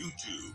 YouTube.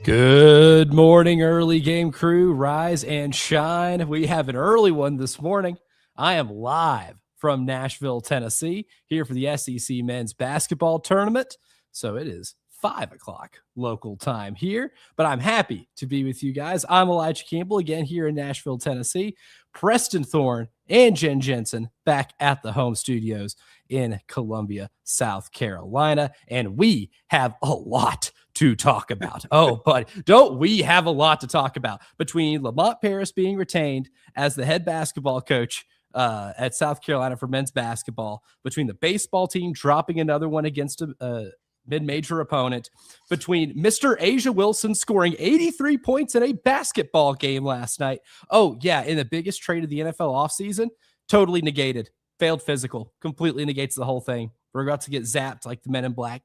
Good morning, early game crew. Rise and shine. We have an early one this morning. I am live from Nashville, Tennessee, here for the SEC men's basketball tournament. So it is 5 o'clock local time here, but I'm happy to be with you guys. I'm Elijah Campbell again here in Nashville, Tennessee. Preston Thorne and Jen Jensen back at the home studios in Columbia, South Carolina. And we have a lot to talk about. Oh, but don't we have a lot to talk about between Lamont Paris being retained as the head basketball coach at South Carolina for men's basketball, between the baseball team dropping another one against a mid-major opponent, between Mr. Asia Wilson scoring 83 points in a basketball game last night. Oh, yeah, in the biggest trade of the NFL offseason, totally negated. Failed physical, completely negates the whole thing. We're about to get zapped like the Men in Black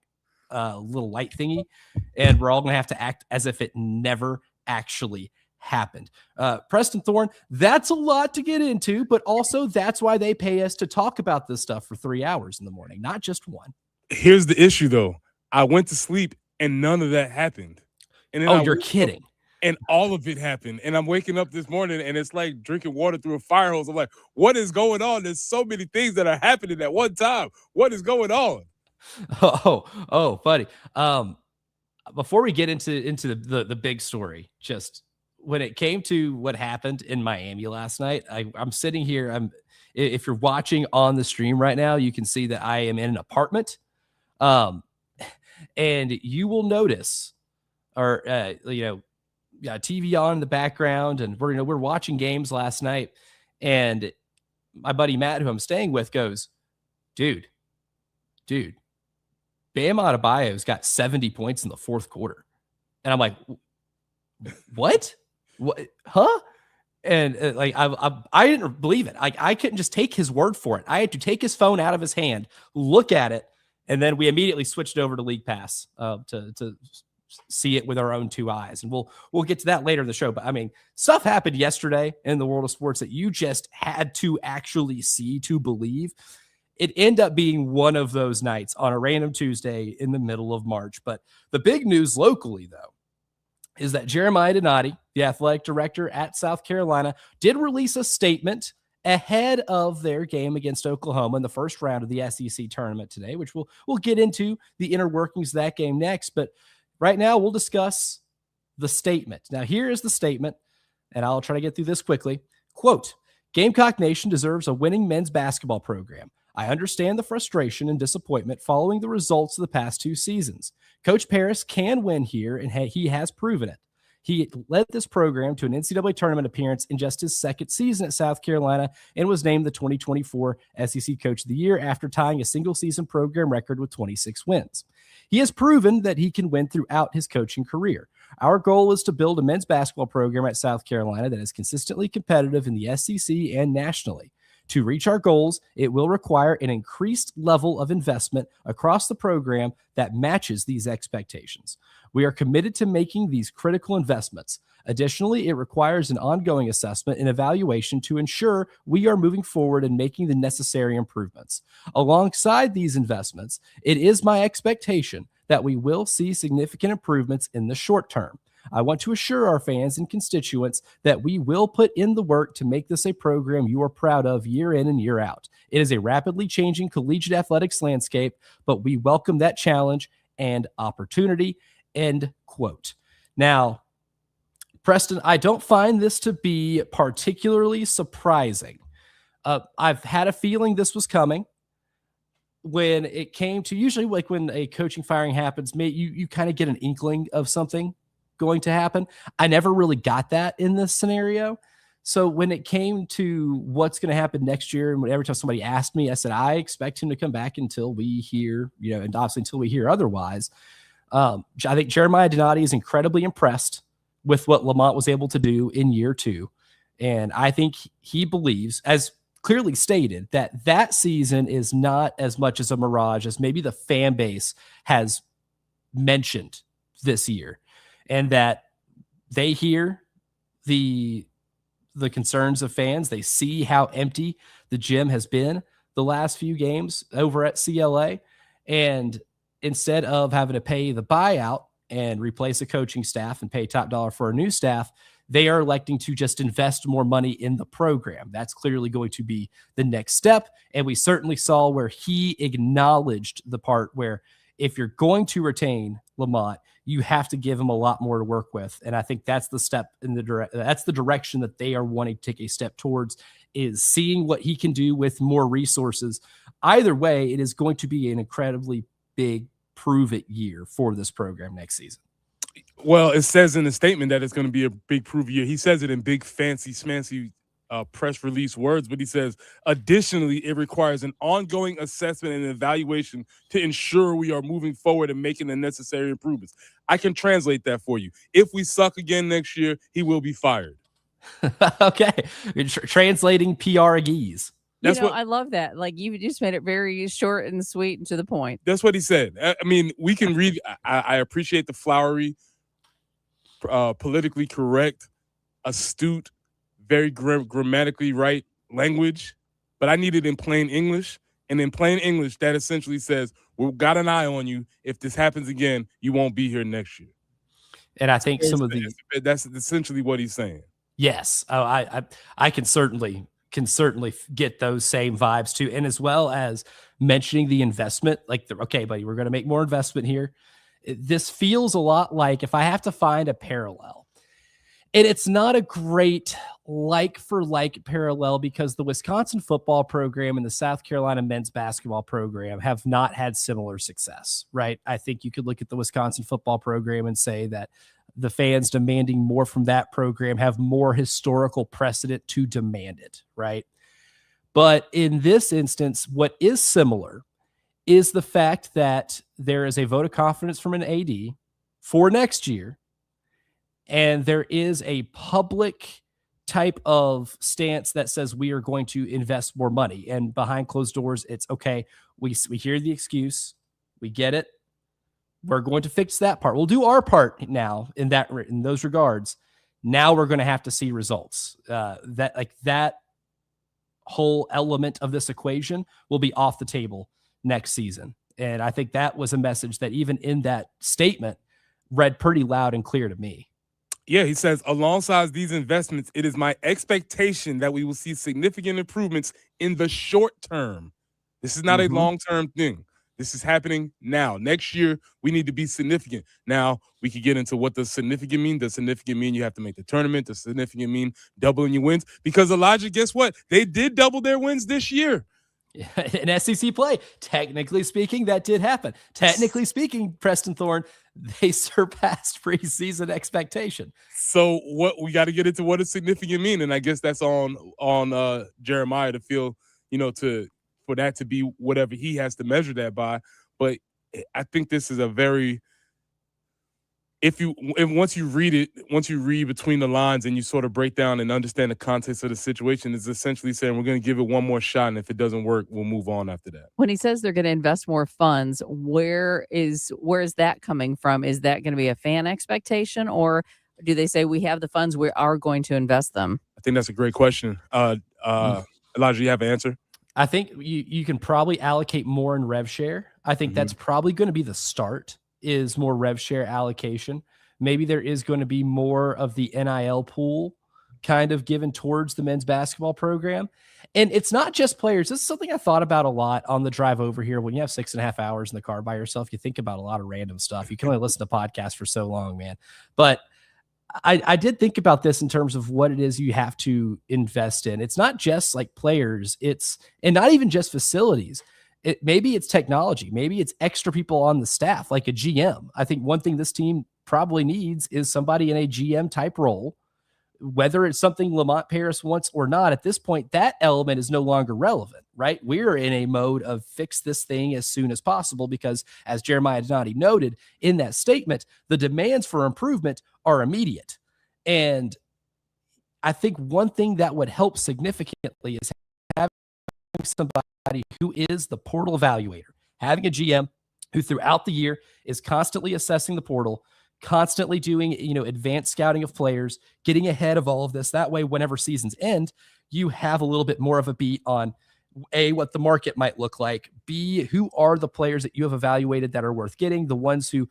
little light thingy, and we're all going to have to act as if it never actually happened. Preston Thorne, that's a lot to get into, but also that's why they pay us to talk about this stuff for 3 hours in the morning, not just one. Here's the issue, though. I went to sleep, and none of that happened. And then You're kidding. And all of it happened. And I'm waking up this morning, and it's like drinking water through a fire hose. I'm like, what is going on? There's so many things that are happening at one time. What is going on? Buddy. Before we get into the big story, just when it came to what happened in Miami last night, I'm sitting here. If you're watching on the stream right now, you can see that I am in an apartment. And you will notice, TV on in the background, and we're watching games last night, and my buddy Matt, who I'm staying with, goes, dude, Bam Adebayo's got 70 points in the fourth quarter. And I'm like, what? Huh? And I didn't believe it. I couldn't just take his word for it. I had to take his phone out of his hand, look at it, and then we immediately switched over to League Pass to see it with our own two eyes. And we'll get to that later in the show. But I mean, stuff happened yesterday in the world of sports that you just had to actually see to believe. It ended up being one of those nights on a random Tuesday in the middle of March. But the big news locally, though, is that Jeremiah Donati, the athletic director at South Carolina, did release a statement ahead of their game against Oklahoma in the first round of the SEC tournament today, which we'll get into the inner workings of that game next. But right now, we'll discuss the statement. Now, here is the statement, and I'll try to get through this quickly. Quote, Gamecock Nation deserves a winning men's basketball program. I understand the frustration and disappointment following the results of the past 2 seasons. Coach Paris can win here, and he has proven it. He led this program to an NCAA tournament appearance in just his second season at South Carolina and was named the 2024 SEC Coach of the Year after tying a single-season program record with 26 wins. He has proven that he can win throughout his coaching career. Our goal is to build a men's basketball program at South Carolina that is consistently competitive in the SEC and nationally. To reach our goals, it will require an increased level of investment across the program that matches these expectations. We are committed to making these critical investments. Additionally, it requires an ongoing assessment and evaluation to ensure we are moving forward and making the necessary improvements. Alongside these investments, it is my expectation that we will see significant improvements in the short term. I want to assure our fans and constituents that we will put in the work to make this a program you are proud of year in and year out. It is a rapidly changing collegiate athletics landscape, but we welcome that challenge and opportunity. End quote. Now, Preston, I don't find this to be particularly surprising. I've had a feeling this was coming. When it came to, usually like when a coaching firing happens, you kind of get an inkling of something going to happen. I never really got that in this scenario. So when it came to what's going to happen next year, and every time somebody asked me, I said, I expect him to come back until we hear, and obviously until we hear otherwise. I think Jeremiah Donati is incredibly impressed with what Lamont was able to do in year 2. And I think he believes, as clearly stated, that season is not as much as a mirage as maybe the fan base has mentioned this year. And that they hear the the concerns of fans. They see how empty the gym has been the last few games over at CLA. And instead of having to pay the buyout and replace a coaching staff and pay top dollar for a new staff, they are electing to just invest more money in the program. That's clearly going to be the next step. And we certainly saw where he acknowledged the part where if you're going to retain Lamont, you have to give him a lot more to work with. And I think that's the step in that's the direction that they are wanting to take a step towards, is seeing what he can do with more resources. Either way, it is going to be an incredibly big prove it year for this program next season. Well, it says in the statement that it's going to be a big prove year. He says it in big, fancy, smancy press release words, but he says, additionally, it requires an ongoing assessment and evaluation to ensure we are moving forward and making the necessary improvements. I can translate that for you. If we suck again next year, he will be fired. Okay. Translating PR-ese. That's what I love that. Like, you just made it very short and sweet and to the point. That's what he said. I mean, we can read. I appreciate the flowery, politically correct, astute, very grammatically right language, but I need it in plain English. And in plain English, that essentially says, we've got an eye on you. If this happens again, you won't be here next year. And I think that's essentially what he's saying. Yes. Oh, I can certainly get those same vibes too. And as well as mentioning the investment, like, okay, buddy, we're going to make more investment here. This feels a lot like, if I have to find a parallel, and it's not a great like for like parallel, because the Wisconsin football program and the South Carolina men's basketball program have not had similar success, right? I think you could look at the Wisconsin football program and say that the fans demanding more from that program have more historical precedent to demand it, right? But in this instance, what is similar is the fact that there is a vote of confidence from an AD for next year, and there is a public type of stance that says we are going to invest more money. And behind closed doors, it's okay. We hear the excuse. We get it. We're going to fix that part. We'll do our part now in those regards. Now we're going to have to see results. That whole element of this equation will be off the table next season. And I think that was a message that even in that statement read pretty loud and clear to me. Yeah, he says, alongside these investments, it is my expectation that we will see significant improvements in the short term. This is not a long-term thing. This is happening now. Next year, we need to be significant. Now, we could get into what does significant mean. Does significant mean you have to make the tournament? Does significant mean doubling your wins? Because, Elijah, guess what? They did double their wins this year. In SEC play, technically speaking, that did happen. Technically speaking, Preston Thorne, they surpassed preseason expectation. So what we got to get into what does significant mean, and I guess that's on Jeremiah to feel, for that to be whatever he has to measure that by. But I think this is a very, once you read between the lines and you sort of break down and understand the context of the situation, is essentially saying we're going to give it one more shot, and if it doesn't work, we'll move on after that. When he says they're going to invest more funds, where is that coming from? Is that going to be a fan expectation, or do they say we have the funds, we are going to invest them? I think that's a great question. Elijah, you have an answer? I think you can probably allocate more in rev share. I think that's probably going to be the start, is more rev share allocation. Maybe there is going to be more of the NIL pool kind of given towards the men's basketball program. And it's not just players. This is something I thought about a lot on the drive over here. When you have 6.5 hours in the car by yourself, you think about a lot of random stuff. You can only listen to podcasts for so long, man. But I did think about this in terms of what it is you have to invest in. It's not just like players, and not even just facilities. Maybe it's technology. Maybe it's extra people on the staff, like a GM. I think one thing this team probably needs is somebody in a GM type role, whether it's something Lamont Paris wants or not. At this point, that element is no longer relevant, right? We're in a mode of fix this thing as soon as possible, because as Jeremiah Donati noted in that statement, the demands for improvement are immediate. And I think one thing that would help significantly is having somebody who is the portal evaluator, having a GM who throughout the year is constantly assessing the portal, constantly doing, advanced scouting of players, getting ahead of all of this. That way, whenever seasons end, you have a little bit more of a beat on A, what the market might look like, B, who are the players that you have evaluated that are worth getting, the ones who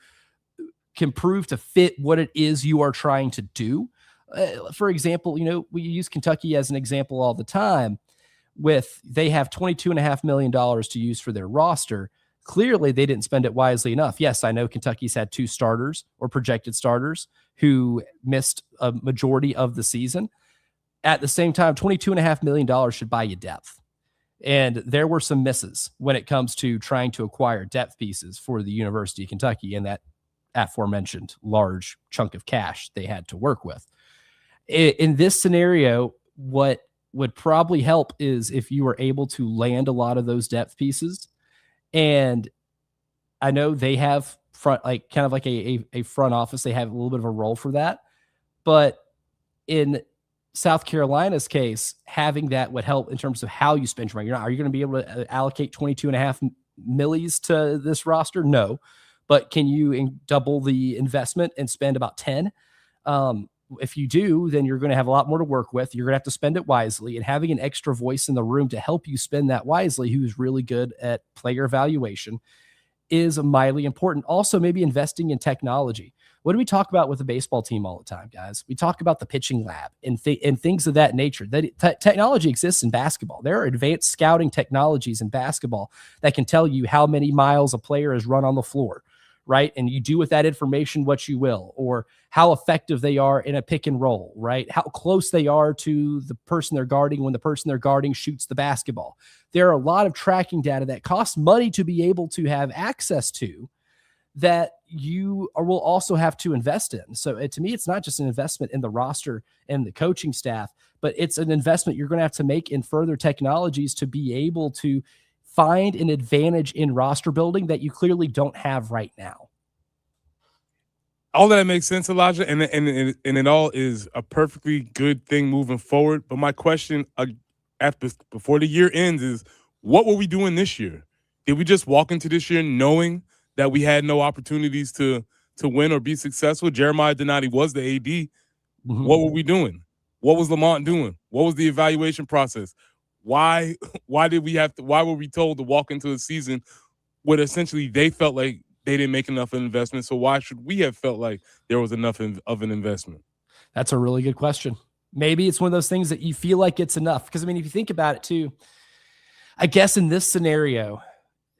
can prove to fit what it is you are trying to do. For example, we use Kentucky as an example all the time. They have $22.5 million to use for their roster. Clearly, they didn't spend it wisely enough. Yes, I know Kentucky's had 2 starters or projected starters who missed a majority of the season. At the same time, $22.5 million should buy you depth. And there were some misses when it comes to trying to acquire depth pieces for the University of Kentucky and that aforementioned large chunk of cash they had to work with. In this scenario, what would probably help is if you were able to land a lot of those depth pieces. And I know they have kind of like a front office. They have a little bit of a role for that. But in South Carolina's case, having that would help in terms of how you spend your money. Are you going to be able to allocate 22.5 millies to this roster? No. But can you double the investment and spend about 10? If you do, then you're going to have a lot more to work with. You're going to have to spend it wisely, and having an extra voice in the room to help you spend that wisely, who's really good at player evaluation, is mightily important. Also, maybe investing in technology. What do we talk about with the baseball team all the time, guys? We talk about the pitching lab and things of that nature. That technology exists in basketball. There are advanced scouting technologies in basketball that can tell you how many miles a player has run on the floor, right? And you do with that information what you will, or how effective they are in a pick and roll, right? How close they are to the person they're guarding when the person they're guarding shoots the basketball. There are a lot of tracking data that costs money to be able to have access to, that you will also have to invest in. So to me, it's not just an investment in the roster and the coaching staff, but it's an investment you're going to have to make in further technologies to be able to find an advantage in roster building that you clearly don't have right now. All that makes sense, Elijah, and it all is a perfectly good thing moving forward. But my question before the year ends is, what were we doing this year? Did we just walk into this year knowing that we had no opportunities to win or be successful? Jeremiah Donati was the AD. Mm-hmm. What were we doing? What was Lamont doing? What was the evaluation process? Why were we told to walk into a season where essentially they felt like they didn't make enough investment? So why should we have felt like there was enough of an investment? That's a really good question. Maybe it's one of those things that you feel like it's enough. Because, I mean, if you think about it too, I guess in this scenario,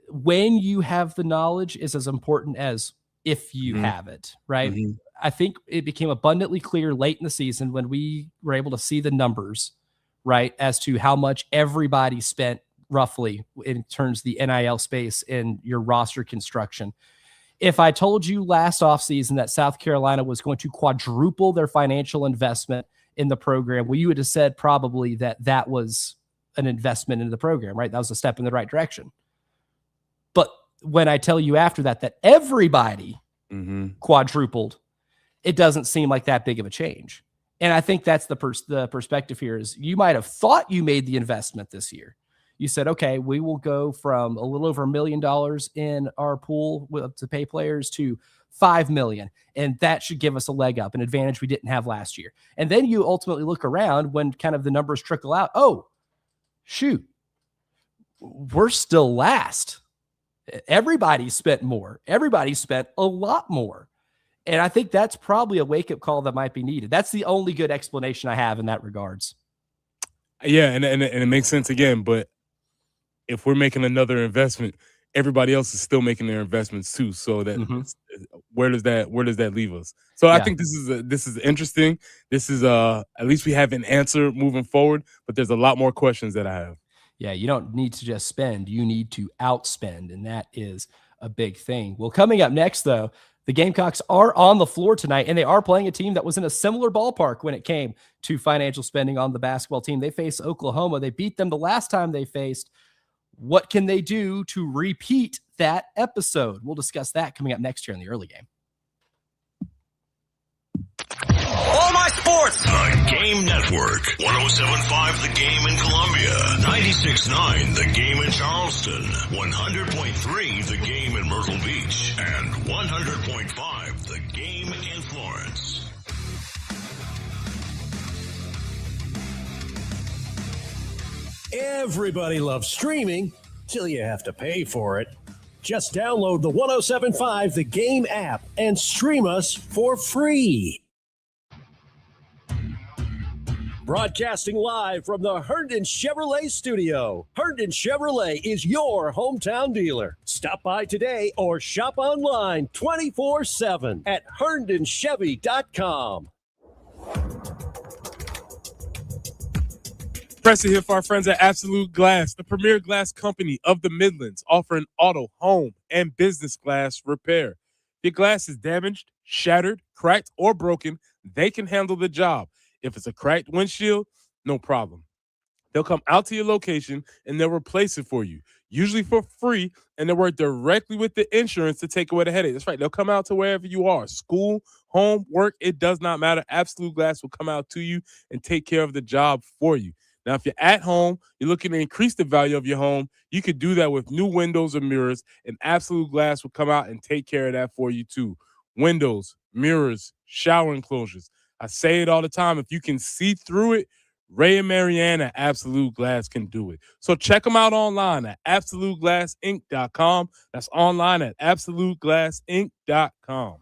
when you have the knowledge is as important as if you have it, right? Mm-hmm. I think it became abundantly clear late in the season when we were able to see the numbers, right, as to how much everybody spent roughly in terms of the NIL space in your roster construction. If I told you last offseason that South Carolina was going to quadruple their financial investment in the program, well, you would have said probably that was an investment into the program, right? That was a step in the right direction. But when I tell you after that everybody quadrupled, it doesn't seem like that big of a change. And I think that's the perspective here is you might have thought you made the investment this year. You said, okay, we will go from a little over $1 million in our pool to pay players to $5 million. And that should give us a leg up, an advantage we didn't have last year. And then you ultimately look around when kind of the numbers trickle out. Oh, shoot, we're still last. Everybody spent more. Everybody spent a lot more. And I think that's probably a wake-up call that might be needed. That's the only good explanation I have in that regards. Yeah, and it makes sense again. But if we're making another investment, everybody else is still making their investments too. So that where does that leave us? So I think this is interesting. This is at least we have an answer moving forward. But there's a lot more questions that I have. Yeah, you don't need to just spend. You need to outspend, and that is a big thing. Well, coming up next, though, the Gamecocks are on the floor tonight, and they are playing a team that was in a similar ballpark when it came to financial spending on the basketball team. They face Oklahoma. They beat them the last time they faced. What can they do to repeat that episode? We'll discuss that coming up next year in the early game. All my sports. The Game Network. 107.5 The Game in Columbia. 96.9 The Game in Charleston. 100.3 The Game in Myrtle Beach. And 100.5 The Game in Florence. Everybody loves streaming till you have to pay for it. Just download the 107.5 The Game app and stream us for free. Broadcasting live from the Herndon Chevrolet studio. Herndon Chevrolet is your hometown dealer. Stop by today or shop online 24/7 at herndonchevy.com. Preston here for our friends at Absolute Glass, the premier glass company of the Midlands, offering auto, home, and business glass repair. If your glass is damaged, shattered, cracked, or broken, they can handle the job. If it's a cracked windshield, no problem. They'll come out to your location and they'll replace it for you, usually for free, and they'll work directly with the insurance to take away the headache. That's right. They'll come out to wherever you are, school, home, work, it does not matter. Absolute Glass will come out to you and take care of the job for you. Now, if you're at home, you're looking to increase the value of your home, you could do that with new windows or mirrors, and Absolute Glass will come out and take care of that for you too. Windows, mirrors, shower enclosures. I say it all the time. If you can see through it, Ray and Marianne at Absolute Glass can do it. So check them out online at AbsoluteGlassInc.com. That's online at AbsoluteGlassInc.com.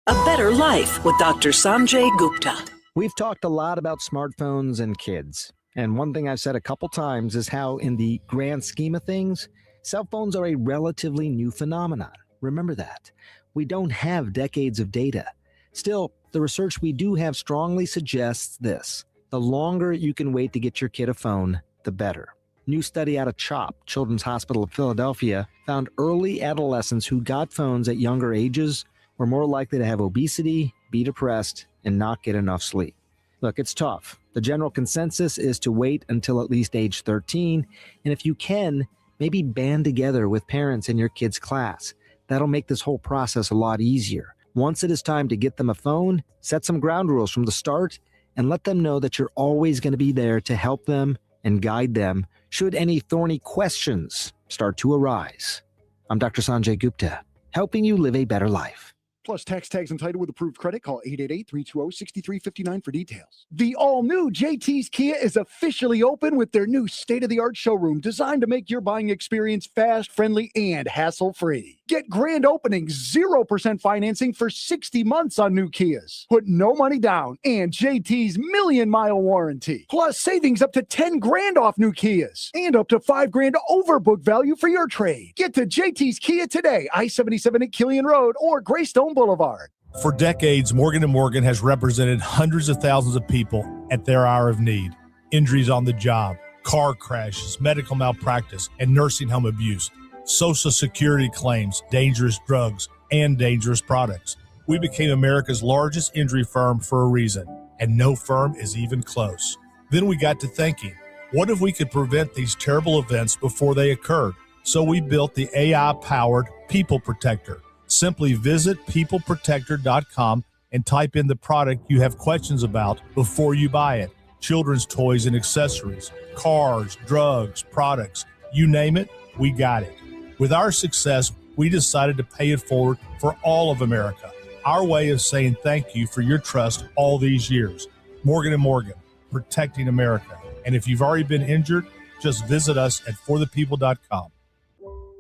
A better life with Dr. Sanjay Gupta. We've talked a lot about smartphones and kids. And one thing I've said a couple times is how, in the grand scheme of things, cell phones are a relatively new phenomenon. Remember that. We don't have decades of data. Still, the research we do have strongly suggests this. The longer you can wait to get your kid a phone, the better. New study out of CHOP, Children's Hospital of Philadelphia, found early adolescents who got phones at younger ages were more likely to have obesity, be depressed, and not get enough sleep. Look, it's tough. The general consensus is to wait until at least age 13, and if you can, maybe band together with parents in your kid's class. That'll make this whole process a lot easier. Once it is time to get them a phone, set some ground rules from the start and let them know that you're always going to be there to help them and guide them should any thorny questions start to arise. I'm Dr. Sanjay Gupta, helping you live a better life. Plus tax tags and title with approved credit. Call 888-320-6359 for details. The all-new JT's Kia is officially open with their new state-of-the-art showroom designed to make your buying experience fast, friendly, and hassle-free. Get grand opening 0% financing for 60 months on new Kias. Put no money down and JT's million-mile warranty. Plus savings up to 10 grand off new Kias and up to 5 grand over book value for your trade. Get to JT's Kia today, I-77 at Killian Road or Greystone Boulevard. For decades, Morgan & Morgan has represented hundreds of thousands of people at their hour of need. Injuries on the job, car crashes, medical malpractice, and nursing home abuse, Social Security claims, dangerous drugs, and dangerous products. We became America's largest injury firm for a reason, and no firm is even close. Then we got to thinking, what if we could prevent these terrible events before they occurred? So we built the AI-powered People Protector. Simply visit peopleprotector.com and type in the product you have questions about before you buy it. Children's toys and accessories, cars, drugs, products, you name it, we got it. With our success, we decided to pay it forward for all of America. Our way of saying thank you for your trust all these years. Morgan & Morgan, protecting America. And if you've already been injured, just visit us at forthepeople.com.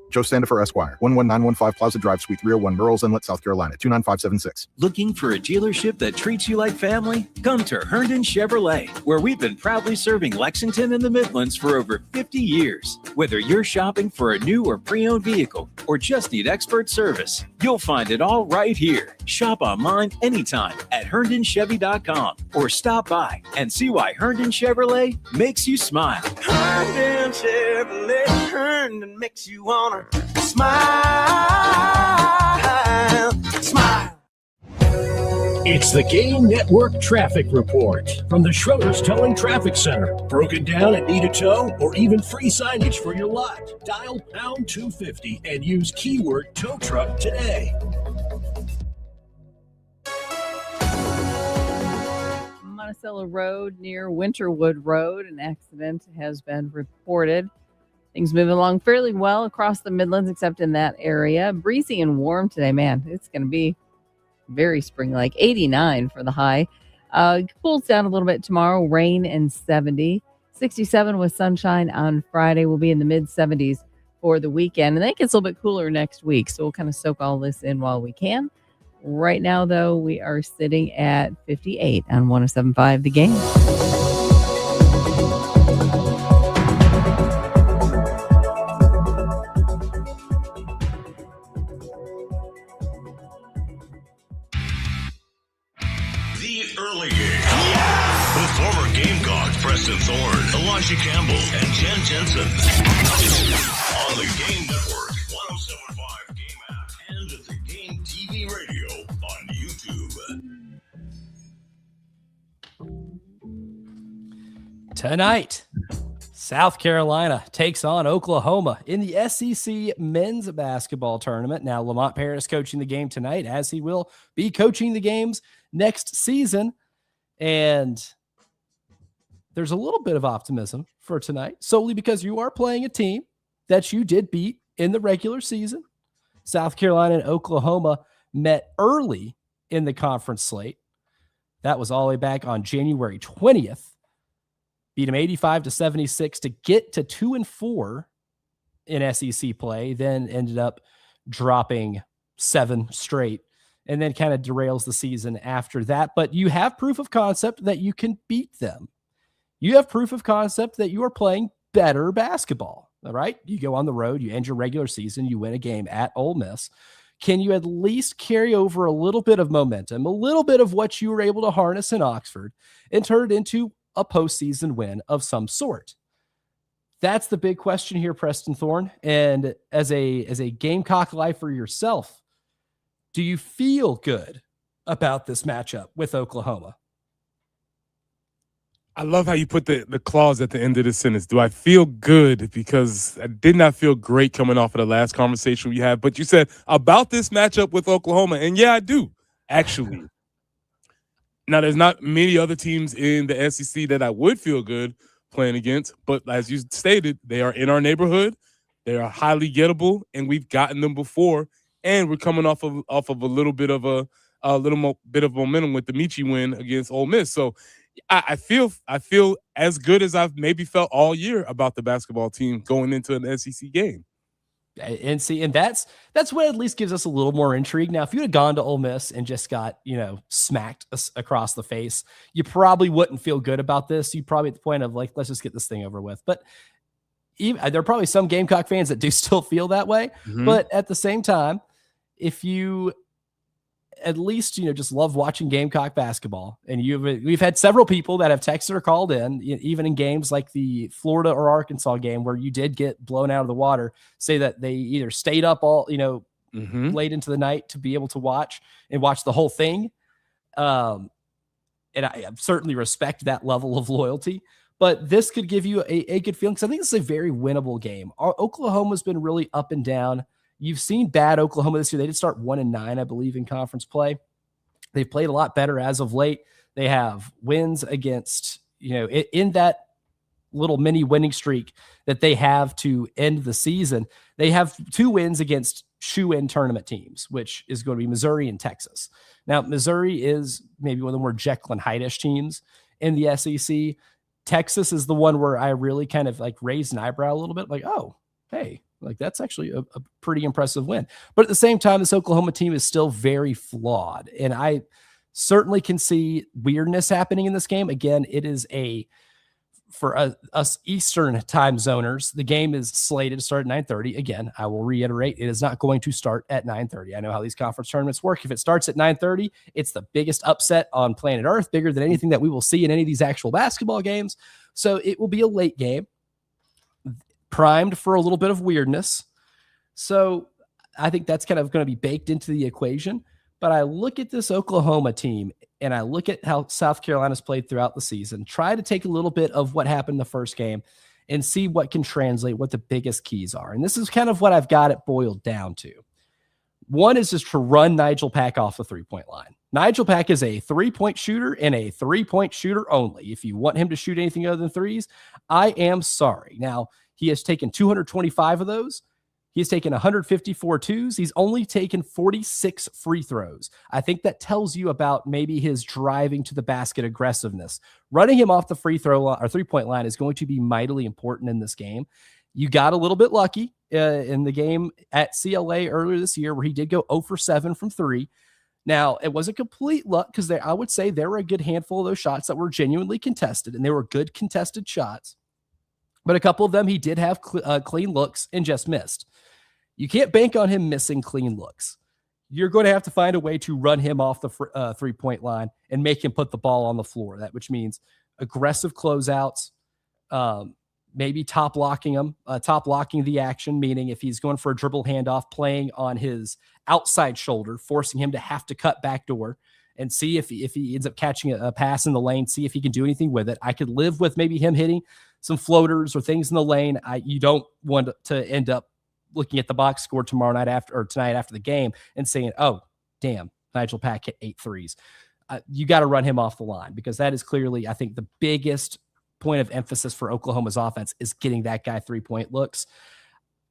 Joe Standifer, Esquire, 11915 Plaza Drive, Suite 301, Murrells Inlet, South Carolina, 29576. Looking for a dealership that treats you like family? Come to Herndon Chevrolet, where we've been proudly serving Lexington and the Midlands for over 50 years. Whether you're shopping for a new or pre-owned vehicle or just need expert service, you'll find it all right here. Shop online anytime at HerndonChevy.com or stop by and see why Herndon Chevrolet makes you smile. Herndon Chevrolet, Herndon makes you wanna smile, smile. It's the Game Network Traffic Report from the Schroeder's Towing Traffic Center. Broken down and need a tow or even free signage for your lot? Dial pound 250 and use keyword tow truck today. Monticello Road near Winterwood Road, an accident has been reported. Things moving along fairly well across the Midlands, except in that area. Breezy and warm today, man. It's going to be very spring-like. 89 for the high. Cools down a little bit tomorrow. Rain and 70. 67 with sunshine on Friday. We'll be in the mid-70s for the weekend. And then it gets a little bit cooler next week. So we'll kind of soak all this in while we can. Right now, though, we are sitting at 58 on 107.5 The Game. The early game. With former Gamecock Preston Thorne, Elijah Campbell, and Jen Jensen. On the Game Network, 107.5 Game app, and the Game TV radio on YouTube. Tonight, South Carolina takes on Oklahoma in the SEC men's basketball tournament. Now, Lamont Paris coaching the game tonight, as he will be coaching the games next season. And there's a little bit of optimism for tonight, solely because you are playing a team that you did beat in the regular season. South Carolina and Oklahoma met early in the conference slate. That was all the way back on January 20th. Beat them 85-76 to get to 2-4 in SEC play, then ended up dropping 7 straight, and then kind of derails the season after that. But you have proof of concept that you can beat them. You have proof of concept that you are playing better basketball. All right. You go on the road, you end your regular season, you win a game at Ole Miss. Can you at least carry over a little bit of momentum, a little bit of what you were able to harness in Oxford, and turn it into a postseason win of some sort? That's the big question here, Preston Thorne. And as a Gamecock lifer yourself, do you feel good about this matchup with Oklahoma? I love how you put the clause at the end of the sentence. Do I feel good? Because I did not feel great coming off of the last conversation we had. But you said about this matchup with Oklahoma. And yeah, I do, actually. Now, there's not many other teams in the SEC that I would feel good playing against. But as you stated, they are in our neighborhood. They are highly gettable, and we've gotten them before. And we're coming off of a little bit of bit of momentum with the Michi win against Ole Miss. So I feel as good as I've maybe felt all year about the basketball team going into an SEC game. And that's what at least gives us a little more intrigue. Now, if you had gone to Ole Miss and just got, smacked across the face, you probably wouldn't feel good about this. You'd probably at the point of like, let's just get this thing over with. But there are probably some Gamecock fans that do still feel that way. Mm-hmm. But at the same time, if you at least, just love watching Gamecock basketball, and we've had several people that have texted or called in, even in games like the Florida or Arkansas game where you did get blown out of the water, say that they either stayed up all, late into the night to be able to watch the whole thing. And I certainly respect that level of loyalty, but this could give you a good feeling, because I think this is a very winnable game. Oklahoma's been really up and down. You've seen bad Oklahoma this year. They did start 1-9, I believe, in conference play. They've played a lot better as of late. They have wins against, in that little mini winning streak that they have to end the season. They have 2 wins against shoe-in tournament teams, which is going to be Missouri and Texas. Now, Missouri is maybe one of the more Jekyll and Hyde-ish teams in the SEC. Texas is the one where I really kind of like raised an eyebrow a little bit, like, oh, hey, like that's actually a pretty impressive win. But at the same time, this Oklahoma team is still very flawed. And I certainly can see weirdness happening in this game. Again, it is for us Eastern time zoners, the game is slated to start at 9:30. Again, I will reiterate, it is not going to start at 9:30. I know how these conference tournaments work. If it starts at 9:30, it's the biggest upset on planet Earth, bigger than anything that we will see in any of these actual basketball games. So it will be a late game, primed for a little bit of weirdness. So I think that's kind of going to be baked into the equation. But I look at this Oklahoma team and I look at how South Carolina's played throughout the season, try to take a little bit of what happened in the first game and see what can translate, what the biggest keys are. And this is kind of what I've got it boiled down to. One is just to run Nigel Pack off the 3-point line. Nigel Pack is a 3-point shooter and a 3-point shooter only. If you want him to shoot anything other than threes, I am sorry. Now, he has taken 225 of those. He's taken 154 twos. He's only taken 46 free throws. I think that tells you about maybe his driving to the basket aggressiveness. Running him off the free throw line or 3-point line is going to be mightily important in this game. You got a little bit lucky in the game at CLA earlier this year where he did go 0 for 7 from 3. Now, it wasn't complete luck because I would say there were a good handful of those shots that were genuinely contested, and they were good contested shots. But a couple of them he did have clean looks and just missed. You can't bank on him missing clean looks. You're going to have to find a way to run him off the 3-point line and make him put the ball on the floor. Which means aggressive closeouts, maybe top locking the action, meaning if he's going for a dribble handoff, playing on his outside shoulder, forcing him to have to cut backdoor and see if he ends up catching a pass in the lane, see if he can do anything with it. I could live with maybe him hitting some floaters or things in the lane. You don't want to end up looking at the box score tonight after the game and saying, oh, damn, Nigel Pack hit 8 threes. You got to run him off the line because that is clearly, I think, the biggest point of emphasis for Oklahoma's offense is getting that guy 3-point looks.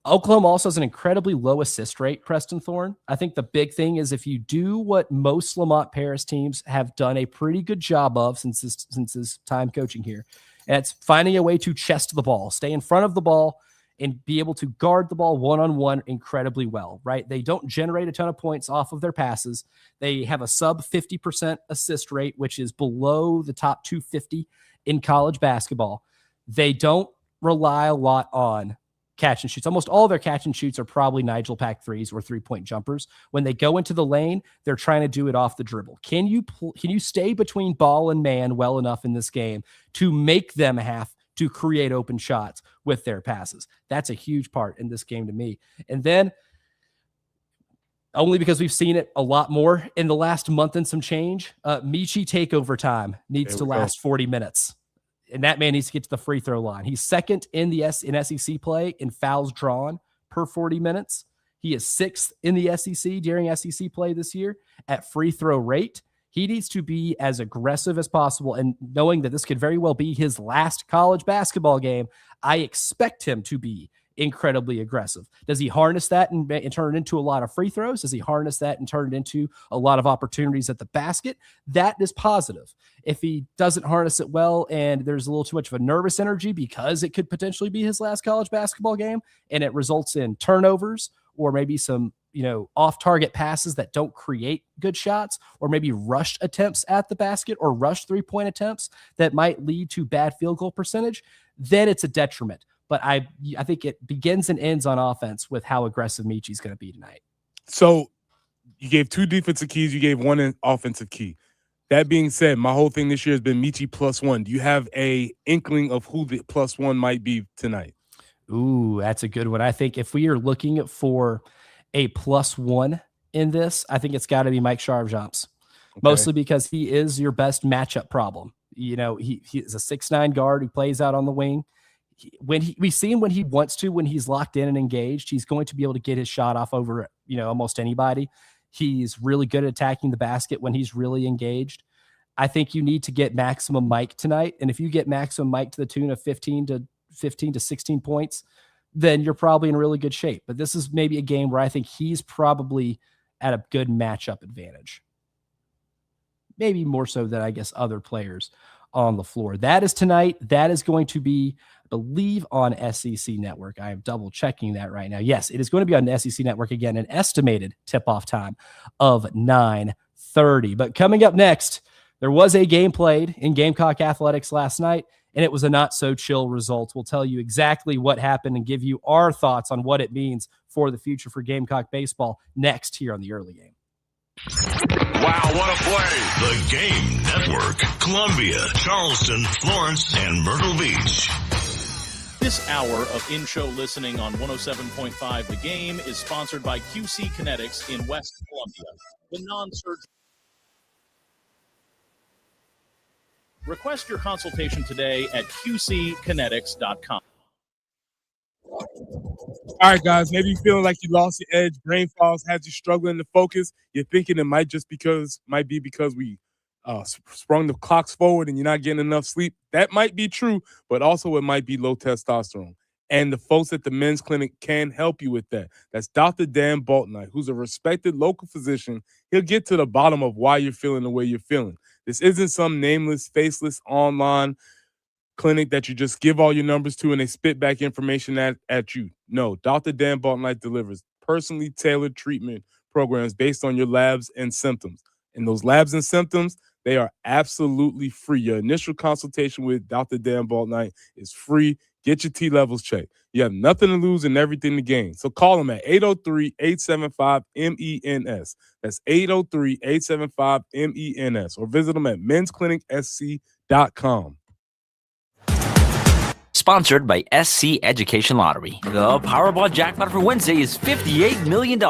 Oklahoma also has an incredibly low assist rate, Preston Thorne. I think the big thing is if you do what most Lamont Paris teams have done a pretty good job of since his time coaching here, and it's finding a way to chest the ball, stay in front of the ball, and be able to guard the ball one-on-one incredibly well, right? They don't generate a ton of points off of their passes. They have a sub 50% assist rate, which is below the top 250 in college basketball. They don't rely a lot on catch and shoots. Almost all of their catch and shoots are probably Nigel Pack threes or 3-point jumpers. When they go into the lane, they're trying to do it off the dribble. Can you stay between ball and man well enough in this game to make them have to create open shots with their passes? That's a huge part in this game to me. And then only because we've seen it a lot more in the last month and some change, Meechie takeover time needs to last 40 minutes. And that man needs to get to the free throw line. He's second in SEC play in fouls drawn per 40 minutes. He is 6th in the SEC during SEC play this year at free throw rate. He needs to be as aggressive as possible. And knowing that this could very well be his last college basketball game, I expect him to be incredibly aggressive. Does he harness that and turn it into a lot of free throws? Does he harness that and turn it into a lot of opportunities at the basket? That is positive. If he doesn't harness it well and there's a little too much of a nervous energy because it could potentially be his last college basketball game and it results in turnovers or maybe some off-target passes that don't create good shots, or maybe rushed attempts at the basket or rushed 3-point attempts that might lead to bad field goal percentage, then it's a detriment. But I think it begins and ends on offense with how aggressive Meechie's going to be tonight. So you gave 2 defensive keys. You gave 1 offensive key. That being said, my whole thing this year has been Meechie +1. Do you have a inkling of who the +1 might be tonight? Ooh, that's a good one. I think if we are looking for a +1 in this, I think it's got to be Mike Sharp-Jumps, mostly because he is your best matchup problem. He is a 6'9" guard who plays out on the wing. We see him when he wants to, when he's locked in and engaged, he's going to be able to get his shot off over, almost anybody. He's really good at attacking the basket when he's really engaged. I think you need to get maximum Mike tonight. And if you get maximum Mike to the tune of 15 to 16 points, then you're probably in really good shape. But this is maybe a game where I think he's probably at a good matchup advantage. Maybe more so than, I guess, other players on the floor. That is tonight. That is going to be, I believe, on SEC Network. I am double checking that right now. Yes, it is going to be on the SEC Network again, an estimated tip-off time of 9:30. But coming up next, there was a game played in Gamecock Athletics last night, and it was a not-so-chill result. We'll tell you exactly what happened and give you our thoughts on what it means for the future for Gamecock baseball next here on the Early Game. Wow, what a play. The Game Network. Columbia, Charleston, Florence, and Myrtle Beach. This hour of in-show listening on 107.5 The Game is sponsored by QC Kinetics in West Columbia. The non-surgical. Request your consultation today at qckinetics.com. All right, guys, maybe you're feeling like you lost your edge. Brain falls has you struggling to focus. You're thinking it might be because we sprung the clocks forward and you're not getting enough sleep. That might be true, but also it might be low testosterone. And the folks at the men's clinic can help you with that. That's Dr. Dan Baltnight, who's a respected local physician. He'll get to the bottom of why you're feeling the way you're feeling. This isn't some nameless, faceless online clinic that you just give all your numbers to and they spit back information at you. No, Dr. Dan Baltnight delivers personally tailored treatment programs based on your labs and symptoms. And those labs and symptoms, they are absolutely free. Your initial consultation with Dr. Dan Baltnight is free. Get your T levels checked. You have nothing to lose and everything to gain. So call him at 803-875-MENS. That's 803-875-MENS. Or visit them at mensclinicsc.com. Sponsored by SC Education Lottery. The Powerball jackpot for Wednesday is $58 million.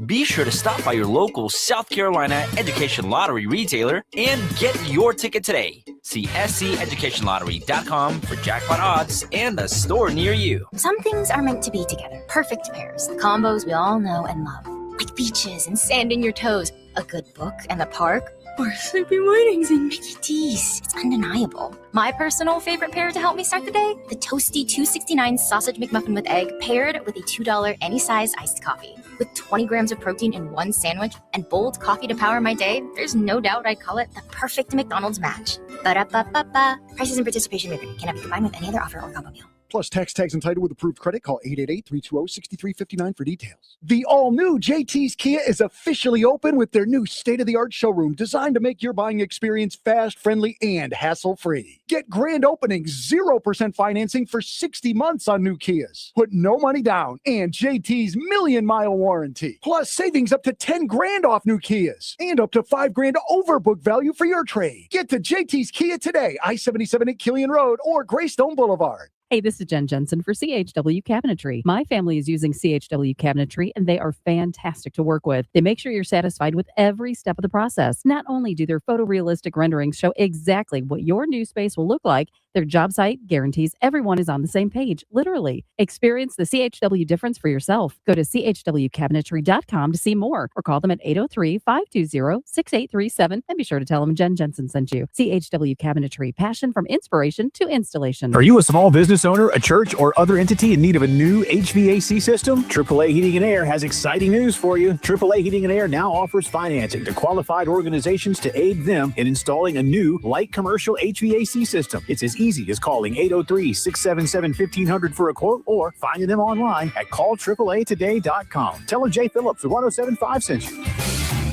Be sure to stop by your local South Carolina Education Lottery retailer and get your ticket today. See SCEducationLottery.com for jackpot odds and a store near you. Some things are meant to be together. Perfect pairs. Combos we all know and love. Like beaches and sand in your toes. A good book and the park. Or sleepy mornings and Mickey D's. It's undeniable. My personal favorite pair to help me start the day? The toasty $2.69 sausage McMuffin with egg paired with a $2 any size iced coffee. With 20 grams of protein in one sandwich and bold coffee to power my day, there's no doubt I'd call it the perfect McDonald's match. Ba-da-ba-ba-ba. Prices and participation may vary. Cannot be combined with any other offer or combo meal. Plus tax tags entitled with approved credit. Call 888-320-6359 for details. The all-new JT's Kia is officially open with their new state-of-the-art showroom designed to make your buying experience fast, friendly, and hassle-free. Get grand opening 0% financing for 60 months on new Kias. Put no money down and JT's million-mile warranty. Plus savings up to 10 grand off new Kias and up to 5 grand over book value for your trade. Get to JT's Kia today, I-77 at Killian Road or Greystone Boulevard. Hey, this is Jen Jensen for CHW Cabinetry. My family is using CHW Cabinetry, and they are fantastic to work with. They make sure you're satisfied with every step of the process. Not only do their photorealistic renderings show exactly what your new space will look like, their job site guarantees everyone is on the same page, literally. Experience the CHW difference for yourself. Go to chwcabinetry.com to see more or call them at 803-520-6837 and be sure to tell them Jen Jensen sent you. CHW Cabinetry, passion from inspiration to installation. Are you a small business owner, a church, or other entity in need of a new HVAC system? AAA Heating and Air has exciting news for you. AAA Heating and Air now offers financing to qualified organizations to aid them in installing a new light commercial HVAC system. It's as easy as calling 803-677-1500 for a quote or finding them online at callAAAtoday.com. Tell them Jay Phillips with 107.5 sent you.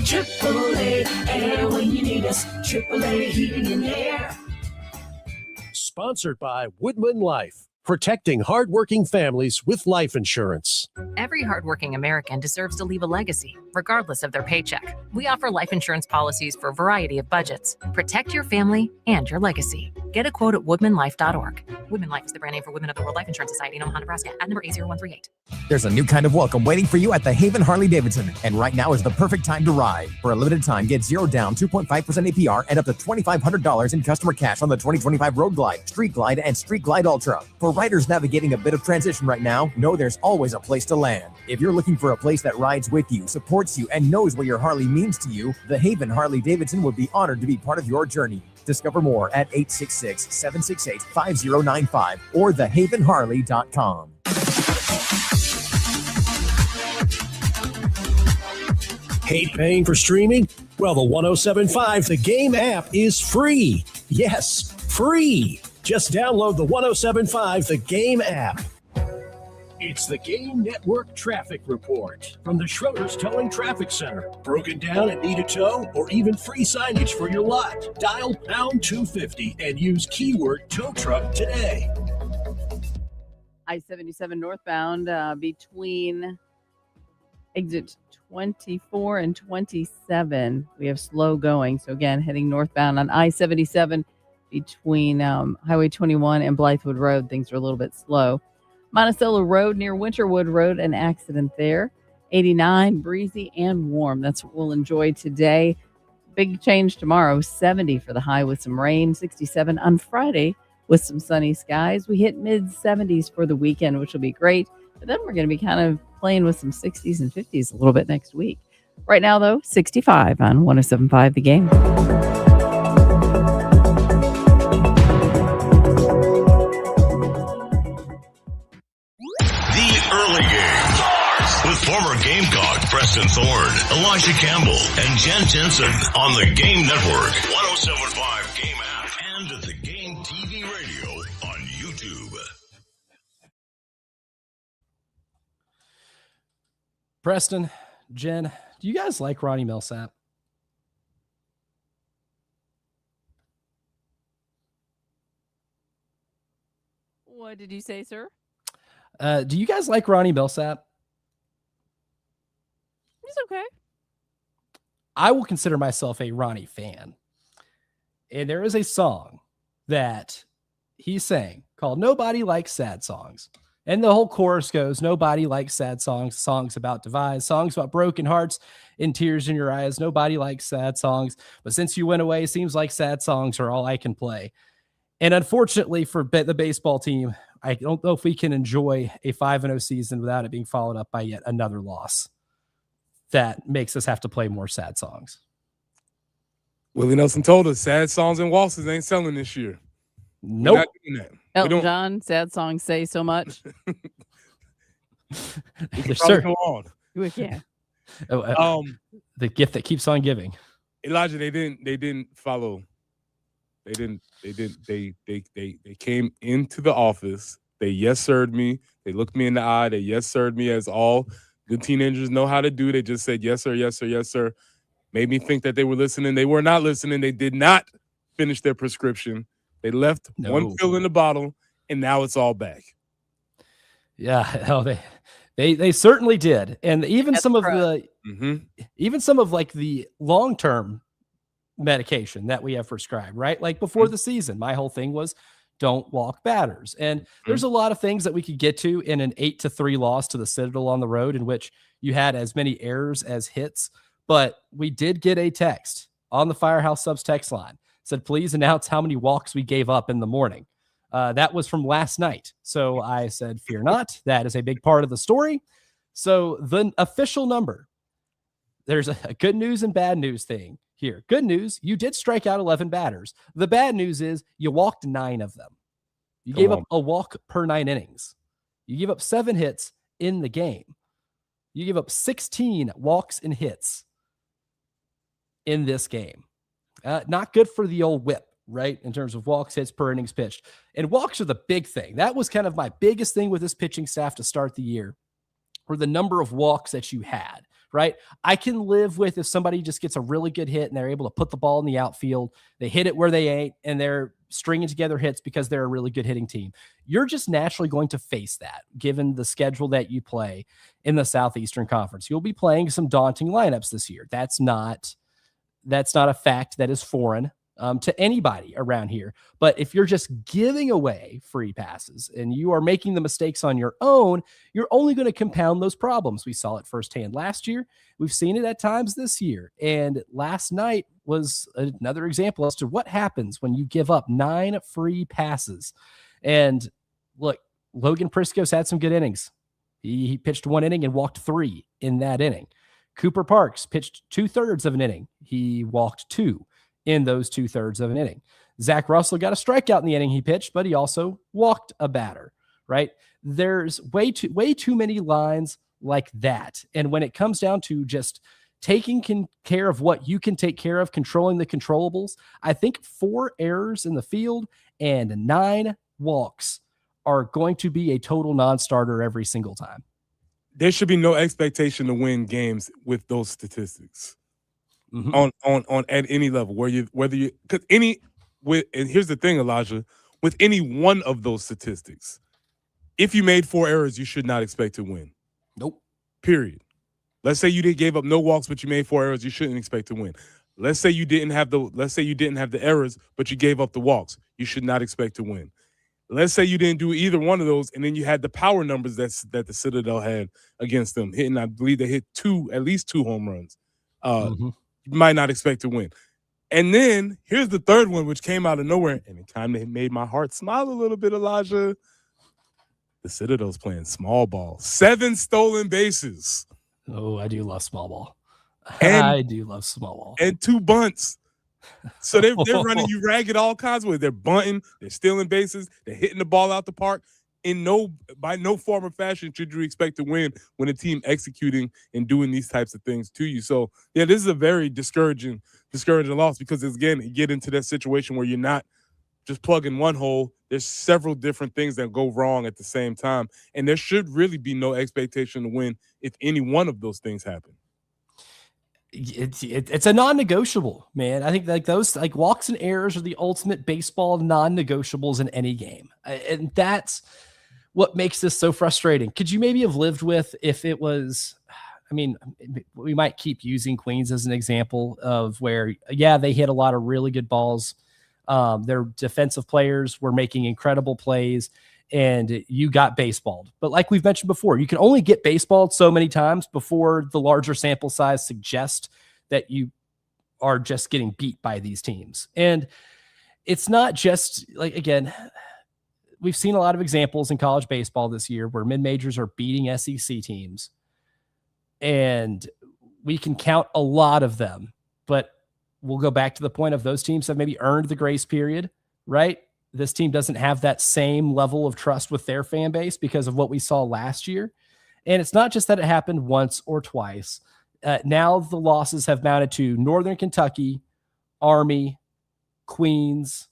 AAA Air when you need us. AAA Heating and Air. Sponsored by Woodman Life, protecting hardworking families with life insurance. Every hardworking American deserves to leave a legacy, regardless of their paycheck. We offer life insurance policies for a variety of budgets. Protect your family and your legacy. Get a quote at woodmanlife.org. Woodman Life is the brand name for Women of the World Life Insurance Society in Omaha, Nebraska. Ad number A0138. There's a new kind of welcome waiting for you at the Haven Harley-Davidson, and right now is the perfect time to ride. For a limited time, get 0 down, 2.5% APR, and up to $2,500 in customer cash on the 2025 Road Glide, Street Glide, and Street Glide Ultra. For riders navigating a bit of transition right now, know there's always a place to land. If you're looking for a place that rides with you, supports you, and knows what your Harley means to you, the Haven Harley-Davidson would be honored to be part of your journey. Discover more at 866-768-5095 or thehavenharley.com. Hate paying for streaming? Well, the 107.5 The Game app is free. Yes, free. Just download the 107.5 The Game app. It's the Game Network Traffic Report from the Schroeder's Towing Traffic Center. Broken down and need a tow or even free signage for your lot? Dial pound 250 and use keyword tow truck today. I-77 northbound between exit 24 and 27. We have slow going. So again, heading northbound on I-77 between Highway 21 and Blythewood Road. Things are a little bit slow. Monticello Road near Winterwood Road, an accident there. 89, breezy and warm. That's what we'll enjoy today. Big change tomorrow, 70 for the high with some rain, 67 on Friday with some sunny skies. We hit mid-70s for the weekend, which will be great. But then we're going to be kind of playing with some 60s and 50s a little bit next week. Right now, though, 65 on 107.5 The Game. The early game with former Gamecock Preston Thorne, Elijah Campbell, and Jen Jensen on the Game Network, 107.5 Game app, and at the Game TV radio on YouTube. Preston, Jen, do you guys like Ronnie Millsap? What did you say, sir? Do you guys like Ronnie Millsap? He's okay. I will consider myself a Ronnie fan. And there is a song that he sang called Nobody Likes Sad Songs. And the whole chorus goes, nobody likes sad songs, songs about divides, songs about broken hearts and tears in your eyes. Nobody likes sad songs. But since you went away, seems like sad songs are all I can play. And unfortunately for the baseball team, I don't know if we can enjoy a 5-0 season without it being followed up by yet another loss that makes us have to play more sad songs. Willie Nelson told us sad songs and waltzes ain't selling this year. Nope. We're not doing that. Elton John, sad songs say so much. Yes, sir. Go on. We can. The gift that keeps on giving. Elijah, they didn't follow. They came into the office. They yes sir'd me. They looked me in the eye. They yes sir'd me, as all good teenagers know how to do. They just said yes sir, yes sir, yes sir. Made me think that they were listening. They were not listening. They did not finish their prescription. They left one pill in the bottle, and now it's all back. Yeah, hell, they certainly did. And even some of the long-term medication that we have prescribed, right? Like before the season, my whole thing was don't walk batters. And there's a lot of things that we could get to in an 8-3 loss to the Citadel on the road, in which you had as many errors as hits. But we did get a text on the Firehouse Subs text line. Said, please announce how many walks we gave up in the morning. That was from last night. So I said, fear not. That is a big part of the story. So the official number, there's a good news and bad news thing here. Good news, you did strike out 11 batters. The bad news is you walked 9 of them. You gave up a walk per 9 innings. You gave up 7 hits in the game. You gave up 16 walks and hits in this game. Not good for the old whip, right? In terms of walks, hits per innings pitched. And walks are the big thing. That was kind of my biggest thing with this pitching staff to start the year, were the number of walks that you had, right? I can live with if somebody just gets a really good hit and they're able to put the ball in the outfield, they hit it where they ain't, and they're stringing together hits because they're a really good hitting team. You're just naturally going to face that, given the schedule that you play in the Southeastern Conference. You'll be playing some daunting lineups this year. That's not a fact that is foreign to anybody around here. But if you're just giving away free passes and you are making the mistakes on your own, you're only going to compound those problems. We saw it firsthand last year. We've seen it at times this year. And last night was another example as to what happens when you give up 9 free passes. And look, Logan Prisco's had some good innings. He pitched 1 inning and walked 3 in that inning. Cooper Parks pitched 2/3 of an inning. He walked 2 in those 2/3 of an inning. Zach Russell got a strikeout in the inning he pitched, but he also walked a batter, right? There's way too many lines like that. And when it comes down to just taking care of what you can take care of, controlling the controllables, I think 4 errors in the field and 9 walks are going to be a total non-starter every single time. There should be no expectation to win games with those statistics on at any level. And here's the thing, Elijah, with any one of those statistics, if you made 4 errors, you should not expect to win. Nope. Period. Let's say you gave up no walks, but you made 4 errors, you shouldn't expect to win. Let's say you didn't have the errors, but you gave up the walks, you should not expect to win. Let's say you didn't do either one of those, and then you had the power numbers that the Citadel had against them, hitting, I believe they hit at least 2 home runs. You might not expect to win. And then here's the third one, which came out of nowhere, and it kind of made my heart smile a little bit, Elijah. the Citadel's playing small ball. 7 stolen bases. Oh, I do love small ball. And, I do love small ball. And 2 bunts. So they're running you ragged all kinds of ways. They're bunting, they're stealing bases, they're hitting the ball out the park. By no form or fashion should you expect to win when a team executing and doing these types of things to you. So yeah, this is a very discouraging loss because again, you get into that situation where you're not just plugging one hole. There's several different things that go wrong at the same time, and there should really be no expectation to win if any one of those things happen. It's a non-negotiable, man. I think like those like walks and errors are the ultimate baseball non-negotiables in any game, and that's what makes this so frustrating. Could you maybe have lived with if it was? I mean, we might keep using Queens as an example of where, yeah, they hit a lot of really good balls. Their defensive players were making incredible plays, and you got baseballed. But like we've mentioned before, you can only get baseballed so many times before the larger sample size suggests that you are just getting beat by these teams. And it's not just like, again, we've seen a lot of examples in college baseball this year where mid-majors are beating SEC teams, and we can count a lot of them, but we'll go back to the point of those teams have maybe earned the grace period, right? This team doesn't have that same level of trust with their fan base because of what we saw last year. And it's not just that it happened once or twice. Now the losses have mounted to Northern Kentucky, Army, Queens,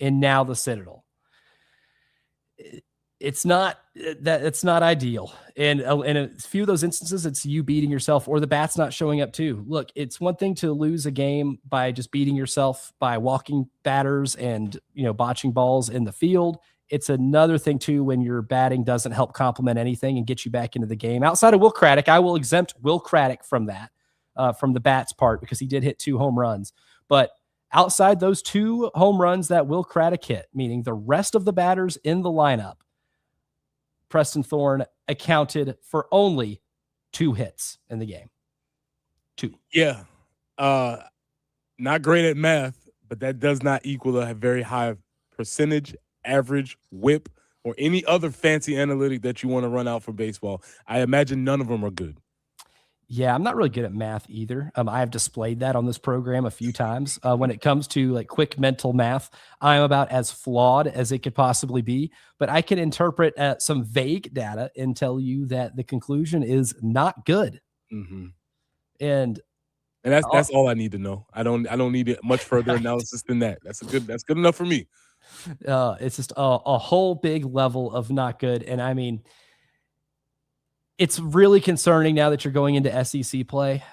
and now the Citadel. It's not ideal. And in a few of those instances, it's you beating yourself or the bats not showing up too. Look, it's one thing to lose a game by just beating yourself by walking batters and, botching balls in the field. It's another thing too when your batting doesn't help complement anything and get you back into the game. Outside of Will Craddock, I will exempt Will Craddock from that, from the bats part, because he did hit 2 home runs. But outside those 2 home runs that Will Craddock hit, meaning the rest of the batters in the lineup, Preston Thorne accounted for only 2 hits in the game. 2. Yeah. Not great at math, but that does not equal a very high percentage, average, whip, or any other fancy analytic that you want to run out for baseball. I imagine none of them are good. Yeah, I'm not really good at math either. I have displayed that on this program a few times. When it comes to like quick mental math, I'm about as flawed as it could possibly be. But I can interpret some vague data and tell you that the conclusion is not good. Mm-hmm. And that's all I need to know. I don't need it much further analysis than that. That's good enough for me. It's just a whole big level of not good. And I mean, it's really concerning now that you're going into SEC play.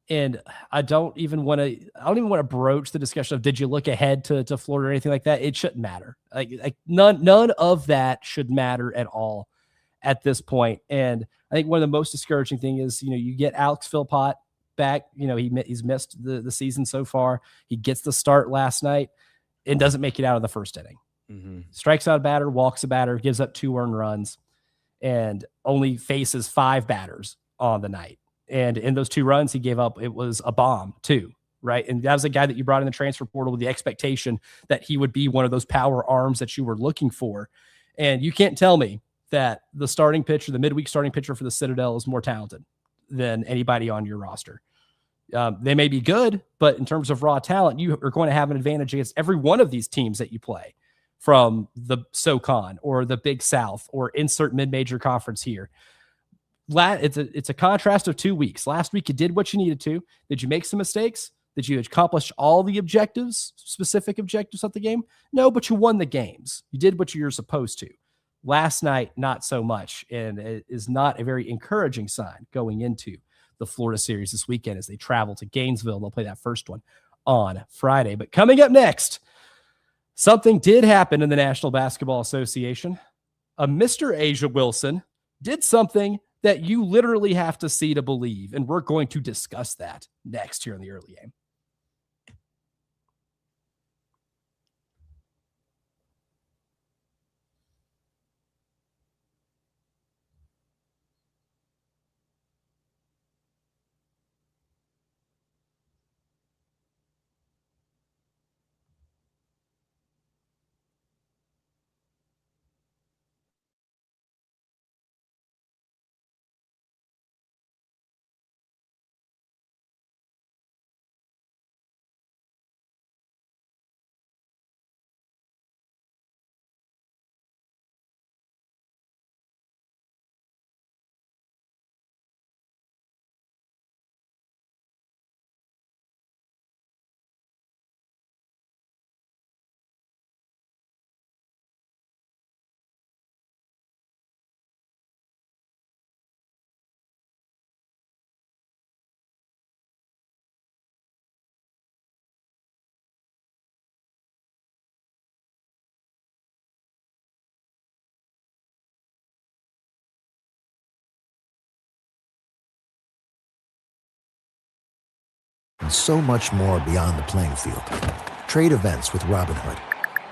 And I don't even want to broach the discussion of, did you look ahead to Florida or anything like that? It shouldn't matter. Like none of that should matter at all at this point. And I think one of the most discouraging thing is, you get Alex Philpott back, he's missed the season so far. He gets the start last night and doesn't make it out of the first inning. Mm-hmm. Strikes out a batter, walks a batter, gives up 2 earned runs, and only faces 5 batters on the night. And in those 2 runs he gave up, it was a bomb too, right? And that was a guy that you brought in the transfer portal with the expectation that he would be one of those power arms that you were looking for. And you can't tell me that the starting pitcher, the midweek starting pitcher for the Citadel, is more talented than anybody on your roster. They may be good, but in terms of raw talent, you are going to have an advantage against every one of these teams that you play, from the SoCon or the Big South or insert mid-major conference here. It's a contrast of 2 weeks. Last week you did what you needed to. Did you make some mistakes? Did you accomplish all the specific objectives of the game? No, but you won the games. You did what you were supposed to. Last night, not so much, and it is not a very encouraging sign going into the Florida series this weekend as they travel to Gainesville. They'll play that first one on Friday. But coming up next, something did happen in the National Basketball Association. A Mr. Asia Wilson did something that you literally have to see to believe, and we're going to discuss that next here in the early game. so much more beyond the playing field. Trade events with Robinhood.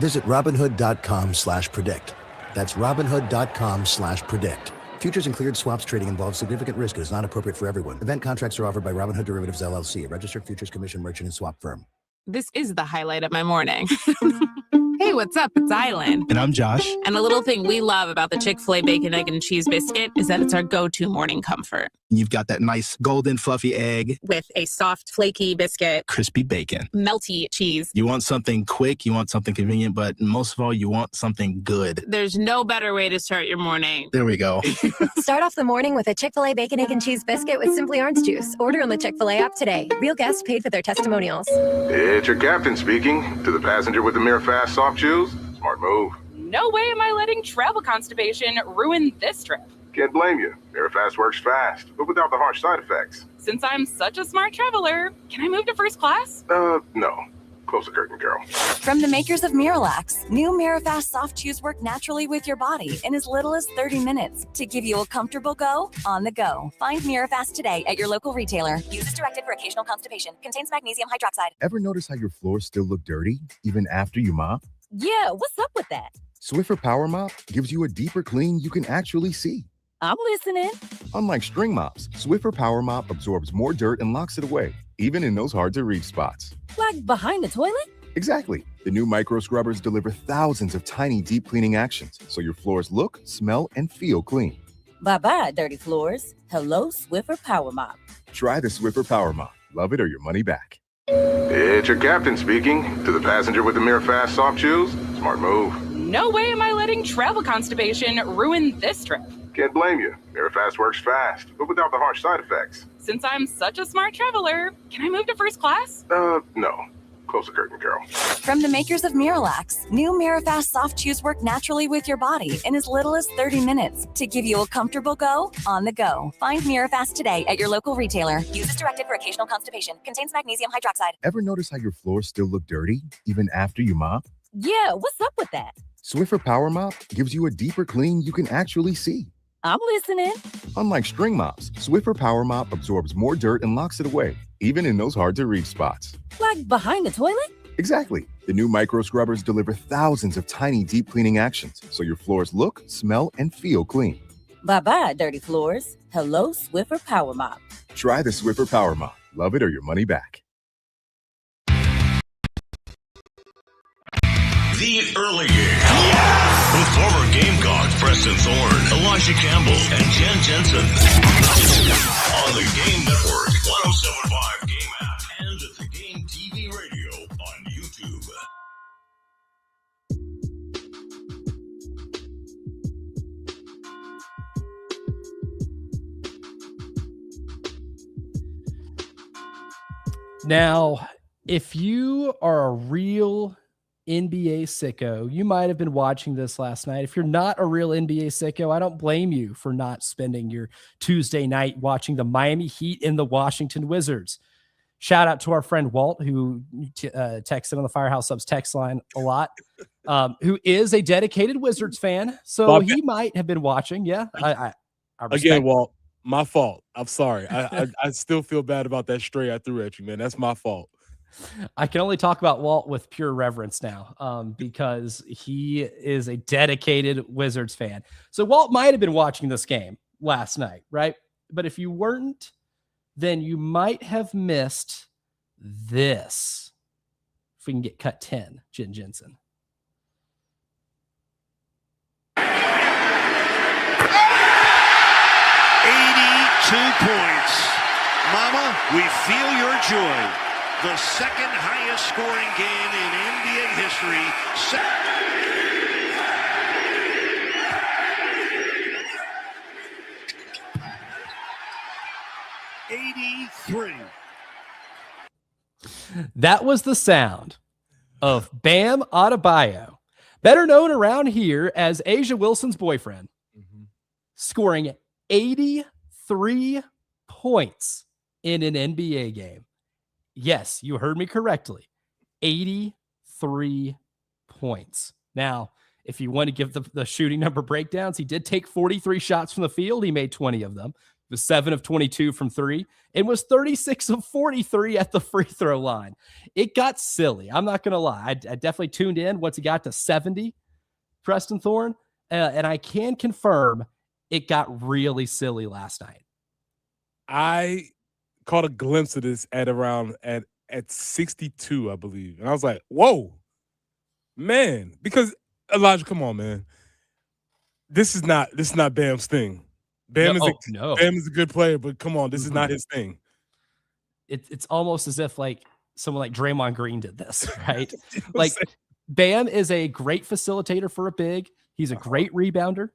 Visit Robinhood.com/predict. That's Robinhood.com/predict. Futures and cleared swaps trading involves significant risk and is not appropriate for everyone. Event contracts are offered by Robinhood Derivatives LLC, a registered futures commission merchant and swap firm. This is the highlight of my morning. Hey, what's up? It's Island. And I'm Josh. And the little thing we love about the Chick-fil-A Bacon, Egg, and Cheese Biscuit is that it's our go-to morning comfort. You've got that nice golden fluffy egg with a soft, flaky biscuit, crispy bacon, melty cheese. You want something quick, you want something convenient, but most of all, you want something good. There's no better way to start your morning. There we go. Start off the morning with a Chick-fil-A Bacon, Egg, and Cheese Biscuit with Simply Orange Juice. Order on the Chick-fil-A app today. Real guests paid for their testimonials. It's your captain speaking. To the passenger with the Mirror Fast soft chews, smart move. No way am I letting travel constipation ruin this trip. Can't blame you. Mirror Fast works fast, but without the harsh side effects. Since I'm such a smart traveler, can I move to first class? No. Close the curtain, girl. From the makers of Miralax, new Mirafast soft chews work naturally with your body in as little as 30 minutes to give you a comfortable go on the go. Find Mirafast today at your local retailer. Use as directed for occasional constipation. Contains magnesium hydroxide. Ever notice how your floors still look dirty, even after you mop? Yeah, what's up with that? Swiffer Power Mop gives you a deeper clean you can actually see. I'm listening. Unlike string mops, Swiffer Power Mop absorbs more dirt and locks it away, even in those hard-to-reach spots. Like behind the toilet? Exactly. The new micro scrubbers deliver thousands of tiny deep cleaning actions, so your floors look, smell, and feel clean. Bye-bye, dirty floors. Hello, Swiffer Power Mop. Try the Swiffer Power Mop. Love it or your money back. It's your captain speaking. To the passenger with the Mirror Fast soft chews, smart move. No way am I letting travel constipation ruin this trip. Can't blame you. Mirror Fast works fast, but without the harsh side effects. Since I'm such a smart traveler, can I move to first class? No. Close the curtain, girl. From the makers of Miralax, new Mirafast soft chews work naturally with your body in as little as 30 minutes to give you a comfortable go on the go. Find Mirafast today at your local retailer. Use as directed for occasional constipation. Contains magnesium hydroxide. Ever notice how your floors still look dirty, even after you mop? Yeah, what's up with that? Swiffer Power Mop gives you a deeper clean you can actually see. I'm listening. Unlike string mops, Swiffer Power Mop absorbs more dirt and locks it away, even in those hard-to-reach spots. Like behind the toilet? Exactly. The new micro scrubbers deliver thousands of tiny deep cleaning actions, so your floors look, smell, and feel clean. Bye-bye, dirty floors. Hello, Swiffer Power Mop. Try the Swiffer Power Mop. Love it or your money back. The Early Game. With former Gamecocks Preston Thorne, Elijah Campbell, and Jen Jensen. On the Game Network, 107.5 Game app, and the Game TV radio on YouTube. Now, if you are a real NBA sicko, you might have been watching this last night. If you're not a real NBA sicko, I don't blame you for not spending your Tuesday night watching the Miami Heat and the Washington Wizards. Shout out to our friend Walt, who texted on the Firehouse Subs text line a lot, who is a dedicated Wizards fan. So he might have been watching. Yeah. I Again, Walt, my fault. I'm sorry. I still feel bad about that stray I threw at you, man. That's my fault. I can only talk about Walt with pure reverence now, because he is a dedicated Wizards fan. So Walt might have been watching this game last night, right? But if you weren't, then you might have missed this. If we can get cut 10, Jen Jensen. 82 points. Mama, we feel your joy. The second highest scoring game in NBA history. 83. That was the sound of Bam Adebayo, better known around here as Asia Wilson's boyfriend, scoring 83 points in an NBA game. Yes, you heard me correctly. 83 points. Now, if you want to give the shooting number breakdowns, he did take 43 shots from the field. He made 20 of them. was 7 of 22 from 3 and was 36 of 43 at the free throw line. It got silly. I'm not going to lie. I definitely tuned in once he got to 70, Preston Thorne, and I can confirm it got really silly last night. I caught a glimpse of this at 62, I believe. And I was like, whoa, man. Because Elijah, come on, man. This is not Bam's thing. Bam is a good player, but come on, this is not his thing. It's almost as if like someone like Draymond Green did this, right? Like Bam is a great facilitator for a big. He's a great rebounder.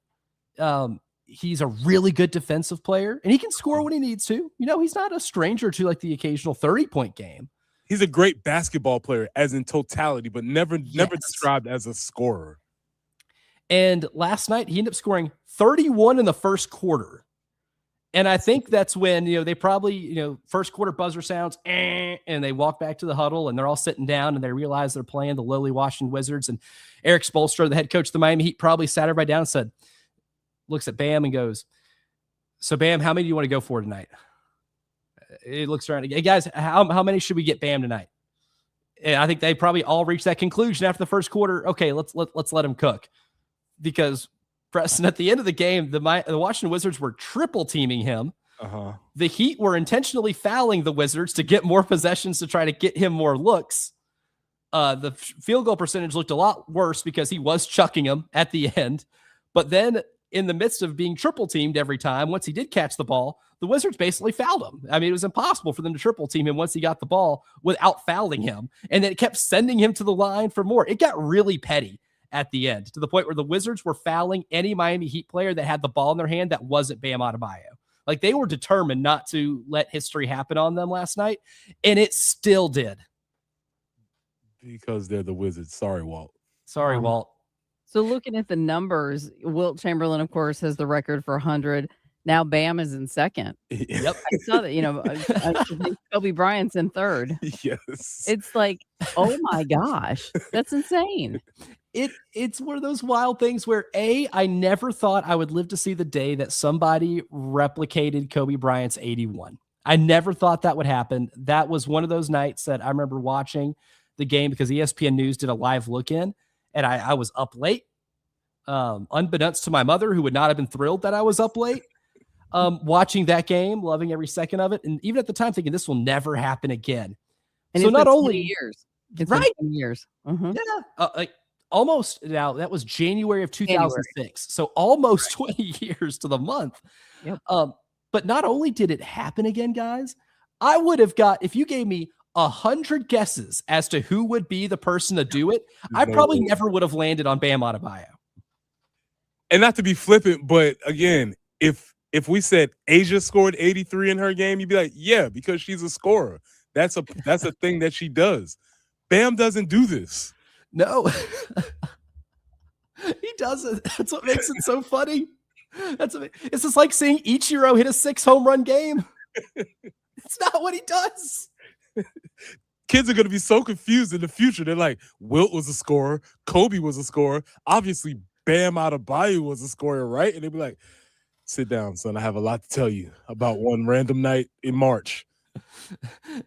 He's a really good defensive player, and he can score when he needs to. You know, he's not a stranger to like the occasional 30-point game. He's a great basketball player as in totality, but never described as a scorer. And last night he ended up scoring 31 in the first quarter. And I think that's when, they probably, first quarter buzzer sounds, and they walk back to the huddle and they're all sitting down and they realize they're playing the lowly Washington Wizards. And Eric Spoelstra, the head coach of the Miami Heat, probably sat everybody down and said, looks at Bam and goes, so Bam, how many do you want to go for tonight? It looks around. Hey guys, how many should we get Bam tonight? And I think they probably all reached that conclusion after the first quarter. Okay, let's let him cook. Because Preston, at the end of the game, the Washington Wizards were triple teaming him. The Heat were intentionally fouling the Wizards to get more possessions to try to get him more looks. The field goal percentage looked a lot worse because he was chucking them at the end. But then in the midst of being triple teamed every time, once he did catch the ball, the Wizards basically fouled him. I mean, it was impossible for them to triple team him once he got the ball without fouling him. And then it kept sending him to the line for more. It got really petty at the end, to the point where the Wizards were fouling any Miami Heat player that had the ball in their hand that wasn't Bam Adebayo. Like, they were determined not to let history happen on them last night, and it still did. Because they're the Wizards. Sorry, Walt. Sorry, Walt. So looking at the numbers, Wilt Chamberlain, of course, has the record for 100. Now Bam is in second. Yep. I saw that, I think Kobe Bryant's in third. Yes. It's like, oh my gosh, that's insane. It's one of those wild things where I never thought I would live to see the day that somebody replicated Kobe Bryant's 81. I never thought that would happen. That was one of those nights that I remember watching the game because ESPN News did a live look in, and I was up late, unbeknownst to my mother, who would not have been thrilled that I was up late, watching that game, loving every second of it. And even at the time thinking this will never happen again. And so not only years, it's right? 10 years. Yeah. Almost now, that was January of 2006. So almost 20 years to the month. Yep. But not only did it happen again, guys, I would have got, if you gave me 100 guesses as to who would be the person to do it, I probably never would have landed on Bam Adebayo. And not to be flippant, but again, if we said Asia scored 83 in her game, you'd be like, yeah, because she's a scorer. That's a thing that she does. Bam doesn't do this. No, he doesn't. That's what makes it so funny. It's just like seeing Ichiro hit a 6 home run game. It's not what he does. Kids are going to be so confused in the future. They're like, Wilt was a scorer. Kobe was a scorer. Obviously, Bam Adebayo was a scorer, right? And they'd be like, sit down, son. I have a lot to tell you about one random night in March.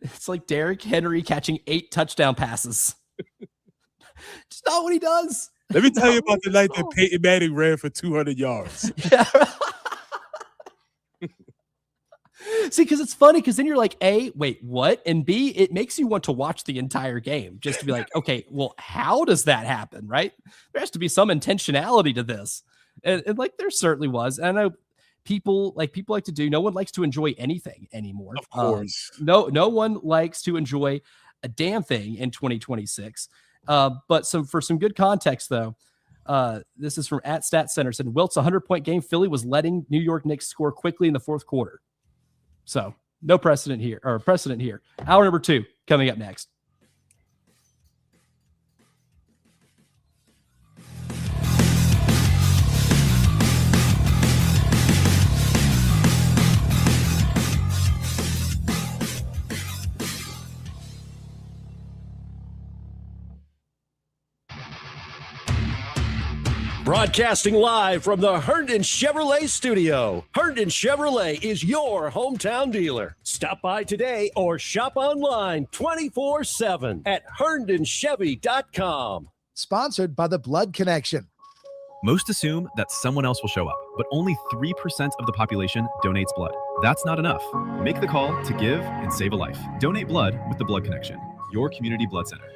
It's like Derrick Henry catching 8 touchdown passes. It's not what he does. Let me tell you about the night that Peyton Manning ran for 200 yards. Yeah. See, because it's funny, because then you're like, A, wait, what? And B, it makes you want to watch the entire game just to be like, okay, well, how does that happen, right? There has to be some intentionality to this. And like there certainly was. And I know people like to do, no one likes to enjoy anything anymore. Of course. No one likes to enjoy a damn thing in 2026. But for some good context, though, this is from @StatCenter. Said Wilt's 100-point game. Philly was letting New York Knicks score quickly in the fourth quarter. So no precedent here. Hour number 2 coming up next. Broadcasting live from the Herndon Chevrolet studio. Herndon Chevrolet is your hometown dealer. Stop by today or shop online 24/7 at herndonchevy.com. Sponsored by the Blood Connection. Most assume that someone else will show up, but only 3% of the population donates blood. That's not enough. Make the call to give and save a life. Donate blood with the Blood Connection, your community blood center.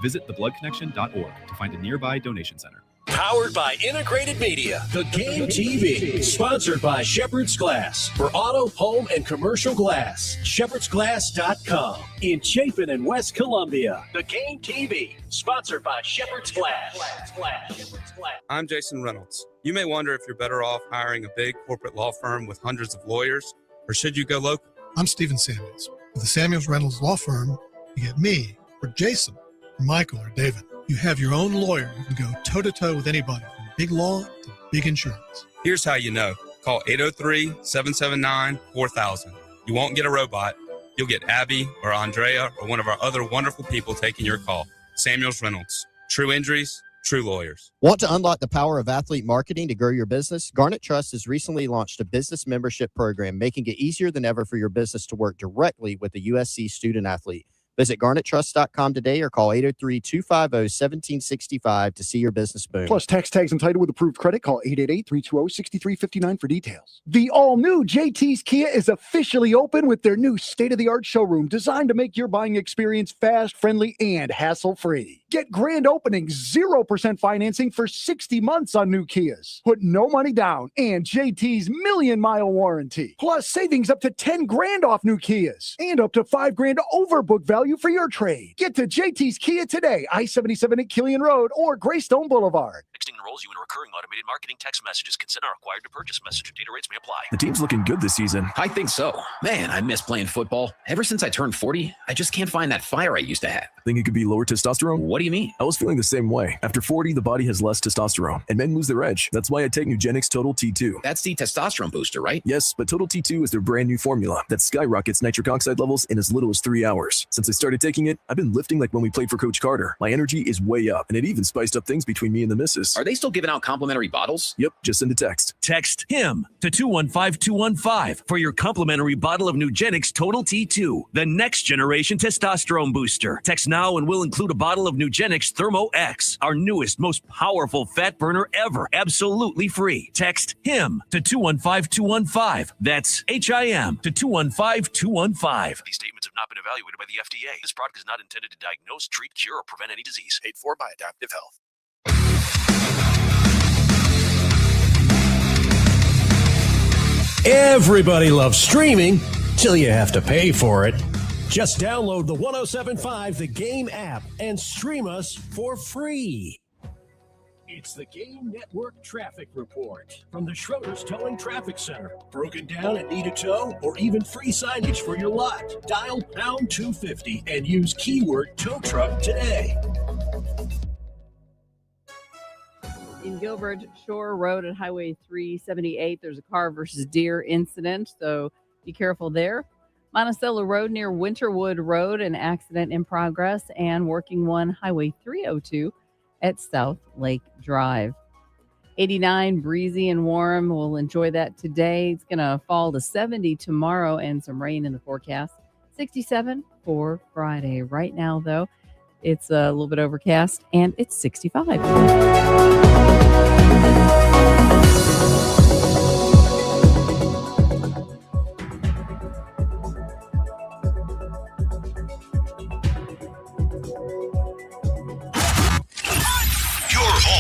Visit thebloodconnection.org to find a nearby donation center. Powered by Integrated Media, The Game TV. Sponsored by Shepherd's Glass. For auto, home, and commercial glass. ShepherdsGlass.com. In Chapin and West Columbia. The Game TV. Sponsored by Shepherd's Glass. I'm Jason Reynolds. You may wonder if you're better off hiring a big corporate law firm with hundreds of lawyers, or should you go local? I'm Stephen Samuels. With the Samuels Reynolds Law Firm, you get me, or Jason, or Michael, or David. You have your own lawyer who can go toe-to-toe with anybody, from big law to big insurance. Here's how you know. Call 803-779-4000. You won't get a robot. You'll get Abby or Andrea or one of our other wonderful people taking your call. Samuels Reynolds. True injuries, true lawyers. Want to unlock the power of athlete marketing to grow your business? Garnet Trust has recently launched a business membership program, making it easier than ever for your business to work directly with a USC student athlete. Visit garnettrust.com today or call 803-250-1765 to see your business boom. Plus, tax tags and title with approved credit. Call 888-320-6359 for details. The all-new JT's Kia is officially open with their new state-of-the-art showroom designed to make your buying experience fast, friendly, and hassle-free. Get grand opening 0% financing for 60 months on new Kias. Put no money down and JT's million-mile warranty. Plus, savings up to 10 grand off new Kias and up to 5 grand over book value for your trade. Get to JT's Kia today, I-77 at Killian Road or Greystone Boulevard. Texting enrolls you in recurring automated marketing text messages. Consent are required to purchase. Message and data rates may apply. The team's looking good this season. I think so. Man, I miss playing football. Ever since I turned 40, I just can't find that fire I used to have. Think it could be lower testosterone? What do you mean? I was feeling the same way. After 40, the body has less testosterone, and men lose their edge. That's why I take Nugenix Total T2. That's the testosterone booster, right? Yes, but Total T2 is their brand new formula that skyrockets nitric oxide levels in as little as 3 hours. Since I started taking it, I've been lifting like when we played for Coach Carter. My energy is way up, and it even spiced up things between me and the missus. Are they still giving out complimentary bottles? Yep, just send a text. Text HIM to 215215 for your complimentary bottle of Nugenix Total T2, the next generation testosterone booster. Text now and we'll include a bottle of Nugenix Thermo X, our newest, most powerful fat burner ever, absolutely free. Text HIM to 215215. That's HIM to 215215. These statements have not been evaluated by the FDA. This product is not intended to diagnose, treat, cure, or prevent any disease. Paid for by Adaptive Health. Everybody loves streaming till you have to pay for it. Just download the 107.5 The Game app and stream us for free. It's the Game Network Traffic Report from the Schroeder's Towing Traffic Center. Broken down and need a tow or even free signage for your lot? Dial pound 250 and use keyword tow truck today. In Gilbert Shore Road at Highway 378, there's a car versus deer incident, so be careful there. Monticello Road near Winterwood Road, an accident in progress, and working one Highway 302 at South Lake Drive. 89, breezy and warm. We'll enjoy that today. It's going to fall to 70 tomorrow and some rain in the forecast. 67 for Friday. Right now, though, it's a little bit overcast and it's 65.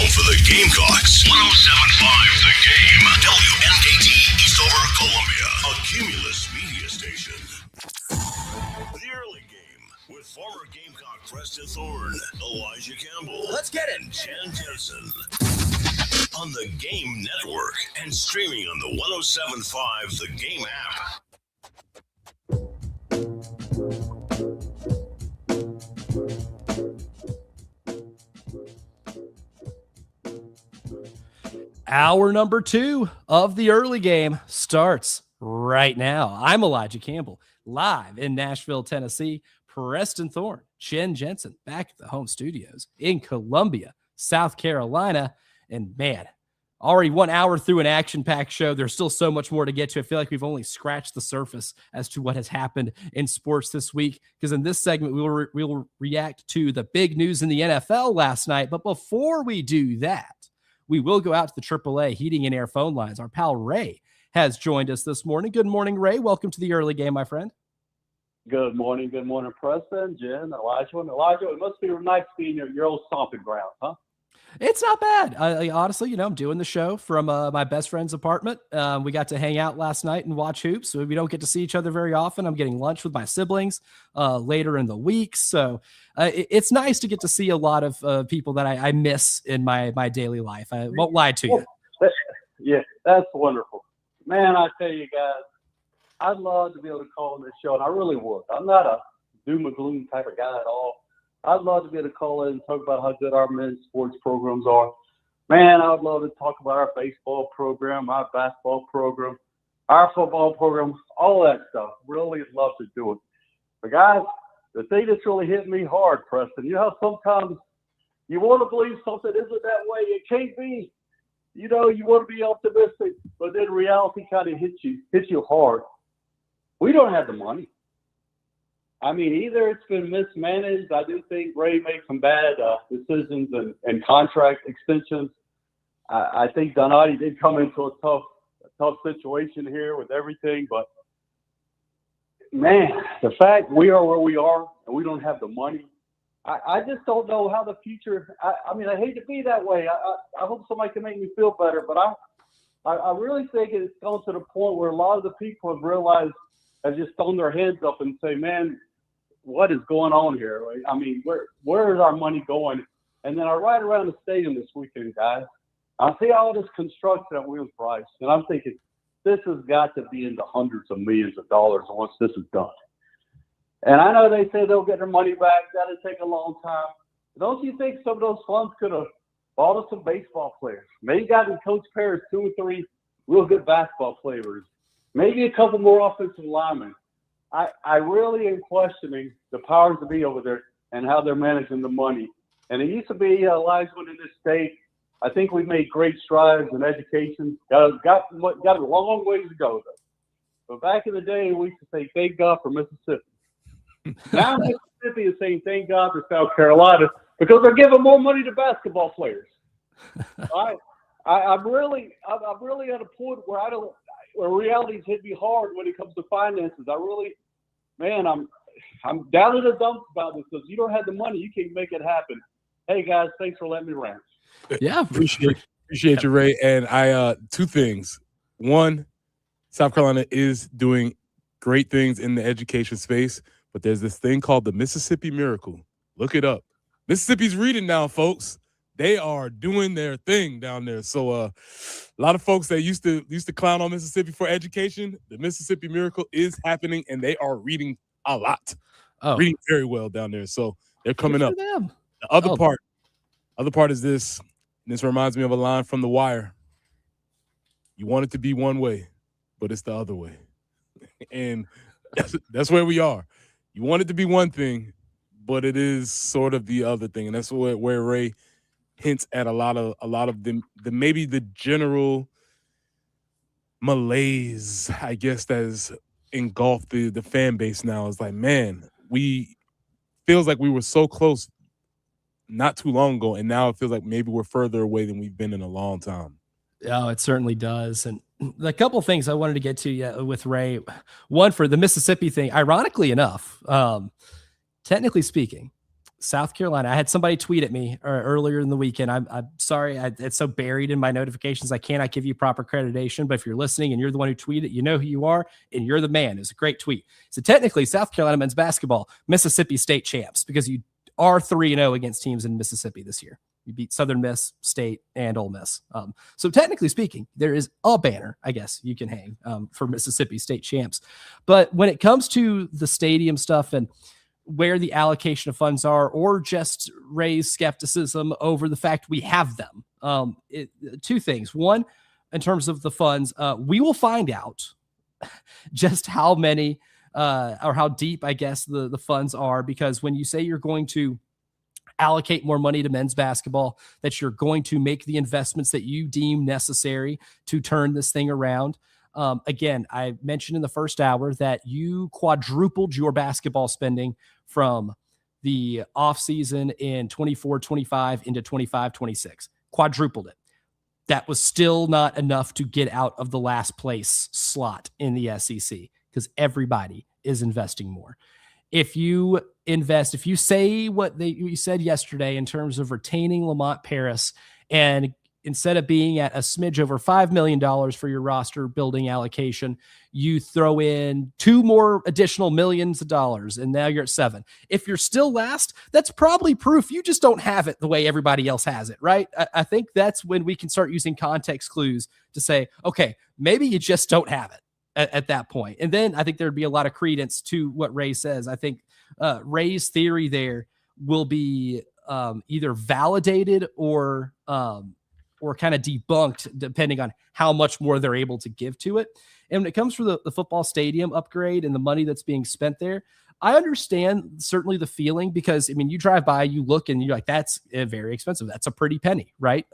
For the Gamecocks, 107.5 The Game, WNKT, Eastover, Columbia, a Cumulus media station. The Early Game with former Gamecock Preston Thorne, Elijah Campbell. Let's get it. Jen Jensen. On the Game Network and streaming on the 107.5 The Game app. Hour number 2 of the early game starts right now. I'm Elijah Campbell, live in Nashville, Tennessee. Preston Thorne, Jen Jensen, back at the home studios in Columbia, South Carolina. And man, Already 1 hour through an action-packed show. There's still so much more to get to. I feel like we've only scratched the surface as to what has happened in sports this week, because in this segment, we will react to the big news in the NFL last night. But before we do that, we will go out to the AAA Heating and Air phone lines. Our pal Ray has joined us this morning. Good morning, Ray. Welcome to the early game, my friend. Good morning, Preston, Jen, Elijah. Elijah, it must be nice to be in your old stomping ground, huh? It's not bad. Honestly, I'm doing the show from my best friend's apartment. We got to hang out last night and watch hoops. So we don't get to see each other very often. I'm getting lunch with my siblings later in the week. So it's nice to get to see a lot of people that I miss in my daily life. I won't lie to you. Yeah, that's wonderful. Man, I tell you guys, I'd love to be able to call on this show, and I really would. I'm not a doom and gloom type of guy at all. I'd love to be able to call in and talk about how good our men's sports programs are. Man, I would love to talk about our baseball program, our basketball program, our football program, all that stuff. Really love to do it. But guys, the thing that's really hit me hard, Preston, you know how sometimes you want to believe something isn't that way. It can't be. You want to be optimistic, but then reality kind of hits you hard. We don't have the money. I mean, either it's been mismanaged. I do think Ray made some bad decisions and contract extensions. I think Donati did come into a tough situation here with everything. But, man, the fact we are where we are and we don't have the money, I just don't know how the future – I mean, I hate to be that way. I hope somebody can make me feel better. But I really think it's gone to the point where a lot of the people have realized – have just thrown their heads up and say, man, what is going on here? I mean, where is our money going? And then I ride around the stadium this weekend, guys. I see all this construction at Williams-Brice, and I'm thinking, this has got to be in the hundreds of millions of dollars once this is done. And I know they say they'll get their money back. That'll take a long time. Don't you think some of those funds could have bought us some baseball players? Maybe gotten Coach Paris 2 or 3 real good basketball players. Maybe a couple more offensive linemen. I really am questioning the powers to be over there and how they're managing the money. And it used to be Elijah in this state. I think we've made great strides in education. Got a long ways to go, though. But back in the day, we used to say, thank God for Mississippi. Now Mississippi is saying, thank God for South Carolina, because they're giving more money to basketball players. I'm really at a point where where reality's hit me hard when it comes to finances. I'm down in the dumps about this, because you don't have the money, you can't make it happen. Hey guys, thanks for letting me rant. Yeah, appreciate you, Ray. And I 2 things. One, South Carolina is doing great things in the education space, but there's this thing called the Mississippi Miracle. Look it up. Mississippi's reading now, folks. They are doing their thing down there. So a lot of folks that used to clown on Mississippi for education, the Mississippi Miracle is happening, and they are reading a lot. Reading very well down there. So they're coming up. The other part is this, and this reminds me of a line from The Wire. You want it to be one way, but it's the other way. And that's where we are. You want it to be one thing, but it is sort of the other thing. And that's where Ray hints at a lot of the maybe the general malaise, I guess, that has engulfed the fan base now. It's like, man, feels like we were so close not too long ago, and now it feels like maybe we're further away than we've been in a long time. Oh, it certainly does. And a couple of things I wanted to get to with Ray. One, for the Mississippi thing, ironically enough, technically speaking, South Carolina, I had somebody tweet at me earlier in the weekend. I'm sorry, it's so buried in my notifications, I cannot give you proper accreditation. But if you're listening and you're the one who tweeted, you know who you are, and you're the man. It's a great tweet. So technically, South Carolina men's basketball, Mississippi State champs, because you are 3-0 against teams in Mississippi this year. You beat Southern Miss, State, and Ole Miss. So technically speaking, there is a banner, I guess, you can hang for Mississippi State champs. But when it comes to the stadium stuff and where the allocation of funds are, or just raise skepticism over the fact we have them. 2 things. One, in terms of the funds, we will find out just how many or how deep, I guess, the funds are, because when you say you're going to allocate more money to men's basketball, that you're going to make the investments that you deem necessary to turn this thing around. Again, I mentioned in the first hour that you quadrupled your basketball spending from the offseason in 24-25 into 25-26. Quadrupled it. That was still not enough to get out of the last place slot in the SEC because everybody is investing more. If you say what you said yesterday in terms of retaining Lamont Paris, and instead of being at a smidge over $5 million for your roster building allocation, you throw in 2 more additional millions of dollars, and now you're at 7. If you're still last, that's probably proof you just don't have it the way everybody else has it, right? I think that's when we can start using context clues to say, okay, maybe you just don't have it at that point. And then I think there'd be a lot of credence to what Ray says. I think Ray's theory there will be either validated or kind of debunked, depending on how much more they're able to give to it. And when it comes to the football stadium upgrade and the money that's being spent there, I understand certainly the feeling, because, I mean, you drive by, you look, and you're like, that's very expensive. That's a pretty penny, right?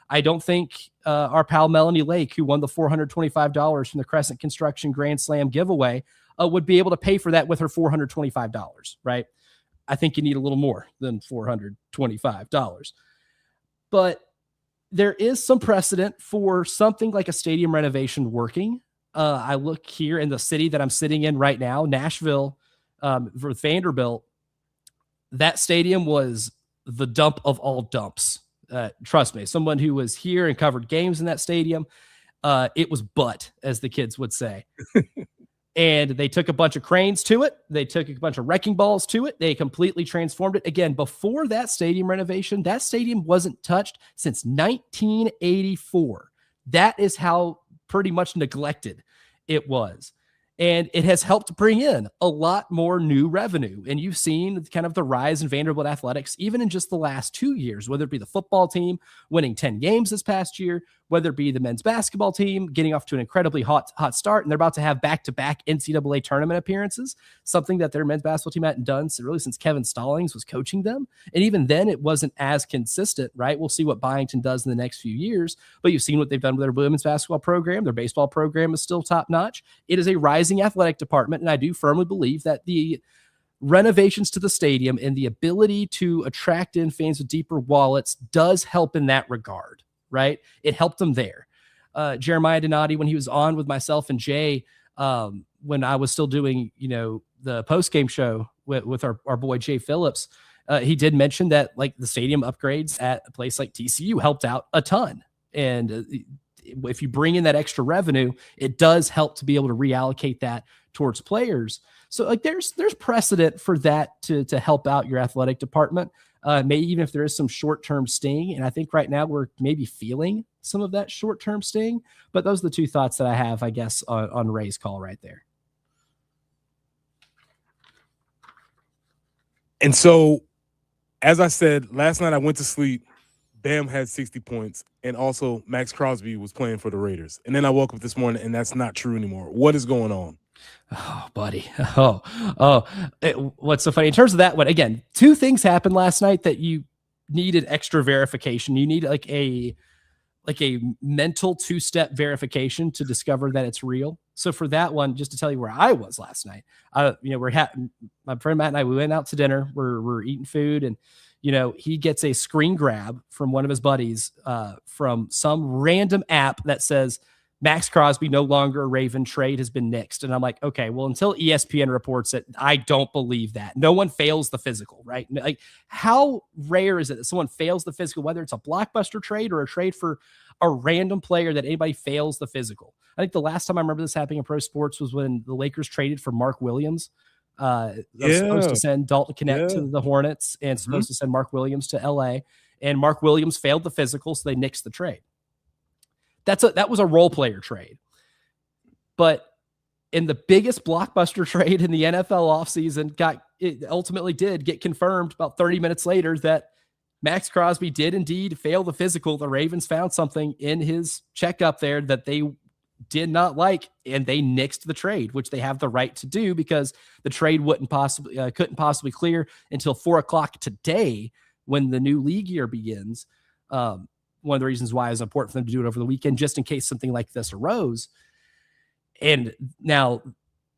I don't think our pal Melanie Lake, who won the $425 from the Crescent Construction Grand Slam giveaway, would be able to pay for that with her $425, right? I think you need a little more than $425. But there is some precedent for something like a stadium renovation working. I look here in the city that I'm sitting in right now, Nashville, for Vanderbilt. That stadium was the dump of all dumps. Trust me, someone who was here and covered games in that stadium, it was butt, as the kids would say. And they took a bunch of cranes to it. They took a bunch of wrecking balls to it. They completely transformed it. Again, before that stadium renovation, that stadium wasn't touched since 1984. That is how pretty much neglected it was. And it has helped bring in a lot more new revenue. And you've seen kind of the rise in Vanderbilt athletics, even in just the last 2 years, whether it be the football team winning 10 games this past year, whether it be the men's basketball team getting off to an incredibly hot start, and they're about to have back-to-back NCAA tournament appearances, something that their men's basketball team hadn't done really since Kevin Stallings was coaching them. And even then, it wasn't as consistent, right? We'll see what Byington does in the next few years, but you've seen what they've done with their women's basketball program. Their baseball program is still top-notch. It is a rising athletic department, and I do firmly believe that the renovations to the stadium and the ability to attract in fans with deeper wallets does help in that regard, right? It helped them there. Jeremiah Donati, when he was on with myself and Jay, when I was still doing, the post-game show with our boy Jay Phillips, he did mention that like the stadium upgrades at a place like TCU helped out a ton. And if you bring in that extra revenue, it does help to be able to reallocate that towards players. So like there's precedent for that to help out your athletic department. Maybe even if there is some short-term sting. And I think right now we're maybe feeling some of that short-term sting, but those are the two thoughts that I have, I guess, on Ray's call right there. And so, as I said, last night I went to sleep. Bam had 60 points, and also Max Crosby was playing for the Raiders. And then I woke up this morning, and that's not true anymore. What is going on? Oh, buddy. What's so funny in terms of that one? Again, two things happened last night that you needed extra verification. You need like a mental 2-step verification to discover that it's real. So for that one, just to tell you where I was last night, my friend Matt and I, we went out to dinner. We're eating food, and he gets a screen grab from one of his buddies from some random app that says Max Crosby no longer a Raven, trade has been nixed. And I'm like, okay, well, until ESPN reports it, I don't believe that. No one fails the physical, right? Like, how rare is it that someone fails the physical, whether it's a blockbuster trade or a trade for a random player, that anybody fails the physical? I think the last time I remember this happening in pro sports was when the Lakers traded for Mark Williams. Supposed to send Dalton Knecht to the Hornets and supposed to send Mark Williams to LA, and Mark Williams failed the physical, so they nixed the trade. That was a role player trade. But in the biggest blockbuster trade in the NFL offseason, it ultimately did get confirmed about 30 minutes later that Max Crosby did indeed fail the physical. The Ravens found something in his checkup there that they did not like, and they nixed the trade, which they have the right to do because the trade couldn't possibly clear until 4:00 today. when the new league year begins. One of the reasons why it's important for them to do it over the weekend, just in case something like this arose. And now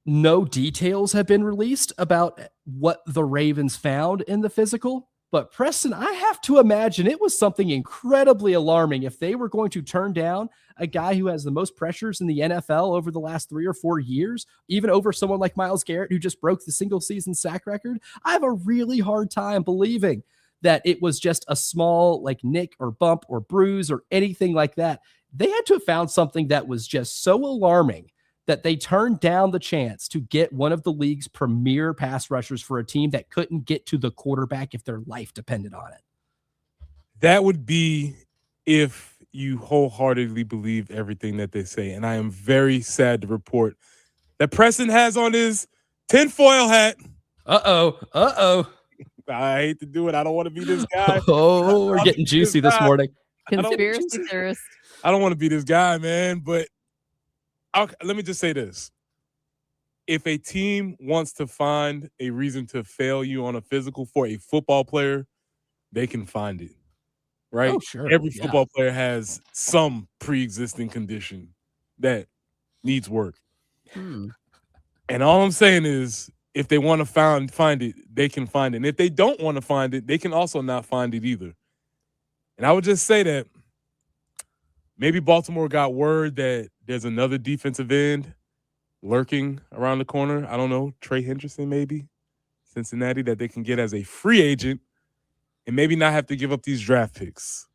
no details have been released about what the Ravens found in the physical. But Preston, I have to imagine it was something incredibly alarming if they were going to turn down a guy who has the most pressures in the NFL over the last 3 or 4 years, even over someone like Myles Garrett, who just broke the single season sack record. I have a really hard time believing that it was just a small like nick or bump or bruise or anything like that. They had to have found something that was just so alarming that they turned down the chance to get one of the league's premier pass rushers for a team that couldn't get to the quarterback if their life depended on it. That would be if you wholeheartedly believe everything that they say. And I am very sad to report that Preston has on his tinfoil hat. Uh-oh. I hate to do it. I don't want to be this guy. Oh, we're getting juicy this morning. Conspiracy theorist. I don't want to be this guy, man, but let me just say this. If a team wants to find a reason to fail you on a physical for a football player, they can find it, right? Oh, sure. Every football player has some pre-existing condition that needs work. And all I'm saying is if they want to find it, they can find it. And if they don't want to find it, they can also not find it either. And I would just say that maybe Baltimore got word that there's another defensive end lurking around the corner. I don't know, Trey Hendrickson maybe, Cincinnati, that they can get as a free agent and maybe not have to give up these draft picks.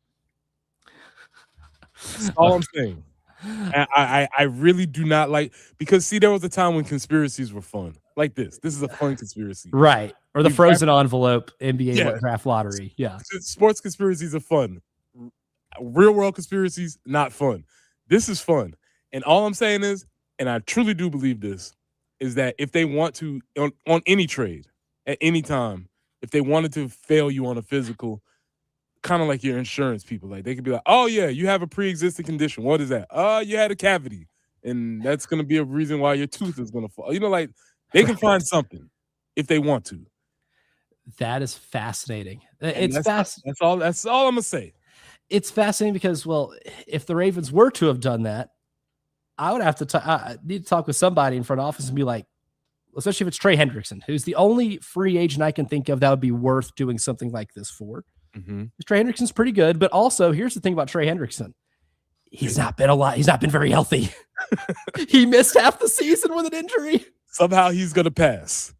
That's all I'm saying. I really do not like, because see, there was a time when conspiracies were fun. Like this. This is a fun conspiracy. Right. Or the frozen envelope NBA draft lottery. Yeah. Sports conspiracies are fun. Real world conspiracies, not fun. This is fun. And all I'm saying is, and I truly do believe this, is that if they want to, on any trade, at any time, if they wanted to fail you on a physical, kind of like your insurance people, like they could be like, oh yeah, you have a pre-existing condition. What is that? You had a cavity. And that's going to be a reason why your tooth is going to fall. You know, like they can find something if they want to. That is fascinating. That's all I'm going to say. It's fascinating because, well, if the Ravens were to have done that, I would have to need to talk with somebody in front office and be like, especially if it's Trey Hendrickson, who's the only free agent I can think of that would be worth doing something like this for. Trey Hendrickson's pretty good, but also here's the thing about Trey Hendrickson. He's not been very healthy. He missed half the season with an injury. Somehow he's going to pass.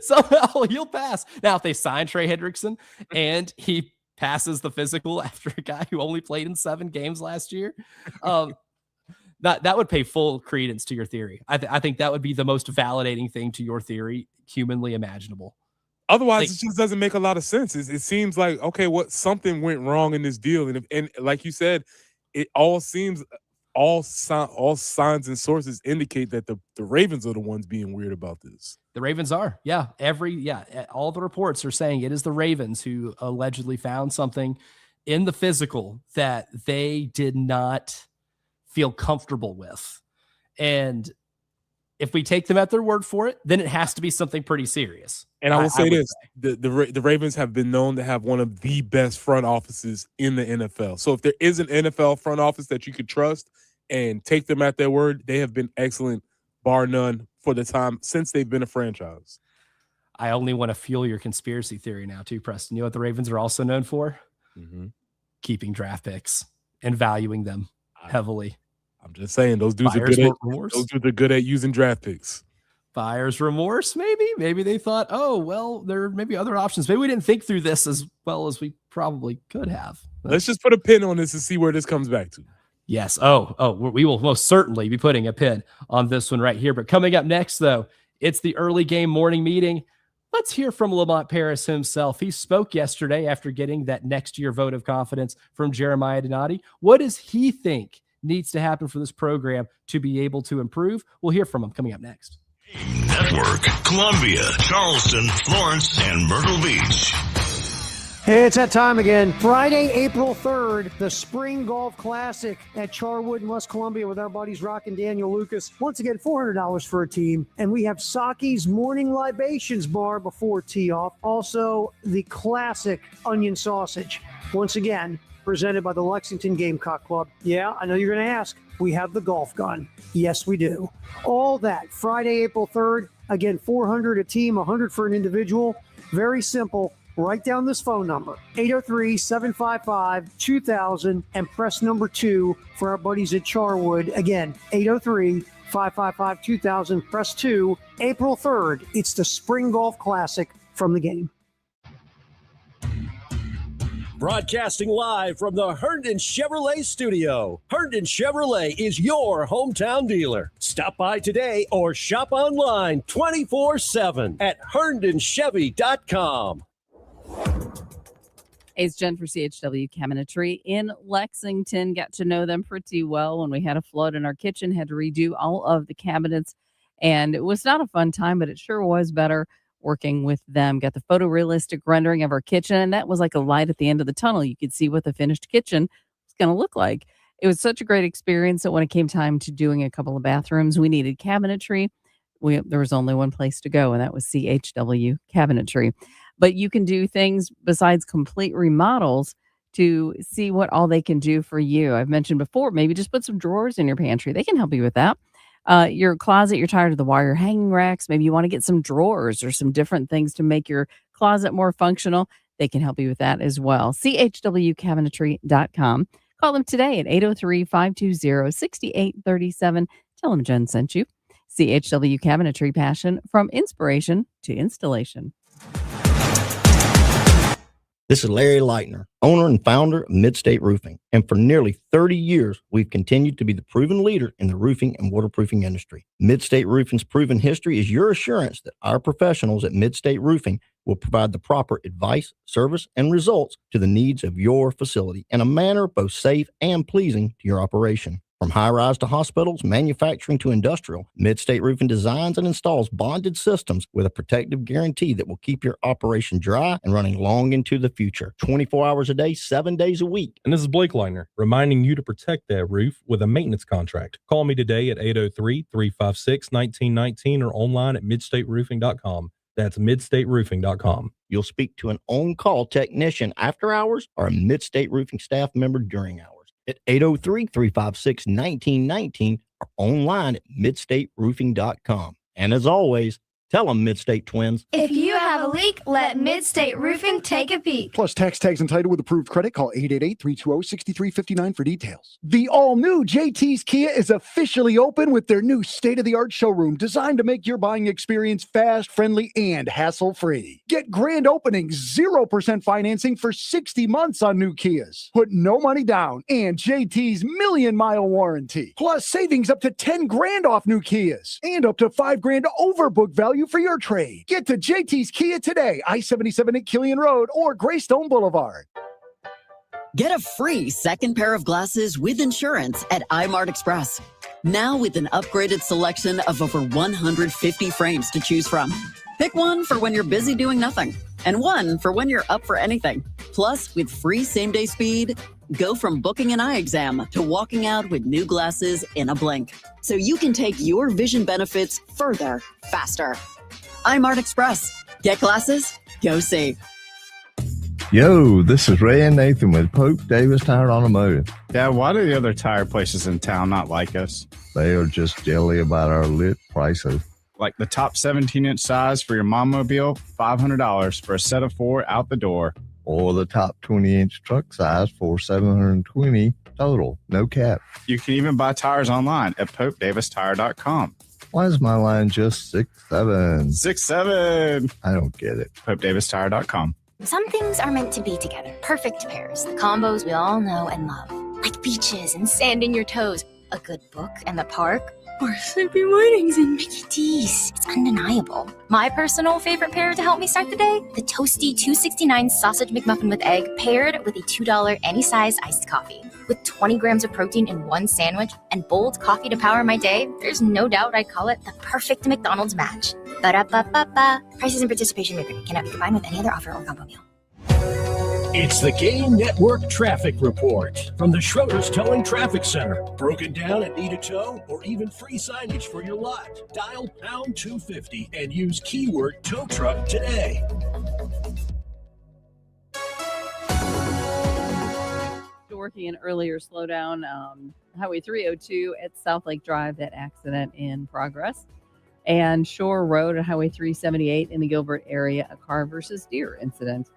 Somehow he'll pass. Now, if they sign Trey Hendrickson and he passes the physical after a guy who only played in 7 games last year, that would pay full credence to your theory. I think that would be the most validating thing to your theory humanly imaginable. Otherwise, it just doesn't make a lot of sense. It seems like, okay, something went wrong in this deal. And like you said, it all seems, all signs and sources indicate that the Ravens are the ones being weird about this. The Ravens are. Yeah. All the reports are saying it is the Ravens who allegedly found something in the physical that they did not feel comfortable with. And if we take them at their word for it, then it has to be something pretty serious. And I will say this, the Ravens have been known to have one of the best front offices in the NFL. So if there is an NFL front office that you could trust and take them at their word, they have been excellent, bar none, for the time since they've been a franchise. I only want to fuel your conspiracy theory now too, Preston. You know what the Ravens are also known for? Keeping draft picks and valuing them heavily. I'm just saying, those dudes are good at using draft picks. Buyer's remorse, maybe. Maybe they thought, oh, well, there may be other options. Maybe we didn't think through this as well as we probably could have. Let's just put a pin on this and see where this comes back to. Yes. We will most certainly be putting a pin on this one right here. But coming up next, though, it's the early game morning meeting. Let's hear from Lamont Paris himself. He spoke yesterday after getting that next year vote of confidence from Jeremiah Donati. What does he think needs to happen for this program to be able to improve? We'll hear from him coming up next. Network, Columbia, Charleston, Florence, and Myrtle Beach. Hey, it's that time again. Friday, April 3rd, the Spring Golf Classic at Charwood in West Columbia with our buddies Rock and Daniel Lucas. Once again, $400 for a team. And we have Saki's Morning Libations Bar before tee-off. Also, the classic onion sausage. Once again, presented by the Lexington Gamecock Club. Yeah, I know you're going to ask. We have the golf gun. Yes, we do. All that, Friday, April 3rd. Again, $400 a team, $100 for an individual. Very simple. Write down this phone number, 803-755-2000, and press number 2 for our buddies at Charwood. Again, 803-555-2000, press 2. April 3rd, it's the Spring Golf Classic from the Game. Broadcasting live from the Herndon Chevrolet studio. Herndon Chevrolet is your hometown dealer. Stop by today or shop online 24/7 at herndonchevy.com. Hey, it's Jen for CHW Cabinetry in Lexington. Got to know them pretty well when we had a flood in our kitchen, had to redo all of the cabinets. And it was not a fun time, but it sure was better working with them. Got the photorealistic rendering of our kitchen, and that was like a light at the end of the tunnel. You could see what the finished kitchen was going to look like. It was such a great experience that when it came time to doing a couple of bathrooms, we needed cabinetry. There was only one place to go, and that was CHW Cabinetry. But you can do things besides complete remodels to see what all they can do for you. I've mentioned before, maybe just put some drawers in your pantry. They can help you with that. Your closet, you're tired of the wire hanging racks. Maybe you want to get some drawers or some different things to make your closet more functional. They can help you with that as well. CHWCabinetry.com. Call them today at 803-520-6837. Tell them Jen sent you. CHW Cabinetry, passion from inspiration to installation. This is Larry Leitner, owner and founder of Midstate Roofing. And for nearly 30 years, we've continued to be the proven leader in the roofing and waterproofing industry. Midstate Roofing's proven history is your assurance that our professionals at Midstate Roofing will provide the proper advice, service, and results to the needs of your facility in a manner both safe and pleasing to your operation. From high-rise to hospitals, manufacturing to industrial, Midstate Roofing designs and installs bonded systems with a protective guarantee that will keep your operation dry and running long into the future. 24 hours a day, 7 days a week. And this is Blake Leitner, reminding you to protect that roof with a maintenance contract. Call me today at 803-356-1919 or online at midstateroofing.com. That's midstateroofing.com. You'll speak to an on-call technician after hours or a Midstate Roofing staff member during hours at 803-356-1919 or online at midstateroofing.com. And as always, tell them Midstate Twins. If you have a leak, let Midstate Roofing take a peek. Plus tax tags and title with approved credit. Call 888-320-6359 for details. The all-new JT's Kia is officially open with their new state-of-the-art showroom designed to make your buying experience fast, friendly, and hassle-free. Get grand opening 0% financing for 60 months on new Kias. Put no money down and JT's million-mile warranty. Plus savings up to 10 grand off new Kias and up to 5 grand over book value for your trade. Get to JT's Kia today, I-77 at Killian Road or Greystone Boulevard. Get a free second pair of glasses with insurance at iMart Express. Now with an upgraded selection of over 150 frames to choose from. Pick one for when you're busy doing nothing and one for when you're up for anything. Plus, with free same-day speed, go from booking an eye exam to walking out with new glasses in a blink. So you can take your vision benefits further, faster. iMart Express. Get glasses, go see. Yo, this is Ray and Nathan with Pope Davis Tire Automotive. Dad, why do the other tire places in town not like us? They are just jelly about our lit prices. Like the top 17-inch size for your Mommobile, $500 for a set of 4 out the door. Or the top 20-inch truck size for $720 total, no cap. You can even buy tires online at PopeDavisTire.com. Why is my line just 6'7"? 6'7". I don't get it. PopeDavisTire.com. Some things are meant to be together. Perfect pairs. The combos we all know and love. Like beaches and sand in your toes. A good book and the park. Or sleepy mornings and Mickey D's. It's undeniable. My personal favorite pair to help me start the day? The toasty $2.69 sausage McMuffin with egg paired with a $2 any size iced coffee. With 20 grams of protein in one sandwich and bold coffee to power my day, there's no doubt I'd call it the perfect McDonald's match. Ba-da-ba-ba-ba. Prices and participation may vary. Cannot be combined with any other offer or combo meal. It's the Game Network Traffic Report from the Schroeder's Towing Traffic Center. Broken down and need a tow or even free signage for your lot? Dial pound 250 and use keyword tow truck today. Working an earlier slowdown, Highway 302 at South Lake Drive, that accident in progress. And Shore Road at Highway 378 in the Gilbert area, a car versus deer incident.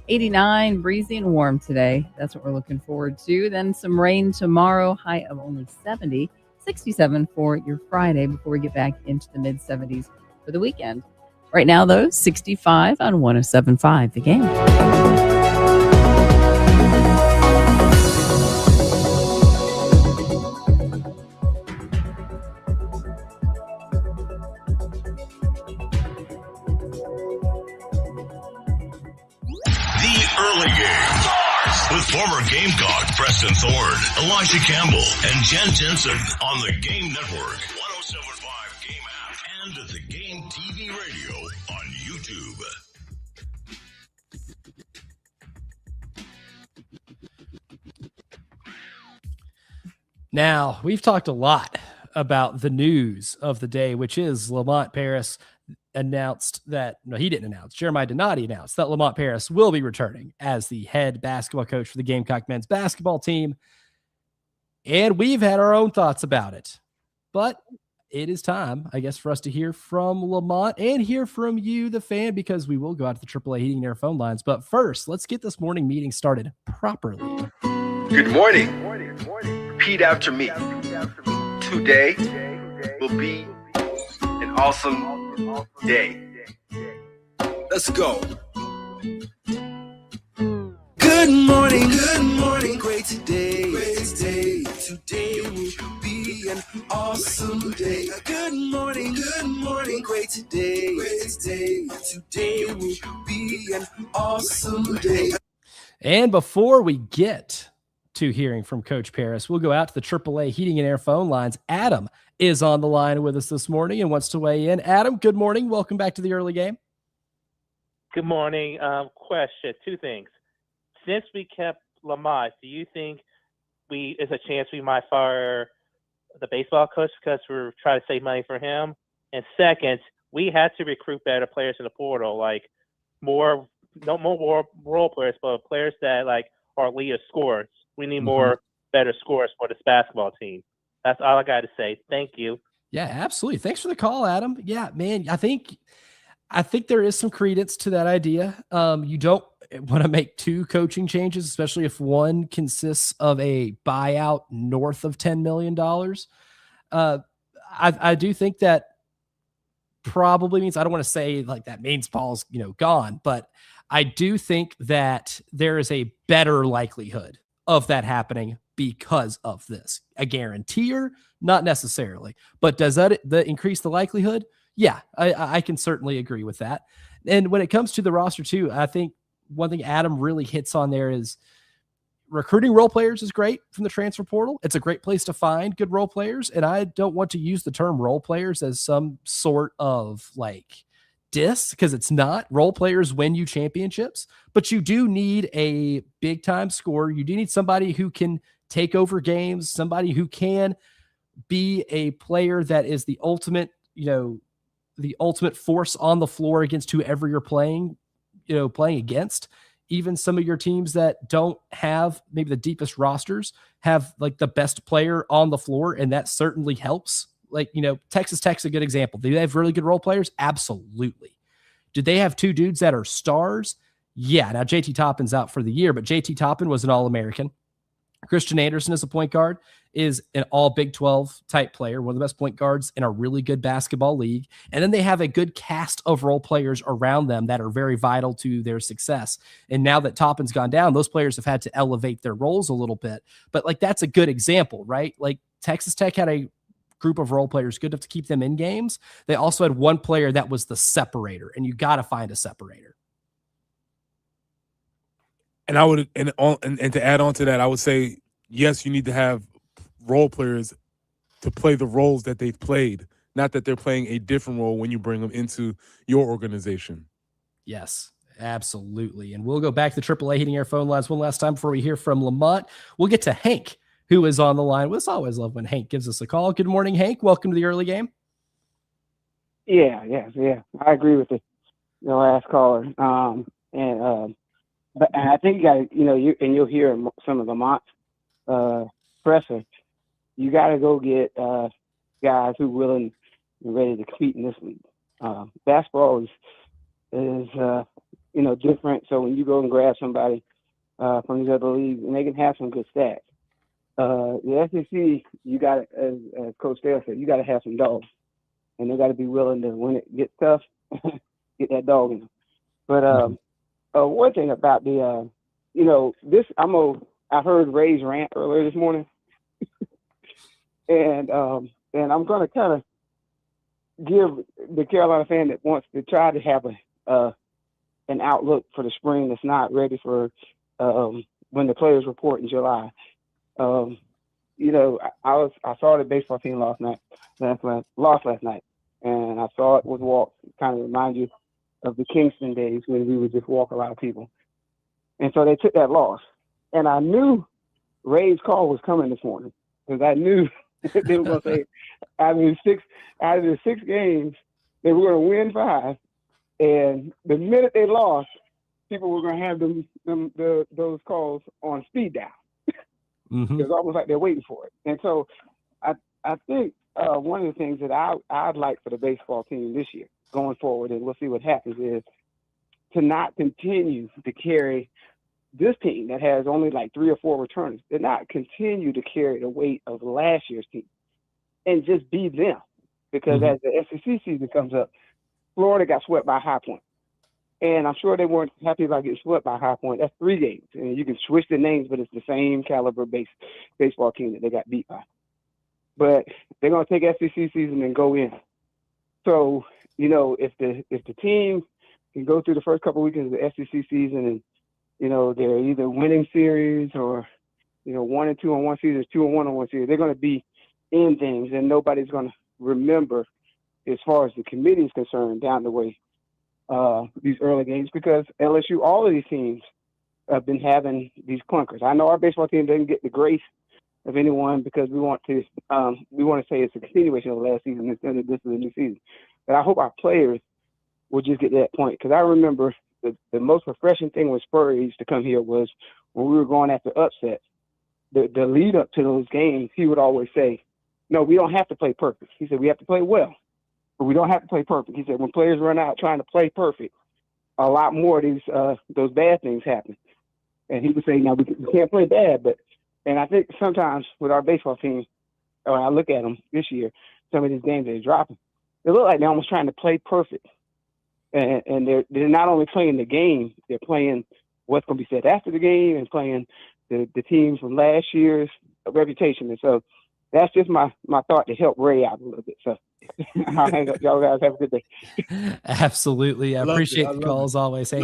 89, breezy and warm today. That's what we're looking forward to. Then some rain tomorrow, high of only 70. 67 for your Friday before we get back into the mid-70s for the weekend. Right now, though, 65 on 107.5 The Game. Early game starts with former Gamecock Preston Thorne, Elijah Campbell, and Jen Jensen on the Game Network, 107.5 Game app, and the Game TV radio on YouTube. Now, we've talked a lot about the news of the day, which is Lamont Paris announced that, no, he didn't announce, Jeremiah Donati announced that Lamont Paris will be returning as the head basketball coach for the Gamecock men's basketball team. And we've had our own thoughts about it. But it is time, I guess, for us to hear from Lamont and hear from you, the fan, because we will go out to the AAA Heating and Air phone lines. But first, let's get this morning meeting started properly. Good morning. Repeat after me. Today will be an awesome day. Let's go. Good morning, great today. Today will be an awesome day. Good morning, great today. Today will be an awesome day. And before we get to hearing from Coach Paris, we'll go out to the AAA Heating and Air phone lines. Adam is on the line with us this morning and wants to weigh in. Adam, good morning. Welcome back to the early game. Good morning. Question, two things. Since we kept Lamont, do you think there's a chance we might fire the baseball coach because we're trying to save money for him? And second, we had to recruit better players in the portal, like no more role players, but players that like are leader scorers. We need more better scorers for this basketball team. That's all I got to say. Thank you. Yeah, absolutely. Thanks for the call, Adam. Yeah, man, I think there is some credence to that idea. You don't want to make two coaching changes, especially if one consists of a buyout north of $10 million. I do think that probably means, I don't want to say like that means Paul's, gone, but I do think that there is a better likelihood of that happening because of this. A guaranteer, not necessarily, but does that increase the likelihood? Yeah, I can certainly agree with that. And when it comes to the roster too, I think one thing Adam really hits on there is recruiting role players is great from the transfer portal. It's a great place to find good role players. And I don't want to use the term role players as some sort of like diss, because it's not. Role players win you championships, but you do need a big time scorer. You do need somebody who can take over games, somebody who can be a player that is the ultimate, the ultimate force on the floor against whoever you're playing against. Even some of your teams that don't have maybe the deepest rosters have like the best player on the floor, and that certainly helps. Like, Texas Tech's a good example. Do they have really good role players? Absolutely. Did they have two dudes that are stars? Yeah. Now JT Toppin's out for the year, but JT Toppin was an All-American. Christian Anderson as a point guard is an all Big 12 type player, one of the best point guards in a really good basketball league. And then they have a good cast of role players around them that are very vital to their success. And now that Toppin's gone down, those players have had to elevate their roles a little bit. But like, that's a good example, right? Like Texas Tech had a group of role players good enough to keep them in games. They also had one player that was the separator, and you got to find a separator. And I would, and to add on to that, I would say, yes, you need to have role players to play the roles that they've played, not that they're playing a different role when you bring them into your organization. Yes. Absolutely. And we'll go back to the AAA Heating Air phone lines one last time before we hear from Lamont. We'll get to Hank, who is on the line. We always love when Hank gives us a call. Good morning, Hank. Welcome to the early game. Yeah. I agree with the last caller. But I think you got you'll hear some of Lamont's presser. You got to go get guys who willing and ready to compete in this league. Basketball is different. So when you go and grab somebody from these other leagues, and they can have some good stats. The SEC, you got, as Coach Dale said, you got to have some dogs, and they got to be willing to, when it gets tough, get that dog in them. But one thing about the, I heard Ray's rant earlier this morning, and I'm going to kind of give the Carolina fan that wants to try to have an outlook for the spring that's not ready for when the players report in July. I saw the baseball team lost last night, and I saw it was walk, kind of remind you of the Kingston days when we would just walk a lot of people. And so they took that loss. And I knew Ray's call was coming this morning because I knew they were going to say out of the six games, they were going to win 5. And the minute they lost, people were going to have those calls on speed dial. Mm-hmm. It's almost like they're waiting for it. And so I think one of the things that I'd like for the baseball team this year going forward, and we'll see what happens, is to not continue to carry this team that has only like 3 or 4 returners, to not continue to carry the weight of last year's team and just be them. Because as the SEC season comes up, Florida got swept by High Point. And I'm sure they weren't happy about getting swept by High Point. That's 3 games. And you can switch the names, but it's the same caliber baseball team that they got beat by. But they're going to take SEC season and go in. So, if the team can go through the first couple weekends of the SEC season and, they're either winning series or, 1-2 on one series, 2-1 on one series, they're going to be in things, and nobody's going to remember, as far as the committee is concerned, down the way, these early games, because LSU, all of these teams have been having these clunkers. I know our baseball team doesn't get the grace of anyone because we want to say it's a continuation of last season instead of this is a new season. But I hope our players will just get to that point, because I remember the most refreshing thing when Spurrier used to come here was when we were going after upsets. The lead up to those games, he would always say, "No, we don't have to play perfect." He said, "We have to play well, but we don't have to play perfect." He said, "When players run out trying to play perfect, a lot more of these those bad things happen." And he would say, "No, we can't play bad." And I think sometimes with our baseball team, when I look at them this year, some of these games they're dropping, they look like they're almost trying to play perfect. And they're not only playing the game, they're playing what's going to be said after the game and playing the team from last year's reputation. And so that's just my thought to help Ray out a little bit. So I'll hang up. Y'all guys have a good day. Absolutely. I appreciate the call as always. Hey,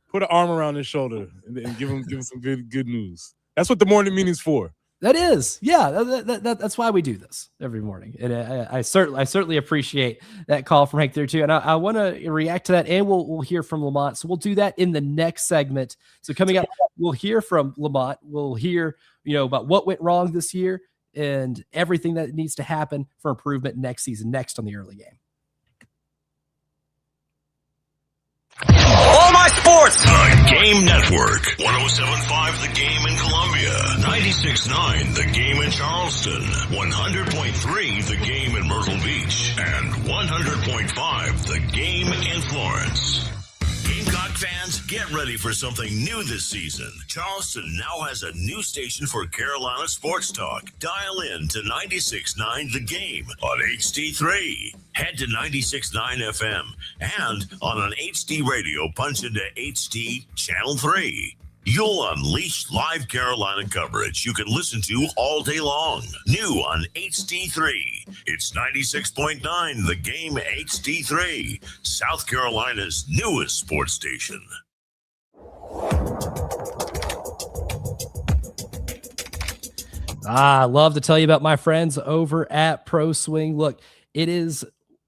put an arm around his shoulder and give him some good news. That's what the morning meeting's for. That is, yeah. That's why we do this every morning, and I certainly appreciate that call from Hank there too. And I want to react to that, and we'll hear from Lamont. So we'll do that in the next segment. So coming up, we'll hear from Lamont. We'll hear about what went wrong this year and everything that needs to happen for improvement next season. Next on the early game. All my sports. The Game Network. 107.5 The Game in Columbia. 96.9 The Game in Charleston. 100.3 The Game in Myrtle Beach. And 100.5 The Game in Florence. Gamecock fans, get ready for something new this season. Charleston now has a new station for Carolina sports talk. Dial in to 96.9 The Game on HD3. Head to 96.9 FM and on an HD radio, punch into HD Channel 3. You'll unleash live Carolina coverage you can listen to all day long. New on HD3. It's 96.9 The Game HD3, South Carolina's newest sports station. I love to tell you about my friends over at Pro Swing. Look, it is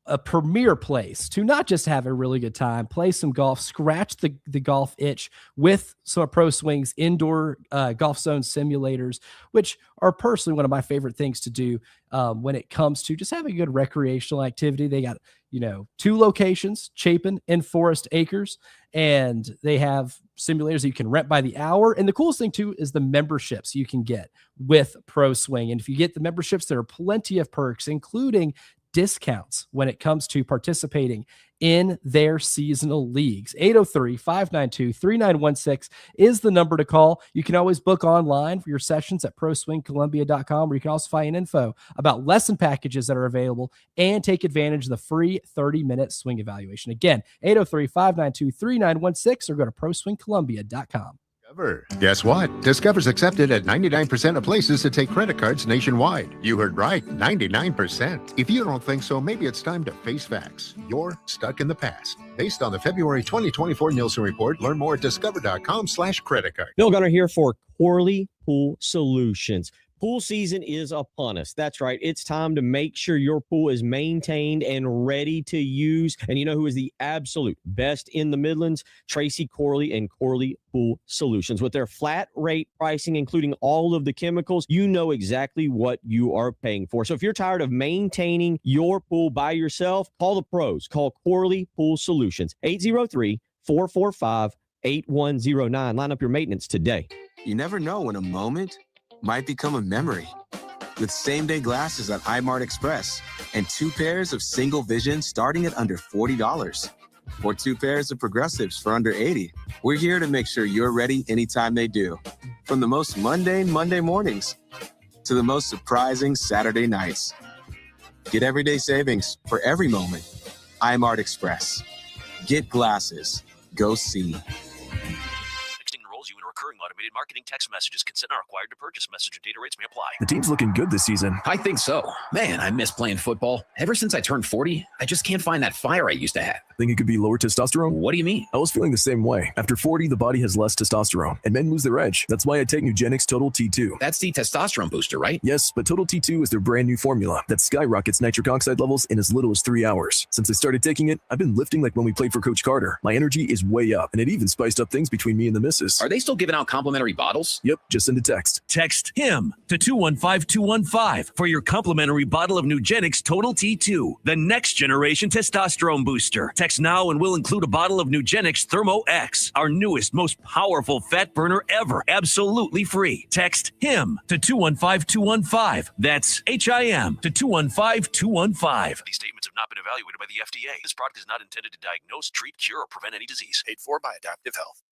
a premier place to not just have a really good time, play some golf, scratch the golf itch with some Pro Swing's indoor golf zone simulators, which are personally one of my favorite things to do when it comes to just having a good recreational activity. They got, 2 locations, Chapin and Forest Acres, and they have simulators that you can rent by the hour. And the coolest thing too is the memberships you can get with Pro Swing. And if you get the memberships, there are plenty of perks, including discounts when it comes to participating in their seasonal leagues. 803-592-3916 is the number to call. You can always book online for your sessions at proswingcolumbia.com, where you can also find info about lesson packages that are available and take advantage of the free 30-minute swing evaluation. Again, 803-592-3916 or go to proswingcolumbia.com. Guess what? Discover's accepted at 99% of places to take credit cards nationwide. You heard right, 99%. If you don't think so, maybe it's time to face facts. You're stuck in the past. Based on the February 2024 Nielsen report, learn more at discover.com/credit card. Bill Gunner here for Corley Pool Solutions. Pool season is upon us. That's right. It's time to make sure your pool is maintained and ready to use. And you know who is the absolute best in the Midlands? Tracy Corley and Corley Pool Solutions. With their flat rate pricing, including all of the chemicals, you know exactly what you are paying for. So if you're tired of maintaining your pool by yourself, call the pros. Call Corley Pool Solutions. 803-445-8109. Line up your maintenance today. You never know when a moment might become a memory. With same-day glasses at iMart Express and 2 pairs of single vision starting at under $40, or 2 pairs of progressives for under $80. We're here to make sure you're ready anytime they do. From the most mundane Monday mornings to the most surprising Saturday nights. Get everyday savings for every moment. iMart Express. Get glasses. Go see. You in recurring automated marketing text messages. Consent are required to purchase. Message and data rates may apply. The team's looking good this season. I think so. Man, I miss playing football. Ever since I turned 40, I just can't find that fire I used to have. Think it could be lower testosterone? What do you mean? I was feeling the same way. After 40, the body has less testosterone, and men lose their edge. That's why I take Nugenix Total T2. That's the testosterone booster, right? Yes, but Total T2 is their brand new formula that skyrockets nitric oxide levels in as little as 3 hours. Since I started taking it, I've been lifting like when we played for Coach Carter. My energy is way up, and it even spiced up things between me and the missus. Are they still giving out complimentary bottles? Yep, just send a text. Text HIM to 215-215 for your complimentary bottle of Nugenix Total T2, the next generation testosterone booster. Text now and we'll include a bottle of Nugenix Thermo X, our newest, most powerful fat burner ever, absolutely free. Text HIM to 215-215. That's HIM to 215-215. These statements have not been evaluated by the FDA. This product is not intended to diagnose, treat, cure, or prevent any disease. Paid for by Adaptive Health.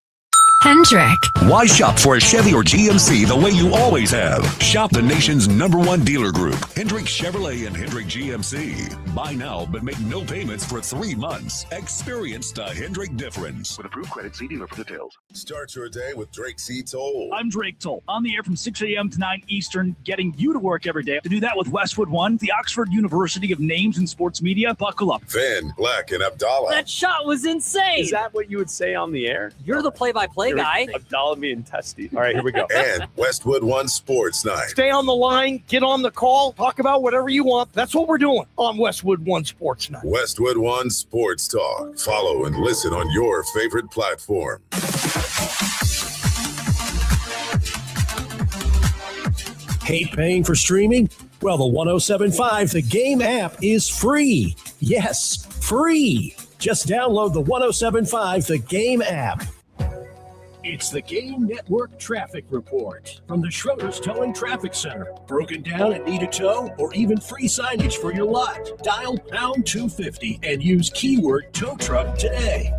Hendrick. Why shop for a Chevy or GMC the way you always have? Shop the nation's #1 dealer group, Hendrick Chevrolet and Hendrick GMC. Buy now, but make no payments for 3 months. Experience the Hendrick difference. With approved credit, see dealer for details. Start your day with Drake C. Toll. I'm Drake Toll, on the air from 6 a.m. to 9 Eastern, getting you to work every day. To do that with Westwood One, the Oxford University of Names and Sports Media. Buckle up. Van, Black, and Abdallah. That shot was insane. Is that what you would say on the air? You're the play-by-play guy. Abdallah being testy. All right, here we go. And Westwood One Sports Night. Stay on the line, get on the call, talk about whatever you want. That's what we're doing on Westwood One Sports Night. Westwood One Sports Talk. Follow and listen on your favorite platform. Hate paying for streaming? Well, the 107.5 The Game app is free. Yes, free. Just download the 107.5 The Game app. It's the Game Network Traffic Report from the Schroeder's Towing Traffic Center. Broken down and need a tow or even free signage for your lot? Dial pound 250 and use keyword tow truck today.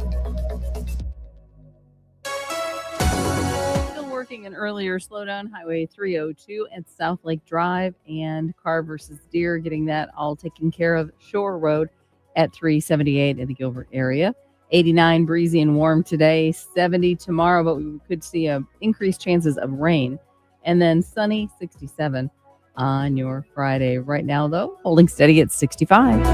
Still working an earlier slowdown, Highway 302 and South Lake Drive and Carr versus Deer, getting that all taken care of. Shore Road at 378 in the Gilbert area. 89, breezy and warm today, 70 tomorrow, but we could see increased chances of rain. And then sunny, 67 on your Friday. Right now, though, holding steady at 65.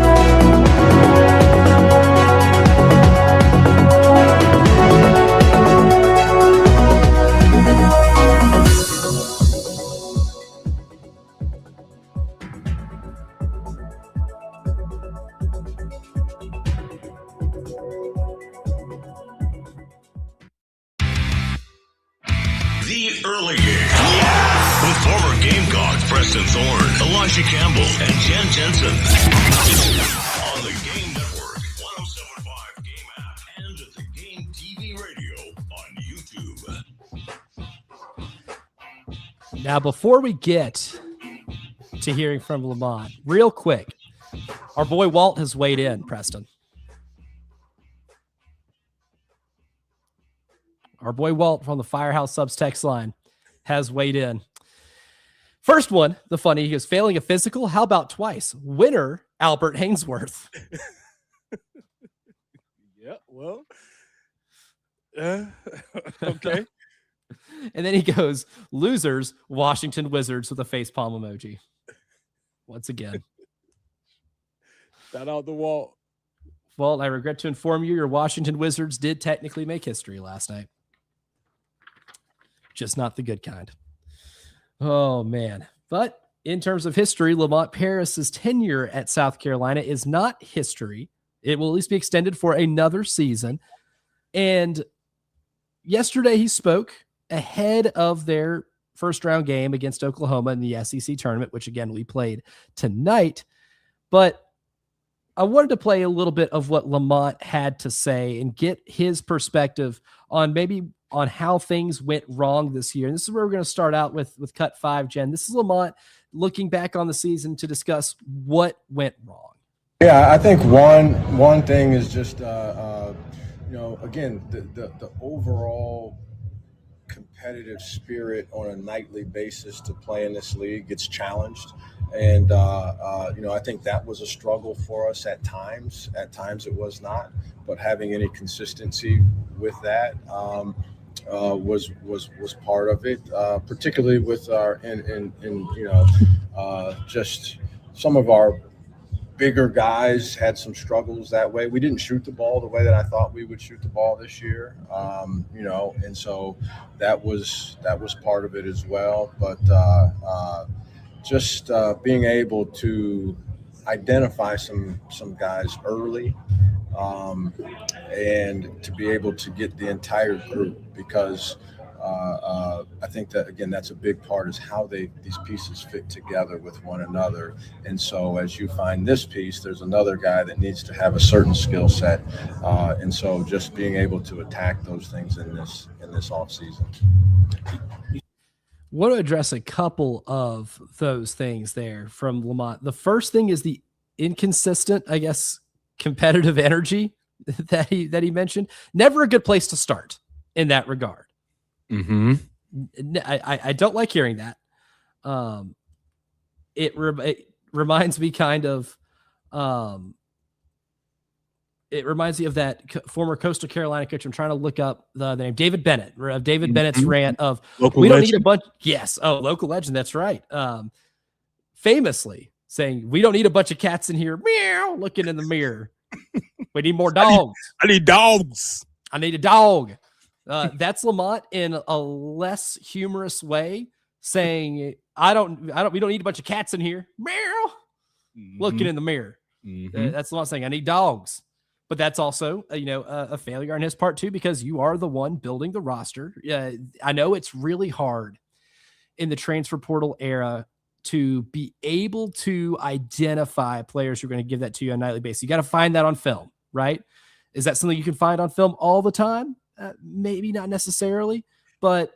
Gamecocks, Preston Thorne, Elijah Campbell, and Jen Jensen. On the Game Network, 107.5 Game app, and the Game TV radio on YouTube. Now, before we get to hearing from Lamont, real quick, our boy Walt has weighed in, Preston. Our boy Walt from the Firehouse Subs text line has weighed in. First one, the funny, he goes, failing a physical, how about twice? Winner, Albert Hainsworth. Yeah, well, okay. And then he goes, losers, Washington Wizards with a facepalm emoji. Once again. Shout out to Walt. Well, I regret to inform you, your Washington Wizards did technically make history last night. Just not the good kind. Oh, man. But in terms of history, Lamont Paris's tenure at South Carolina is not history. It will at least be extended for another season. And yesterday he spoke ahead of their first round game against Oklahoma in the SEC tournament, which again, we played tonight. But I wanted to play a little bit of what Lamont had to say and get his perspective on how things went wrong this year. And this is where we're going to start out with cut 5, Jen. This is Lamont looking back on the season to discuss what went wrong. Yeah, I think one thing is just, again, the overall competitive spirit on a nightly basis to play in this league gets challenged. And, I think that was a struggle for us at times. At times it was not, but having any consistency with that was part of it, particularly with our, just some of our bigger guys had some struggles that way. We didn't shoot the ball the way that I thought we would shoot the ball this year, and so that was part of it as well. But just being able to identify some guys early and to be able to get the entire group, because I think that, again, that's a big part, is how these pieces fit together with one another. And so as you find this piece, there's another guy that needs to have a certain skill set. And so just being able to attack those things in this off season. Want to address a couple of those things there from Lamont. The first thing is the inconsistent, I guess, competitive energy that he mentioned. Never a good place to start in that regard. Mm-hmm. I don't like hearing that. It reminds me kind of, it reminds me of that former Coastal Carolina coach. I'm trying to look up the name, David Bennett, of David Bennett's rant of local we don't legend. need a bunch. Yes. Oh, local legend. That's right. Famously saying, we don't need a bunch of cats in here. Meow, looking in the mirror. We need more dogs. I need dogs. I need a dog. That's Lamont in a less humorous way saying, we don't need a bunch of cats in here. Meow. Looking in the mirror. That's Lamont saying, I need dogs. But that's also, a failure on his part too, because you are the one building the roster. I know it's really hard in the transfer portal era to be able to identify players who are going to give that to you on a nightly basis. You got to find that on film, right? Is that something you can find on film all the time? Maybe not necessarily, but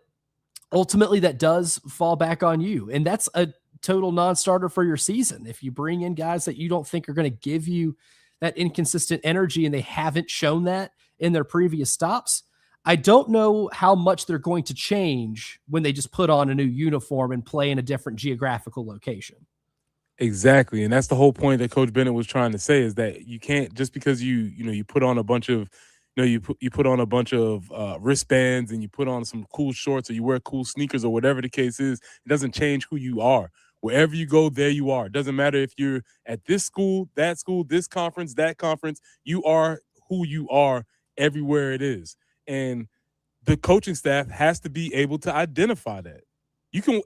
ultimately that does fall back on you. And that's a total non-starter for your season. If you bring in guys that you don't think are going to give you that inconsistent energy and they haven't shown that in their previous stops, I don't know how much they're going to change when they just put on a new uniform and play in a different geographical location. Exactly. And that's the whole point that Coach Bennett was trying to say, is that you can't, just because you put on a bunch of, you put on a bunch of wristbands and you put on some cool shorts or you wear cool sneakers or whatever the case is, it doesn't change who you are. Wherever you go, there you are. It doesn't matter if you're at this school, this conference, that conference, you are who you are everywhere it is. And the coaching staff has to be able to identify that. You can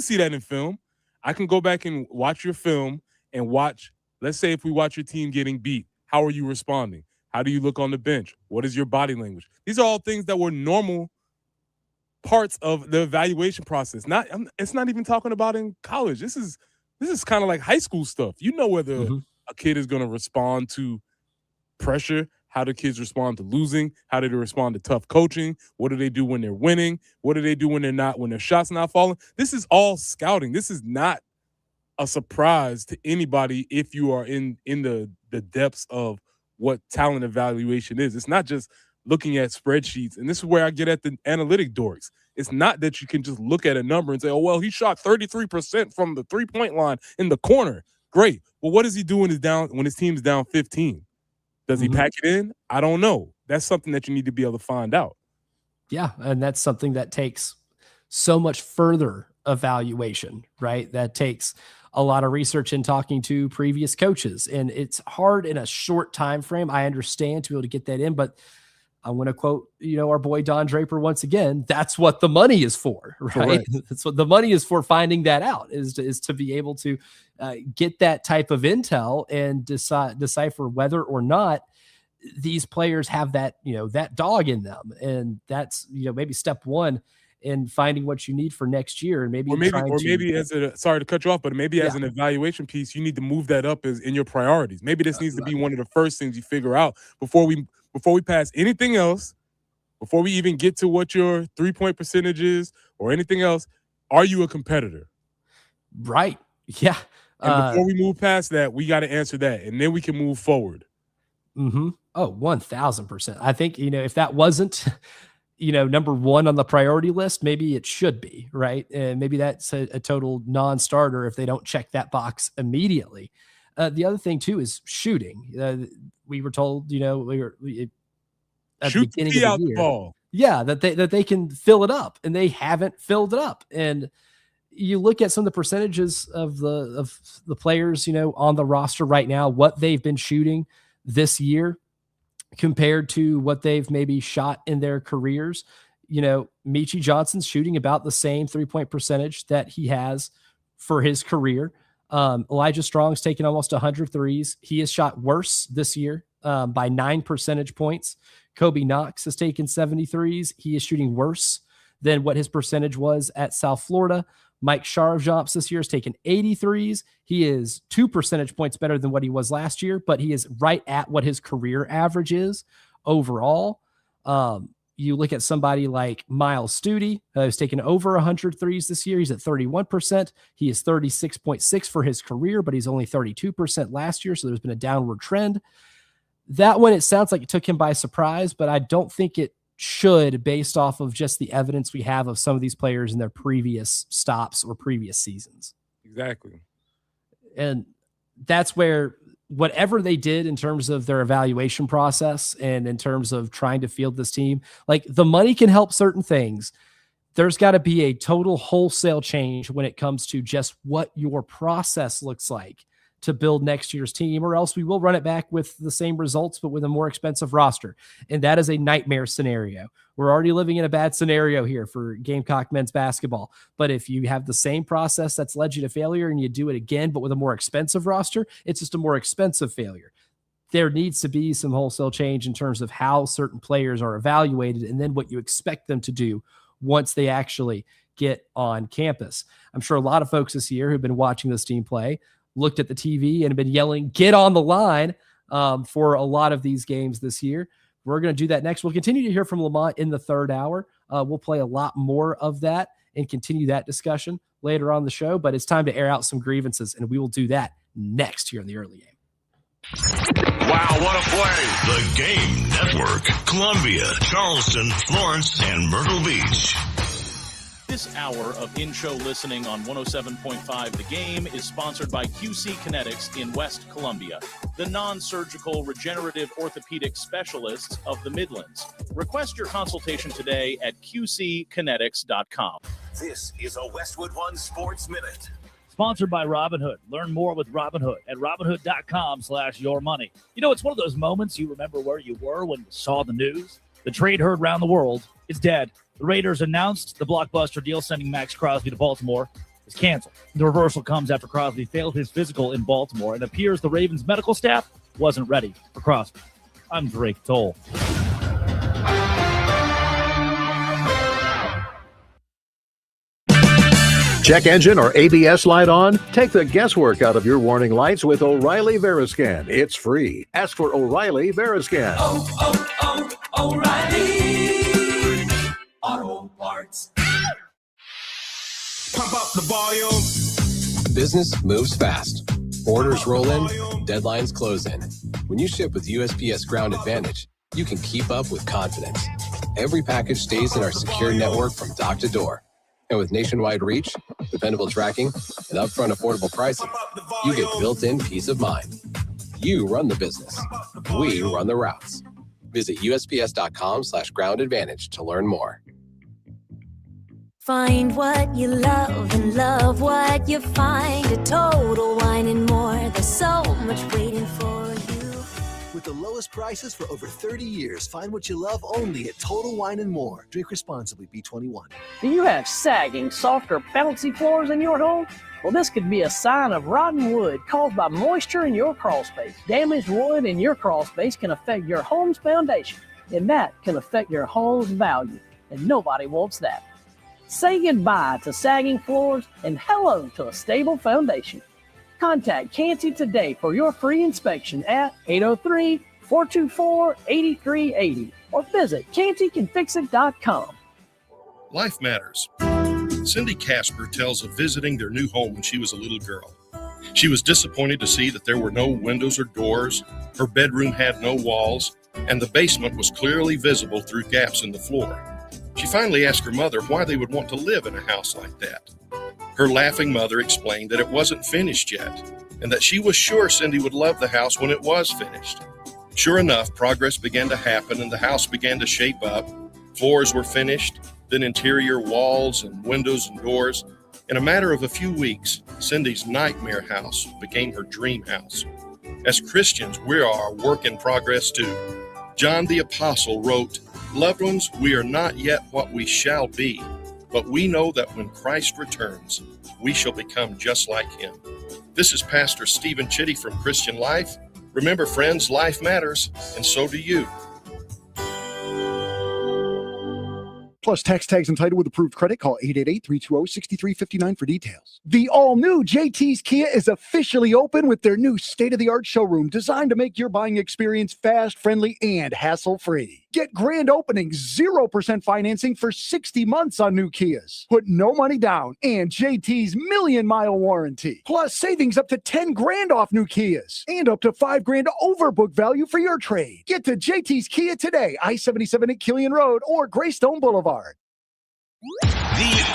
see that in film. I can go back and watch your film and watch, let's say if we watch your team getting beat, how are you responding? How do you look on the bench? What is your body language? These are all things that were normal parts of the evaluation process. It's not even talking about in college. This is kind of like high school stuff. You know whether a kid is going to respond to pressure, how do kids respond to losing, how do they respond to tough coaching, what do they do when they're winning, what do they do when their shots not falling. This is all scouting. This is not a surprise to anybody if you are in the depths of what talent evaluation is. It's not just looking at spreadsheets. And this is where I get at the analytic dorks. It's not that you can just look at a number and say, oh, well, he shot 33% from the three-point line in the corner. Great. Well, what does he do when his team's down 15? Does he pack it in? I don't know. That's something that you need to be able to find out. Yeah, and that's something that takes so much further evaluation, right? That takes a lot of research and talking to previous coaches. And it's hard in a short time frame. I understand to be able to get that in, but I want to quote, our boy Don Draper once again. That's what the money is for, right? Correct. That's what the money is for. Finding that out is to be able to get that type of intel and decipher whether or not these players have that, that dog in them. And that's, maybe step one in finding what you need for next year. And maybe sorry to cut you off, but maybe as an evaluation piece, you need to move that up as in your priorities. Maybe this needs to be one of the first things you figure out before we pass anything else, before we even get to what your 3-point percentage is or anything else. Are you a competitor? Right. Yeah. And before we move past that, we got to answer that, and then we can move forward. Oh, 1,000%. I think, if that wasn't, number one on the priority list, maybe it should be, right? And maybe that's a total non-starter if they don't check that box immediately. The other thing too is shooting. We were told, at the beginning of the year, ball. Yeah, that they can fill it up, and they haven't filled it up. And you look at some of the percentages of the players, on the roster right now, what they've been shooting this year compared to what they've maybe shot in their careers. Meechie Johnson's shooting about the same 3-point percentage that he has for his career. Elijah Strong's taken almost 100 threes. He has shot worse this year by 9 percentage points. Kobe Knox has taken 73s. He is shooting worse than what his percentage was at South Florida. Mike Sharjamps this year has taken 83s. He is 2 percentage points better than what he was last year, but he is right at what his career average is overall. You look at somebody like Miles Studi, who's taken over 100 threes this year. He's at 31%. He is 36.6 for his career, but he's only 32% last year, so there's been a downward trend. That one, it sounds like it took him by surprise, but I don't think it should, based off of just the evidence we have of some of these players in their previous stops or previous seasons. Exactly. And that's where whatever they did in terms of their evaluation process and in terms of trying to field this team, like the money can help certain things. There's got to be a total wholesale change when it comes to just what your process looks like to build next year's team, or else we will run it back with the same results, but with a more expensive roster. And that is a nightmare scenario. We're already living in a bad scenario here for Gamecock men's basketball. But if you have the same process that's led you to failure and you do it again, but with a more expensive roster, it's just a more expensive failure. There needs to be some wholesale change in terms of how certain players are evaluated and then what you expect them to do once they actually get on campus. I'm sure a lot of folks this year who've been watching this team play looked at the TV and have been yelling, get on the line for a lot of these games this year. We're going to do that next. We'll continue to hear from Lamont in the third hour. We'll play a lot more of that and continue that discussion later on the show, but it's time to air out some grievances, and we will do that next here in the early game. Wow, what a play. The Game Network. Columbia, Charleston, Florence, and Myrtle Beach. This hour of in-show listening on 107.5 The Game is sponsored by QC Kinetics in West Columbia, the non-surgical regenerative orthopedic specialists of the Midlands. Request your consultation today at qckinetics.com. This is a Westwood One Sports Minute. Sponsored by Robinhood. Learn more with Robinhood at Robinhood.com/yourmoney. It's one of those moments you remember where you were when you saw the news. The trade heard around the world is dead. The Raiders announced the blockbuster deal sending Max Crosby to Baltimore is canceled. The reversal comes after Crosby failed his physical in Baltimore, and appears the Ravens medical staff wasn't ready for Crosby. I'm Drake Toll. Check engine or ABS light on? Take the guesswork out of your warning lights with O'Reilly Veriscan. It's free. Ask for O'Reilly Veriscan. O'Reilly Auto Parts. Pump up the volume. Business moves fast. Orders roll in, deadlines close in. When you ship with USPS Ground Advantage, you can keep up with confidence. Every package stays in our secure network from dock to door. And with nationwide reach, dependable tracking, and upfront affordable pricing, you get built-in peace of mind. You run the business. We run the routes. Visit USPS.com/Ground Advantage to learn more. Find what you love and love what you find at Total Wine and More. There's so much waiting for you. With the lowest prices for over 30 years, find what you love only at Total Wine and More. Drink responsibly, B21. Do you have sagging, soft, or bouncy floors in your home? Well, this could be a sign of rotten wood caused by moisture in your crawl space. Damaged wood in your crawl space can affect your home's foundation, and that can affect your home's value, and nobody wants that. Say goodbye to sagging floors and hello to a stable foundation. Contact Canty today for your free inspection at 803-424-8380 or visit cantycanfixit.com. Life matters. Cindy Casper tells of visiting their new home when she was a little girl. She was disappointed to see that there were no windows or doors, her bedroom had no walls, and the basement was clearly visible through gaps in the floor. She finally asked her mother why they would want to live in a house like that. Her laughing mother explained that it wasn't finished yet, and that she was sure Cindy would love the house when it was finished. Sure enough, progress began to happen and the house began to shape up. Floors were finished, then interior walls and windows and doors. In a matter of a few weeks, Cindy's nightmare house became her dream house. As Christians, we are a work in progress too. John the Apostle wrote, "Loved ones, we are not yet what we shall be, but we know that when Christ returns, we shall become just like him." This is Pastor Stephen Chitty from Christian Life. Remember, friends, life matters, and so do you. Plus tax and title with approved credit. Call 888-320-6359 for details. The all-new JT's Kia is officially open with their new state-of-the-art showroom designed to make your buying experience fast, friendly, and hassle-free. Get grand opening 0% financing for 60 months on new Kias. Put no money down and JT's million-mile warranty. Plus savings up to 10 grand off new Kias and up to 5 grand over book value for your trade. Get to JT's Kia today, I-77 at Killian Road or Greystone Boulevard. The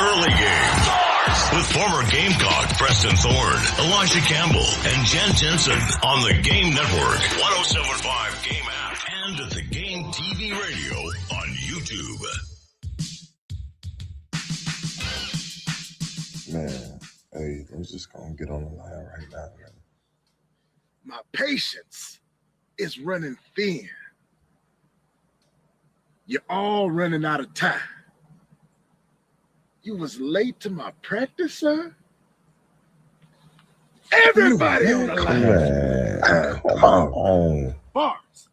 early game starts with former Gamecock Preston Thorne, Elijah Campbell, and Jen Jensen on the Game Network, 107.5 Game app, and the Game TV radio on YouTube. Man, hey, let's just go and get on the line right now, man. My patience is running thin. You're all running out of time. You was late to my practice, sir? Everybody on the line. Come on. Bars.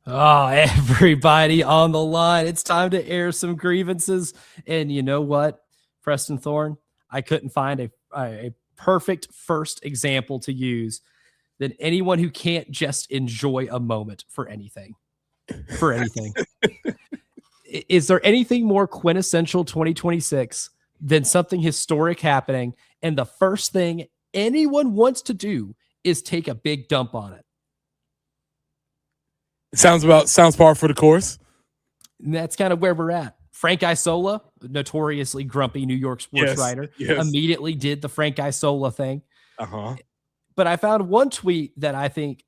Oh, everybody on the line. It's time to air some grievances. And you know what, Preston Thorne? I couldn't find a perfect first example to use than anyone who can't just enjoy a moment for anything. For anything. Is there anything more quintessential 2026 than something historic happening, and the first thing anyone wants to do is take a big dump on it? Sounds par for the course. And that's kind of where we're at. Frank Isola, notoriously grumpy New York sports writer, immediately did the Frank Isola thing. But I found one tweet that I think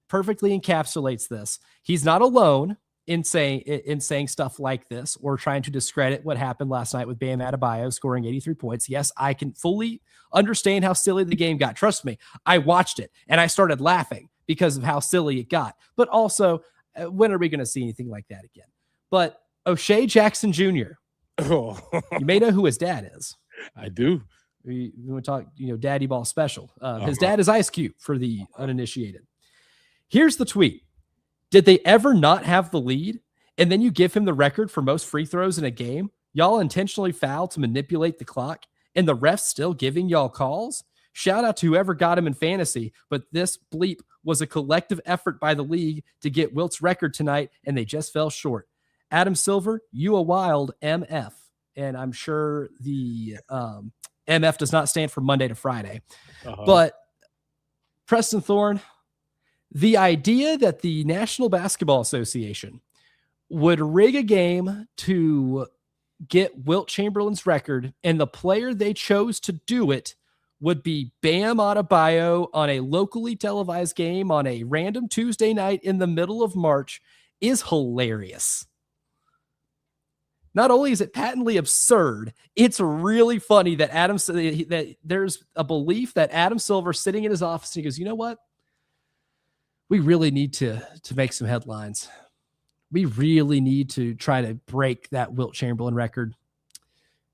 perfectly encapsulates this. He's not alone in saying stuff like this or trying to discredit what happened last night with Bam Adebayo scoring 83 points. Yes, I can fully understand how silly the game got. Trust me, I watched it and I started laughing because of how silly it got. But also, when are we going to see anything like that again? But O'Shea Jackson Jr., you may know who his dad is. I do. We want to talk, Daddy Ball special. His dad is Ice Cube for the uninitiated. Here's the tweet. Did they ever not have the lead? And then you give him the record for most free throws in a game? Y'all intentionally foul to manipulate the clock? and the ref's still giving y'all calls? Shout out to whoever got him in fantasy, but this bleep was a collective effort by the league to get Wilt's record tonight, and they just fell short. Adam Silver, you a wild MF. And I'm sure the MF does not stand for Monday to Friday. But Preston Thorne, the idea that the National Basketball Association would rig a game to get Wilt Chamberlain's record, and the player they chose to do it would be Bam Adebayo on a locally televised game on a random Tuesday night in the middle of March, is hilarious. Not only is it patently absurd, it's really funny that that there's a belief that Adam Silver sitting in his office and he goes, you know what? We really need to make some headlines. We really need to try to break that Wilt Chamberlain record.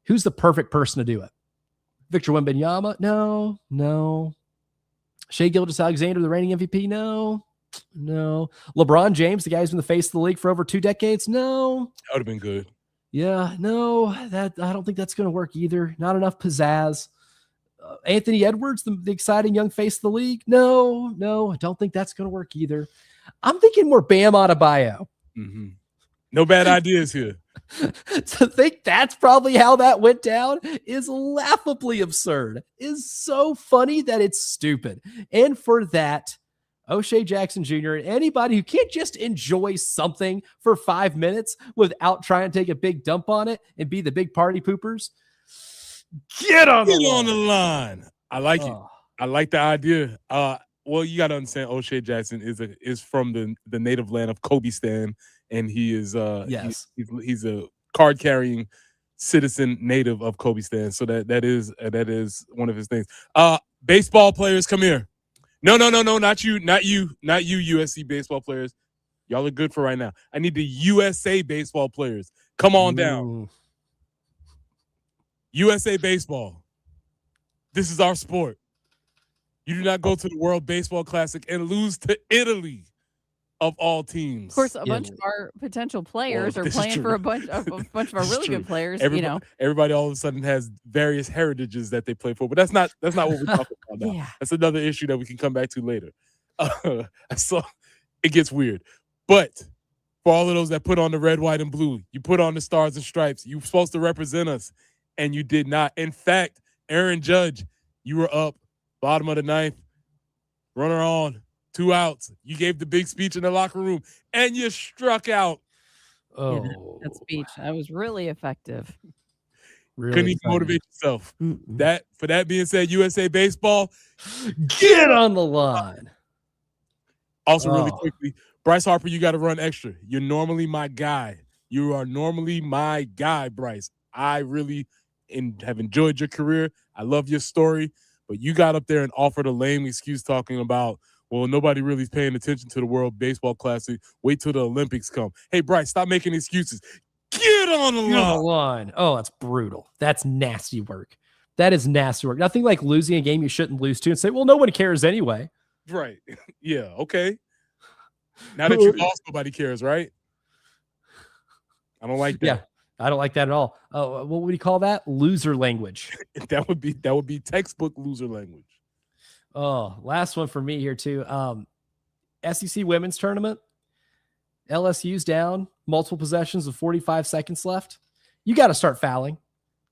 Who's the perfect person to do it? Victor Wembanyama? No. Shai Gilgeous-Alexander, the reigning MVP? No. LeBron James, the guy who's been the face of the league for over 2 decades? No. That would have been good. Yeah, no, I don't think that's going to work either. Not enough pizzazz. Anthony Edwards, the exciting young face of the league? No, I don't think that's going to work either. I'm thinking more Bam Adebayo. Mm-hmm. No bad ideas here. To think that's probably how that went down is laughably absurd. Is so funny that it's stupid. And for that, O'Shea Jackson Jr. and anybody who can't just enjoy something for 5 minutes without trying to take a big dump on it and be the big party poopers, get on the line. I like it. I like the idea. Well, you got to understand, O'Shea Jackson is from the native land of Kobe-stan, and he is he's a card carrying citizen native of Kobe-stan. So that is one of his things. Baseball players, come here. No, not you, USC baseball players. Y'all are good for right now. I need the USA baseball players. Come on down. USA baseball. This is our sport. You do not go to the World Baseball Classic and lose to Italy, of all teams. Of course, a bunch of our potential players are playing for a bunch of our really good players. Everybody all of a sudden has various heritages that they play for, but that's not what we're talking about now. Yeah. That's another issue that we can come back to later. So it gets weird. But for all of those that put on the red, white, and blue, you put on the stars and stripes. You're supposed to represent us, and you did not. In fact, Aaron Judge, you were up, bottom of the ninth, runner on, 2 outs. You gave the big speech in the locker room, and you struck out. Oh, that speech. That was really effective. Couldn't even motivate yourself. For that being said, USA baseball, get on the line. Also, really quickly, Bryce Harper, you got to run extra. You're normally my guy. You are normally my guy, Bryce. I really have enjoyed your career. I love your story, but you got up there and offered a lame excuse talking about, well, nobody really is paying attention to the World Baseball Classic. Wait till the Olympics come. Hey, Bryce, stop making excuses. Get on the line. Oh, that's brutal. That's nasty work. That is nasty work. Nothing like losing a game you shouldn't lose to and say, well, no one cares anyway. Right. Yeah, okay. Now that you lost, nobody cares, right? I don't like that. Yeah, I don't like that at all. What would you call that? Loser language. That would be textbook loser language. Oh, last one for me here too. SEC women's tournament. LSU's down, multiple possessions with 45 seconds left. You got to start fouling.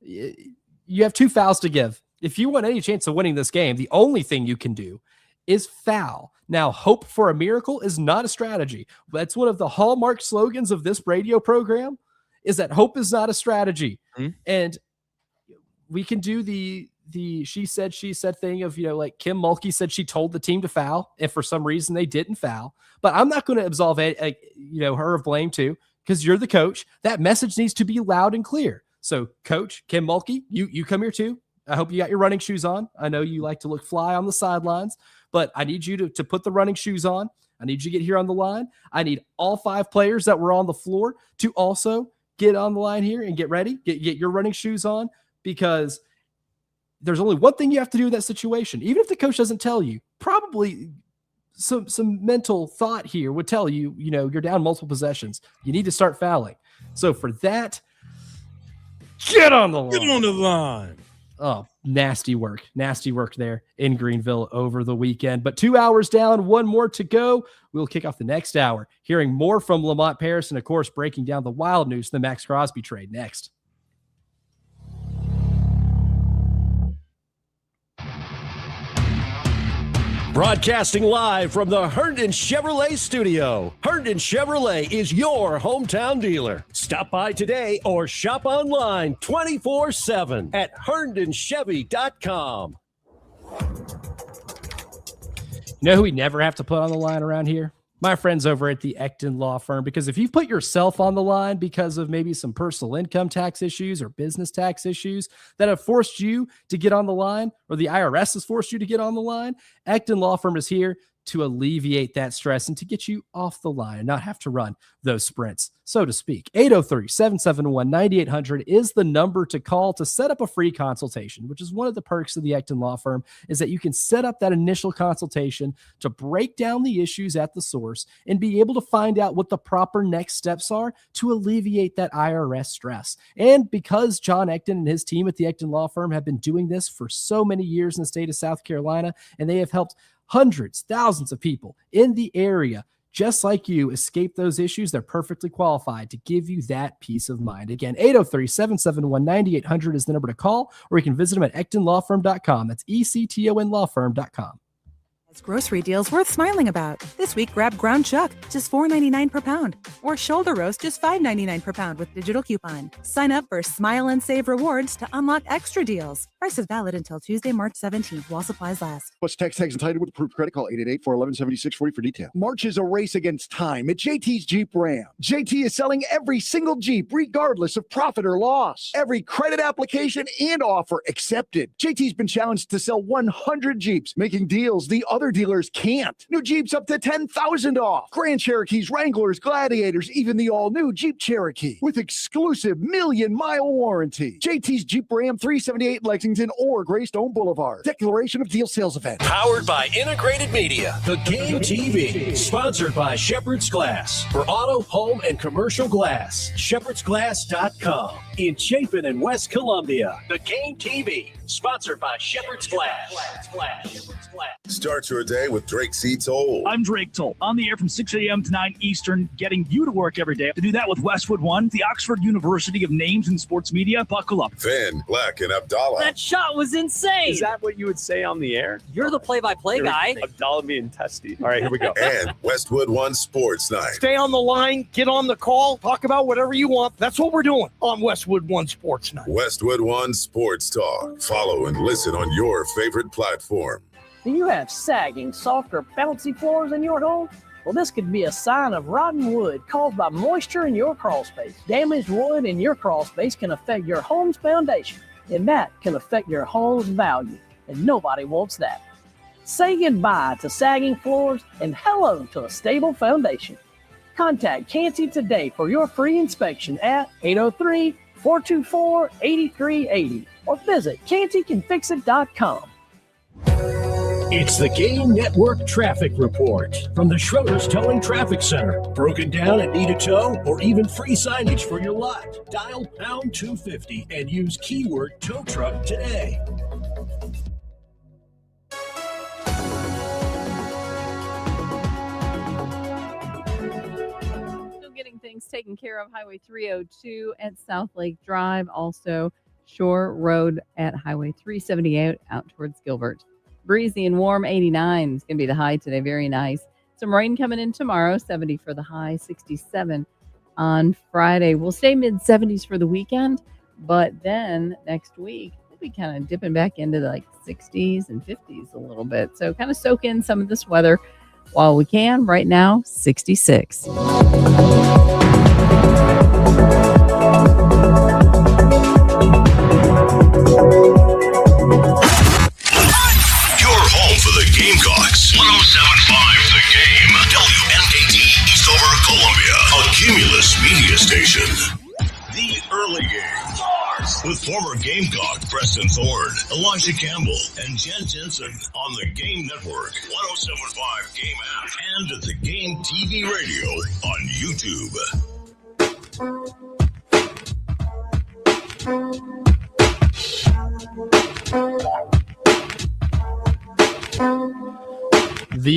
You have 2 fouls to give. If you want any chance of winning this game, the only thing you can do is foul. Now, hope for a miracle is not a strategy. That's one of the hallmark slogans of this radio program, is that hope is not a strategy. Mm-hmm. And we can do the she said thing of, like Kim Mulkey said she told the team to foul, and for some reason they didn't foul. But I'm not going to absolve her of blame too, because you're the coach. That message needs to be loud and clear. So, Coach Kim Mulkey, you come here too. I hope you got your running shoes on. I know you like to look fly on the sidelines, but I need you to put the running shoes on. I need you to get here on the line. I need all 5 players that were on the floor to also get on the line here and get ready, get your running shoes on, because there's only one thing you have to do in that situation. Even if the coach doesn't tell you, probably some mental thought here would tell you, you're down multiple possessions. You need to start fouling. So for that, get on the line. Get on the line. Oh, nasty work there in Greenville over the weekend. But 2 hours down, one more to go. We'll kick off the next hour, hearing more from Lamont Paris and, of course, breaking down the wild news, the Max Crosby trade next. Broadcasting live from the Herndon Chevrolet studio. Herndon Chevrolet is your hometown dealer. Stop by today or shop online 24/7 at herndonchevy.com. You know who we never have to put on the line around here? My friends over at the Ecton Law Firm, because if you've put yourself on the line because of maybe some personal income tax issues or business tax issues that have forced you to get on the line, or the IRS has forced you to get on the line, Ecton Law Firm is here to alleviate that stress and to get you off the line and not have to run those sprints, so to speak. 803-771-9800 is the number to call to set up a free consultation, which is one of the perks of the Ecton Law Firm, is that you can set up that initial consultation to break down the issues at the source and be able to find out what the proper next steps are to alleviate that IRS stress. And because John Ecton and his team at the Ecton Law Firm have been doing this for so many years in the state of South Carolina, and they have helped hundreds, thousands of people in the area just like you escape those issues, they're perfectly qualified to give you that peace of mind. Again, 803-771-9800 is the number to call, or you can visit them at ectonlawfirm.com. That's ECTONlawfirm.com. Grocery deals worth smiling about. This week, grab ground chuck, just $4.99 per pound. Or shoulder roast, just $5.99 per pound with digital coupon. Sign up for Smile and Save rewards to unlock extra deals. Price is valid until Tuesday, March 17th while supplies last. Plus tax tags entitled with approved credit. Call 888-411-7640 for detail. March is a race against time at JT's Jeep Ram. JT is selling every single Jeep regardless of profit or loss. Every credit application and offer accepted. JT's been challenged to sell 100 Jeeps, making deals the other dealers can't. New Jeeps up to $10,000 off. Grand Cherokees, Wranglers, Gladiators, even the all-new Jeep Cherokee with exclusive 1,000,000-mile warranty. JT's Jeep Ram, 378 Lexington or Greystone Boulevard. Declaration of Deal Sales Event. Powered by Integrated Media. The Game TV. Sponsored by Shepherd's Glass. For auto, home, and commercial glass. ShepherdsGlass.com. In Chapin and West Columbia. The Game TV. Sponsored by Shepherd's Glass. Start your day with Drake C. Toll. I'm Drake Toll, on the air from 6 a.m. to 9 Eastern, getting you to work every day. To do that with Westwood One, the Oxford University of Names and Sports Media. Buckle up. Van, Black, and Abdallah. That shot was insane. Is that what you would say on the air? You're the play-by-play guy. Abdallah being testy. All right, here we go. And Westwood One Sports Night. Stay on the line, get on the call, talk about whatever you want. That's what we're doing on Westwood One Sports Night. Westwood One Sports Talk. Follow and listen on your favorite platform. Do you have sagging, soft, or bouncy floors in your home? Well, this could be a sign of rotten wood caused by moisture in your crawl space. Damaged wood in your crawl space can affect your home's foundation, and that can affect your home's value, and nobody wants that. Say goodbye to sagging floors and hello to a stable foundation. Contact Canty today for your free inspection at 803-424-8380 or visit cantycanfixit.com. It's the Game Network Traffic Report from the Schroeder's Towing Traffic Center. Broken down and need a tow or even free signage for your lot? Dial pound 250 and use keyword tow truck today. Still getting things taken care of. Highway 302 at South Lake Drive. Also Shore Road at Highway 378 out towards Gilbert. Breezy and warm, 89 is going to be the high today. Very nice. Some rain coming in tomorrow, 70 for the high, 67 on Friday. We'll stay mid-70s for the weekend, but then next week, we'll be kind of dipping back into the 60s and 50s a little bit. So kind of soak in some of this weather while we can. Right now, 66. For the Gamecocks, 107.5 The Game, WNKT, Eastover, Columbia, a Cumulus media station. The Early Game with former Gamecock Preston Thorne, Elijah Campbell, and Jen Jensen on the Game Network, 107.5 Game app, and at the Game TV radio on YouTube. The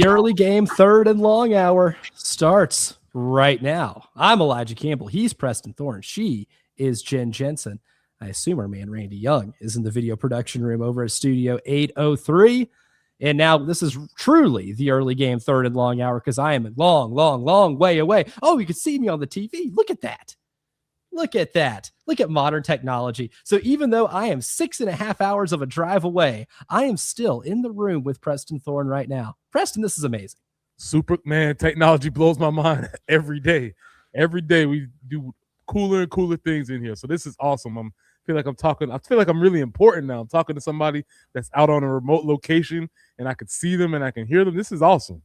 early game, third and long hour, starts right now. I'm Elijah Campbell. He's Preston Thorne. She is Jen Jensen. I assume our man Randy Young is in the video production room over at Studio 803. And now this is truly the early game, third and long hour, because I am a long, long, long way away. Oh, you can see me on the TV. Look at that. Look at that. Look at modern technology. So even though I am 6.5 hours of a drive away, I am still in the room with Preston Thorne right now. Preston, this is amazing. Man, technology blows my mind every day. Every day we do cooler and cooler things in here. So this is awesome. I feel like I'm really important now. I'm talking to somebody that's out on a remote location and I can see them and I can hear them. This is awesome.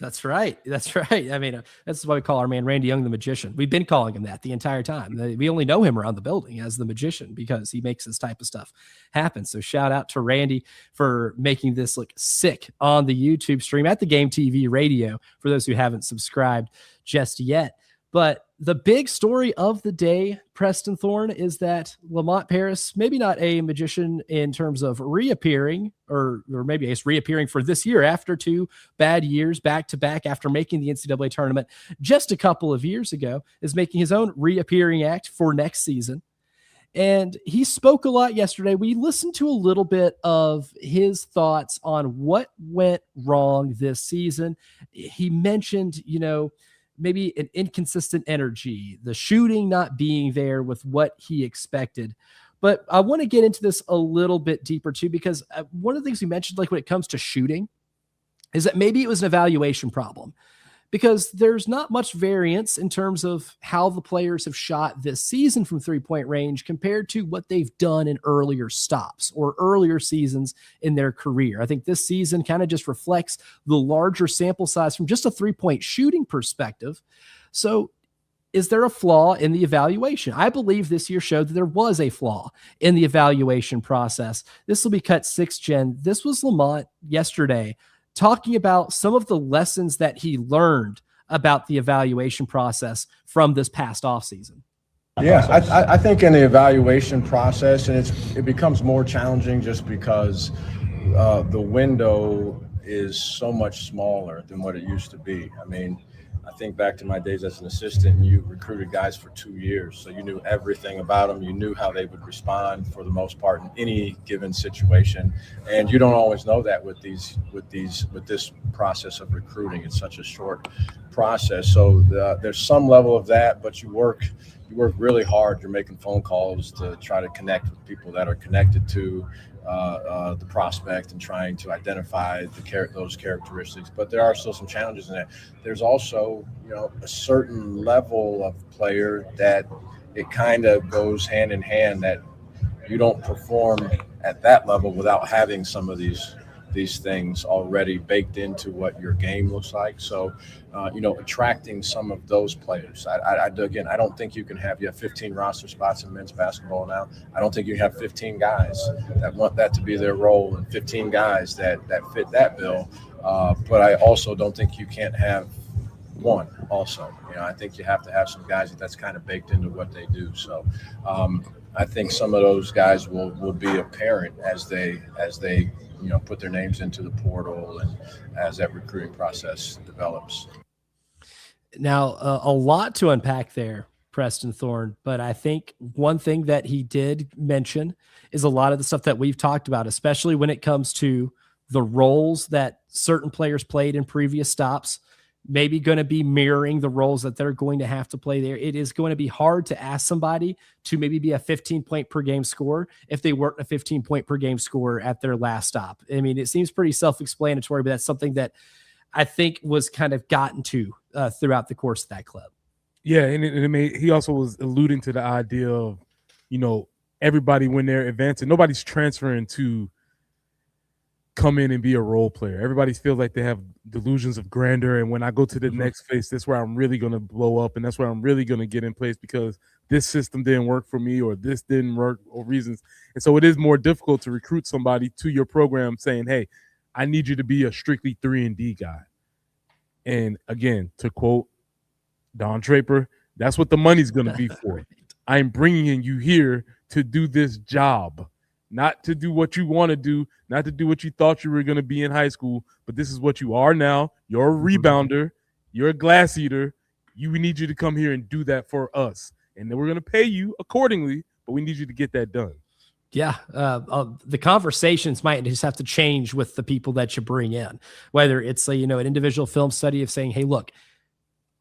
That's right. That's right. I mean, that's why we call our man Randy Young the magician. We've been calling him that the entire time. We only know him around the building as the magician because he makes this type of stuff happen. So shout out to Randy for making this look sick on the YouTube stream at the Game TV Radio for those who haven't subscribed just yet. But the big story of the day, Preston Thorne, is that Lamont Paris, maybe not a magician in terms of reappearing, or maybe he's reappearing for this year after 2 bad years back to back after making the NCAA tournament just a couple of years ago, is making his own reappearing act for next season. And he spoke a lot yesterday. We listened to a little bit of his thoughts on what went wrong this season. He mentioned, maybe an inconsistent energy, the shooting not being there with what he expected. But I want to get into this a little bit deeper too, because one of the things you mentioned, like when it comes to shooting, is that maybe it was an evaluation problem, because there's not much variance in terms of how the players have shot this season from 3-point range compared to what they've done in earlier stops or earlier seasons in their career. I think this season kind of just reflects the larger sample size from just a 3-point shooting perspective. So is there a flaw in the evaluation? I believe this year showed that there was a flaw in the evaluation process. This will be cut 6, Jen. This was Lamont yesterday talking about some of the lessons that he learned about the evaluation process from this past offseason. Yeah, I think in the evaluation process, and it becomes more challenging just because the window is so much smaller than what it used to be. I mean, I think back to my days as an assistant, and you recruited guys for 2 years, so you knew everything about them. You knew how they would respond for the most part in any given situation, and you don't always know that with this process of recruiting. It's such a short process, so there's some level of that, but you work really hard. You're making phone calls to try to connect with people that are connected to the prospect and trying to identify those characteristics. But there are still some challenges in that. There's also, a certain level of player that it kind of goes hand in hand, that you don't perform at that level without having some of these things already baked into what your game looks like. So, attracting some of those players. I don't think you have 15 roster spots in men's basketball now. I don't think you have 15 guys that want that to be their role and 15 guys that fit that bill. But I also don't think you can't have one also. I think you have to have some guys that's kind of baked into what they do. So I think some of those guys will be apparent as they put their names into the portal and as that recruiting process develops. Now, a lot to unpack there, Preston Thorne, but I think one thing that he did mention is a lot of the stuff that we've talked about, especially when it comes to the roles that certain players played in previous stops, maybe going to be mirroring the roles that they're going to have to play there. It is going to be hard to ask somebody to maybe be a 15-point per game scorer if they weren't a 15-point per game scorer at their last stop. I mean, it seems pretty self-explanatory, but that's something that I think was kind of gotten to throughout the course of that club. Yeah, and he also was alluding to the idea of, everybody when they're advancing, nobody's transferring to come in and be a role player. Everybody feels like they have delusions of grandeur, and when I go to the next phase, that's where I'm really going to blow up, and that's where I'm really going to get in place because this system didn't work for me or this didn't work or reasons. And so it is more difficult to recruit somebody to your program saying, hey, I need you to be a strictly 3-and-D guy. And again, to quote Don Draper, that's what the money's going to be for. I'm bringing you here to do this job, not to do what you want to do, not to do what you thought you were going to be in high school, but this is what you are now. You're a rebounder. You're a glass eater. We need you to come here and do that for us. And then we're going to pay you accordingly, but we need you to get that done. Yeah, the conversations might just have to change with the people that you bring in, whether it's an individual film study of saying, hey, look,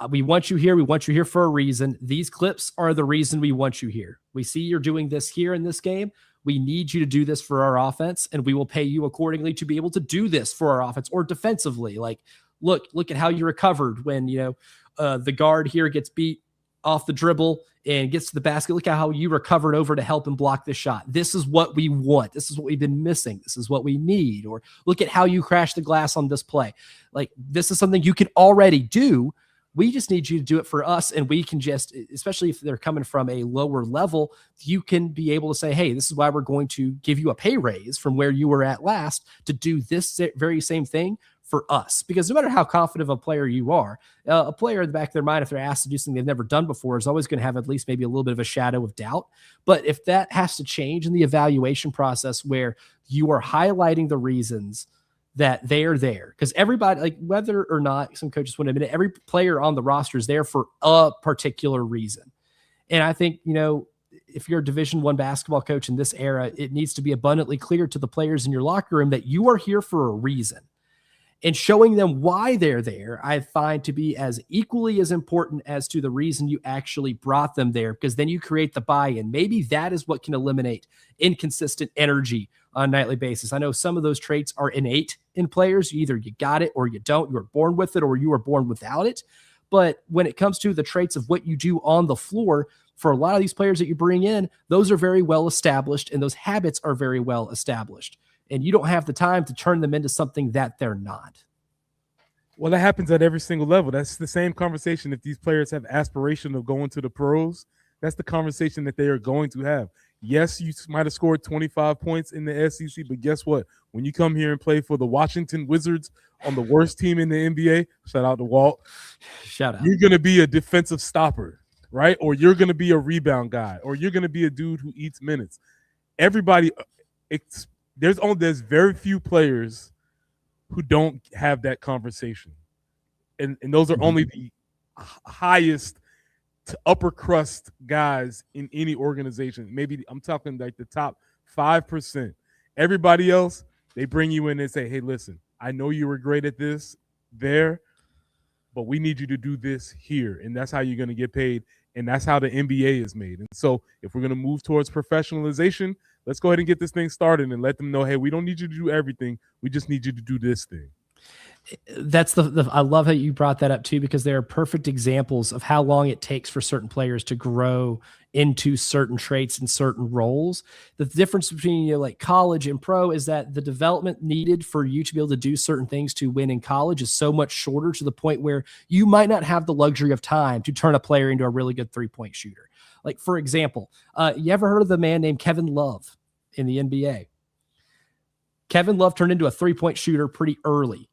we want you here. We want you here for a reason. These clips are the reason we want you here. We see you're doing this here in this game. We need you to do this for our offense, and we will pay you accordingly to be able to do this for our offense or defensively. Like, look at how you recovered when, the guard here gets beat off the dribble and gets to the basket. Look at how you recovered over to help and block this shot. This is what we want. This is what we've been missing. This is what we need. Or look at how you crashed the glass on this play. Like, this is something you can already do. We just need you to do it for us. And we can just, especially if they're coming from a lower level, you can be able to say, hey, this is why we're going to give you a pay raise from where you were at last to do this very same thing for us. Because no matter how confident of a player you are, a player in the back of their mind, if they're asked to do something they've never done before, is always going to have at least maybe a little bit of a shadow of doubt. But if that has to change in the evaluation process where you are highlighting the reasons that they are there, because everybody, like, whether or not some coaches want to admit it, every player on the roster is there for a particular reason. And I think, if you're a Division I basketball coach in this era, it needs to be abundantly clear to the players in your locker room that you are here for a reason. And showing them why they're there, I find to be as equally as important as to the reason you actually brought them there, because then you create the buy-in. Maybe that is what can eliminate inconsistent energy on a nightly basis. I know some of those traits are innate in players. Either you got it or you don't. You were born with it or you were born without it. But when it comes to the traits of what you do on the floor, for a lot of these players that you bring in, those are very well established, and those habits are very well established. And you don't have the time to turn them into something that they're not. Well, that happens at every single level. That's the same conversation. If these players have aspiration of going to the pros, that's the conversation that they are going to have. Yes, you might have scored 25 points in the SEC, but guess what? When you come here and play for the Washington Wizards on the worst team in the NBA, shout out to Walt, shout out, you're going to be a defensive stopper, right? Or you're going to be a rebound guy, or you're going to be a dude who eats minutes. Everybody, there's very few players who don't have that conversation. And those are only the highest to upper crust guys in any organization. Maybe I'm talking like the top 5%. Everybody else, they bring you in and say, hey, listen, I know you were great at this there, but we need you to do this here. And that's how you're going to get paid. And that's how the NBA is made. And so if we're going to move towards professionalization, let's go ahead and get this thing started and let them know, hey, we don't need you to do everything. We just need you to do this thing. That's I love how you brought that up too, because there are perfect examples of how long it takes for certain players to grow into certain traits and certain roles. The difference between like college and pro is that the development needed for you to be able to do certain things to win in college is so much shorter, to the point where you might not have the luxury of time to turn a player into a really good 3-point shooter. Like, for example, you ever heard of the man named Kevin Love in the NBA? Kevin Love turned into a 3-point shooter pretty early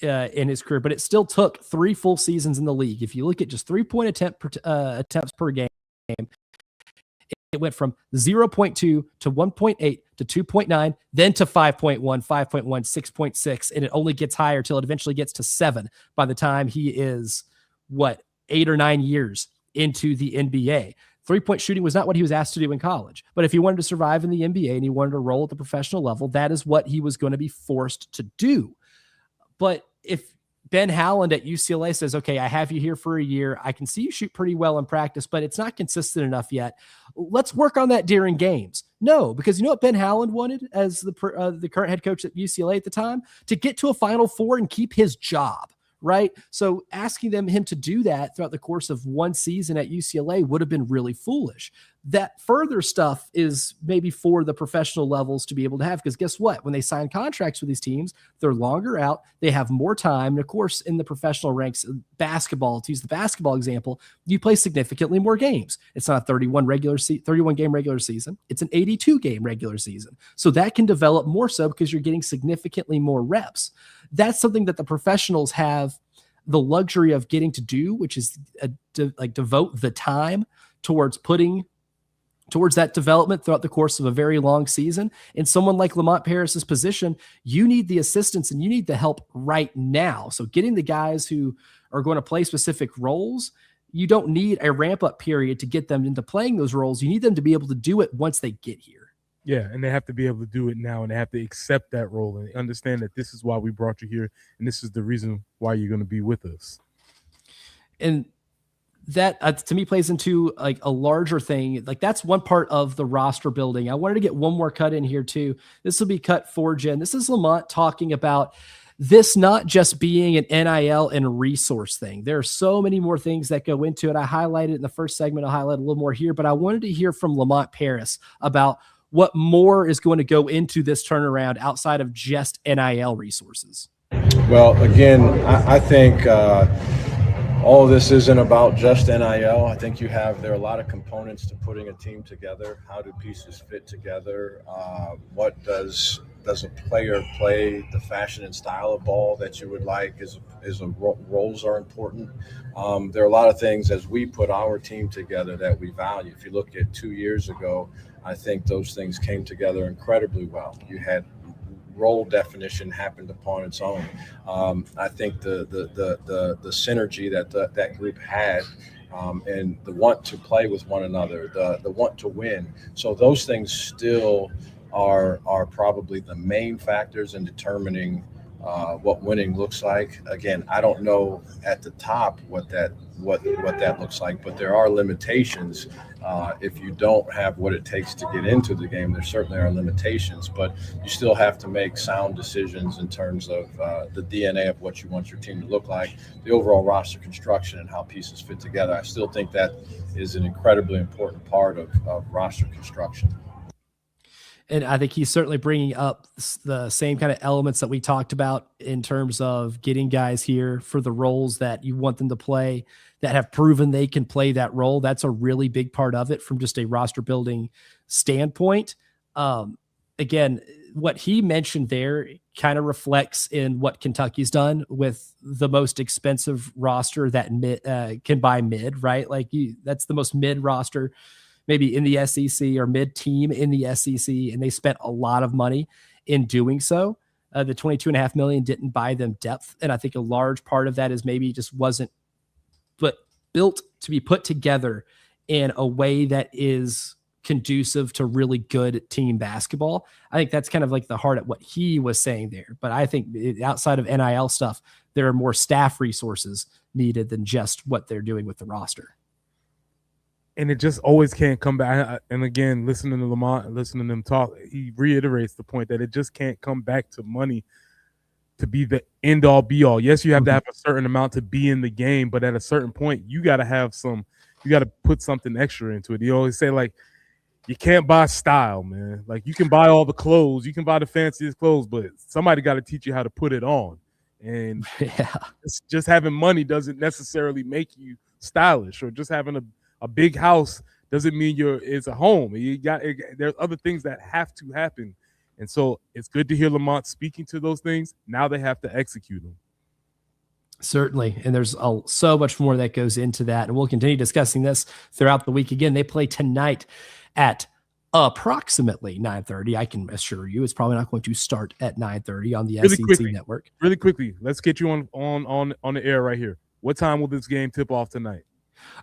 in his career, but it still took 3 full seasons in the league. If you look at just 3-point attempts per game, it went from 0.2 to 1.8 to 2.9, then to 5.1, 5.1, 6.6, and it only gets higher till it eventually gets to 7 by the time he is, 8 or 9 years into the NBA. 3-point shooting was not what he was asked to do in college. But if he wanted to survive in the NBA and he wanted to roll at the professional level, that is what he was going to be forced to do. But if Ben Howland at UCLA says, okay, I have you here for a year, I can see you shoot pretty well in practice, but it's not consistent enough yet. Let's work on that during games. No, because you know what Ben Howland wanted as the current head coach at UCLA at the time? To get to a Final Four and keep his job. Right? So asking him to do that throughout the course of one season at UCLA would have been really foolish. That further stuff is maybe for the professional levels to be able to have, because guess what? When they sign contracts with these teams, they're longer out, they have more time. And of course, in the professional ranks of basketball, to use the basketball example, you play significantly more games. It's not a 31 game regular season. It's an 82 game regular season. So that can develop more so because you're getting significantly more reps. That's something that the professionals have the luxury of getting to do, which is devote the time towards putting towards that development throughout the course of a very long season. In someone like Lamont Paris's position, you need the assistance and you need the help right now. So getting the guys who are going to play specific roles, you don't need a ramp-up period to get them into playing those roles. You need them to be able to do it once they get here. Yeah, and they have to be able to do it now, and they have to accept that role and understand that this is why we brought you here, and this is the reason why you're going to be with us. And that to me plays into like a larger thing. Like that's one part of the roster building. I wanted to get one more cut in here too. This will be cut 4, Jen. This is Lamont talking about this not just being an NIL and resource thing. There are so many more things that go into it. I highlighted in the first segment. I'll highlight a little more here, but I wanted to hear from Lamont Paris about what more is going to go into this turnaround outside of just NIL resources. Well, again, I think all of this isn't about just NIL. I think there are a lot of components to putting a team together. How do pieces fit together? What does a player play? The fashion and style of ball that you would like roles are important. There are a lot of things as we put our team together that we value. If you look at 2 years ago, I think those things came together incredibly well. You had role definition happened upon its own. I think the synergy that group had, and the want to play with one another, the want to win. So those things still are probably the main factors in determining what winning looks like. Again, I don't know at the top what that looks like, but there are limitations. If you don't have what it takes to get into the game, there certainly are limitations, but you still have to make sound decisions in terms of the DNA of what you want your team to look like, the overall roster construction and how pieces fit together. I still think that is an incredibly important part of roster construction. And I think he's certainly bringing up the same kind of elements that we talked about in terms of getting guys here for the roles that you want them to play, that have proven they can play that role. That's a really big part of it from just a roster building standpoint. Again, what he mentioned there kind of reflects in what Kentucky's done with the most expensive roster that can buy mid, right? Like that's the most mid roster maybe in the SEC or mid team in the SEC. And they spent a lot of money in doing so. The $22.5 million didn't buy them depth. And I think a large part of that is maybe just wasn't built to be put together in a way that is conducive to really good team basketball. I think that's kind of like the heart of what he was saying there. But I think outside of NIL stuff, there are more staff resources needed than just what they're doing with the roster. And it just always can't come back. And again, listening to Lamont and listening to him talk, he reiterates the point that it just can't come back to money to be the end all be all. Yes, you have to have a certain amount to be in the game, but at a certain point, you got to put something extra into it. You always say, like, you can't buy style, man. Like, you can buy all the clothes, you can buy the fanciest clothes, but somebody got to teach you how to put it on. And just having money doesn't necessarily make you stylish, or just having a big house doesn't mean it's a home. There's other things that have to happen. And so it's good to hear Lamont speaking to those things. Now they have to execute them. Certainly. And there's so much more that goes into that. And we'll continue discussing this throughout the week. Again, they play tonight at approximately 9:30. I can assure you it's probably not going to start at 9:30 on the SEC network. Really quickly, let's get you on the air right here. What time will this game tip off tonight?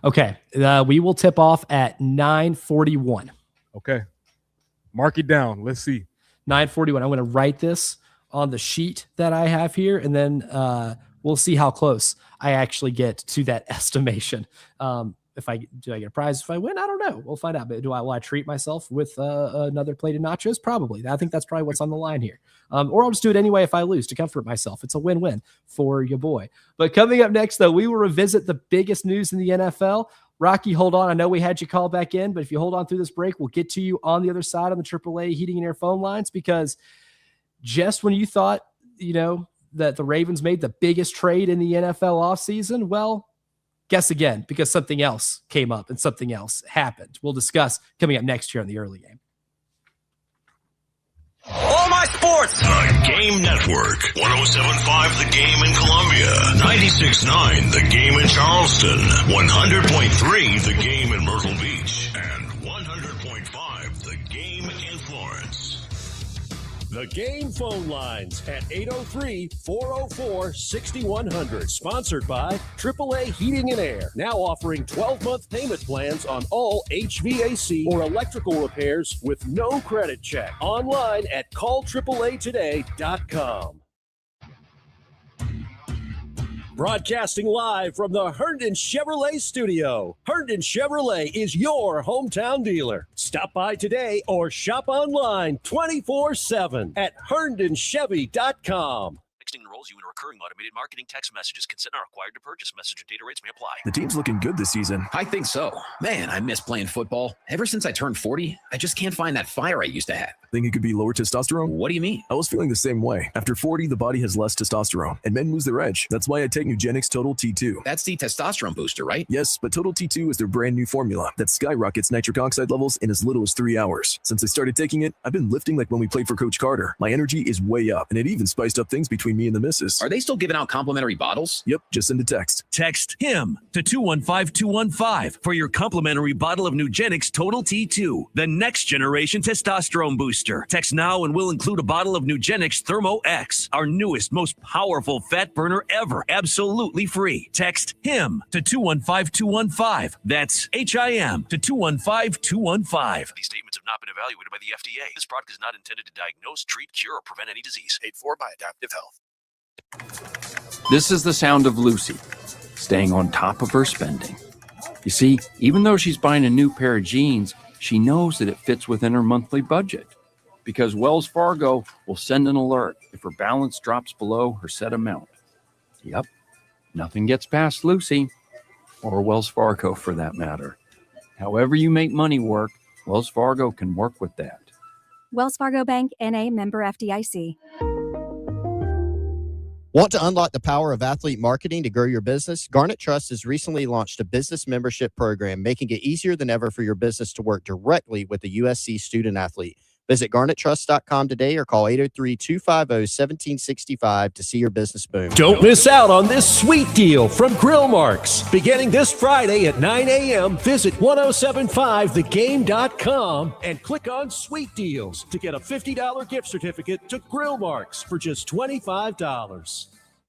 Okay. We will tip off at 9:41. Okay. Mark it down. Let's see. 9:41. I'm going to write this on the sheet that I have here, and then we'll see how close I actually get to that estimation. Do I get a prize if I win? I don't know. We'll find out. But will I treat myself with another plate of nachos? Probably. I think that's probably what's on the line here. Or I'll just do it anyway if I lose to comfort myself. It's a win-win for your boy. But coming up next, though, we will revisit the biggest news in the NFL. Rocky, hold on. I know we had you call back in, but if you hold on through this break, we'll get to you on the other side on the AAA Heating and Air phone lines, because just when you thought, that the Ravens made the biggest trade in the NFL offseason, well, guess again, because something else came up and something else happened. We'll discuss coming up next year on the early game. All my sports. The Game Network. 107.5 The Game in Columbia. 96.9 The Game in Charleston. 100.3 The Game in Myrtle Beach. And 100.5 The Game phone lines at 803-404-6100. Sponsored by AAA Heating and Air. Now offering 12-month payment plans on all HVAC or electrical repairs with no credit check. Online at callAAAtoday.com. Broadcasting live from the Herndon Chevrolet studio. Herndon Chevrolet is your hometown dealer. Stop by today or shop online 24/7 at HerndonChevy.com. Texting enrolls you in recurring automated marketing text messages. Consent not required to purchase. Message and data rates may apply. The team's looking good this season. I think so. Man, I miss playing football. Ever since I turned 40, I just can't find that fire I used to have. Think it could be lower testosterone? What do you mean? I was feeling the same way. After 40, the body has less testosterone, and men lose their edge. That's why I take Nugenix Total T2. That's the testosterone booster, right? Yes, but Total T2 is their brand new formula that skyrockets nitric oxide levels in as little as 3 hours. Since I started taking it, I've been lifting like when we played for Coach Carter. My energy is way up, and it even spiced up things between me and the missus. Are they still giving out complimentary bottles? Yep, just send a text. Text HIM to 215-215 for your complimentary bottle of Nugenix Total T2, the next generation testosterone booster. Text now and we'll include a bottle of Nugenix Thermo X, our newest, most powerful fat burner ever, absolutely free. Text HIM to 215-215. That's HIM to 215-215. These statements have not been evaluated by the FDA. This product is not intended to diagnose, treat, cure, or prevent any disease. Paid for by Adaptive Health. This is the sound of Lucy, staying on top of her spending. You see, even though she's buying a new pair of jeans, she knows that it fits within her monthly budget. Because Wells Fargo will send an alert if her balance drops below her set amount. Yep, nothing gets past Lucy, or Wells Fargo for that matter. However you make money work, Wells Fargo can work with that. Wells Fargo Bank, N.A., member FDIC. Want to unlock the power of athlete marketing to grow your business? Garnet Trust has recently launched a business membership program, making it easier than ever for your business to work directly with a USC student athlete. Visit GarnetTrust.com today or call 803-250-1765 to see your business boom. Don't miss out on this sweet deal from Grill Marks. Beginning this Friday at 9 a.m., visit 1075thegame.com and click on Sweet Deals to get a $50 gift certificate to Grill Marks for just $25.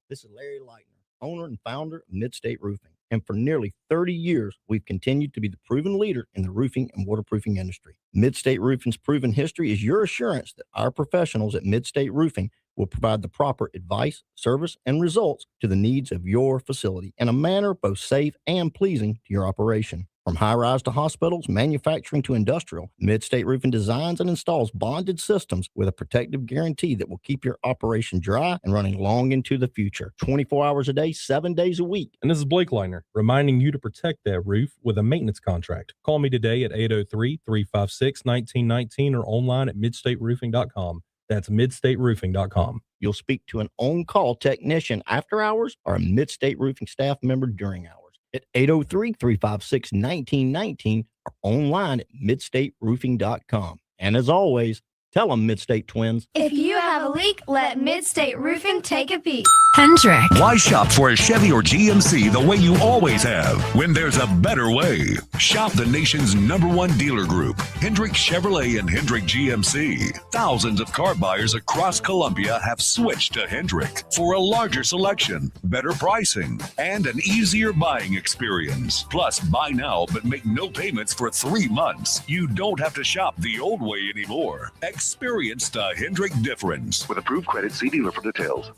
This is Larry Leitner, owner and founder of Midstate Roofing. And for nearly 30 years, we've continued to be the proven leader in the roofing and waterproofing industry. Midstate Roofing's proven history is your assurance that our professionals at Midstate Roofing will provide the proper advice, service, and results to the needs of your facility in a manner both safe and pleasing to your operation. From high-rise to hospitals, manufacturing to industrial, Midstate Roofing designs and installs bonded systems with a protective guarantee that will keep your operation dry and running long into the future. 24 hours a day, 7 days a week. And this is Blake Leitner, reminding you to protect that roof with a maintenance contract. Call me today at 803-356-1919 or online at midstateroofing.com. That's midstateroofing.com. You'll speak to an on-call technician after hours or a Midstate Roofing staff member during hours at 803-356-1919 or online at midstateroofing.com. And as always, tell them Midstate Twins. If you have a leak, let Midstate Roofing take a peek. Hendrick. Why shop for a Chevy or GMC the way you always have when there's a better way? Shop the nation's #1 dealer group, Hendrick Chevrolet and Hendrick GMC. Thousands of car buyers across Columbia have switched to Hendrick for a larger selection, better pricing, and an easier buying experience. Plus, buy now but make no payments for 3 months. You don't have to shop the old way anymore. Experience the Hendrick difference. With approved credit, see dealer for details.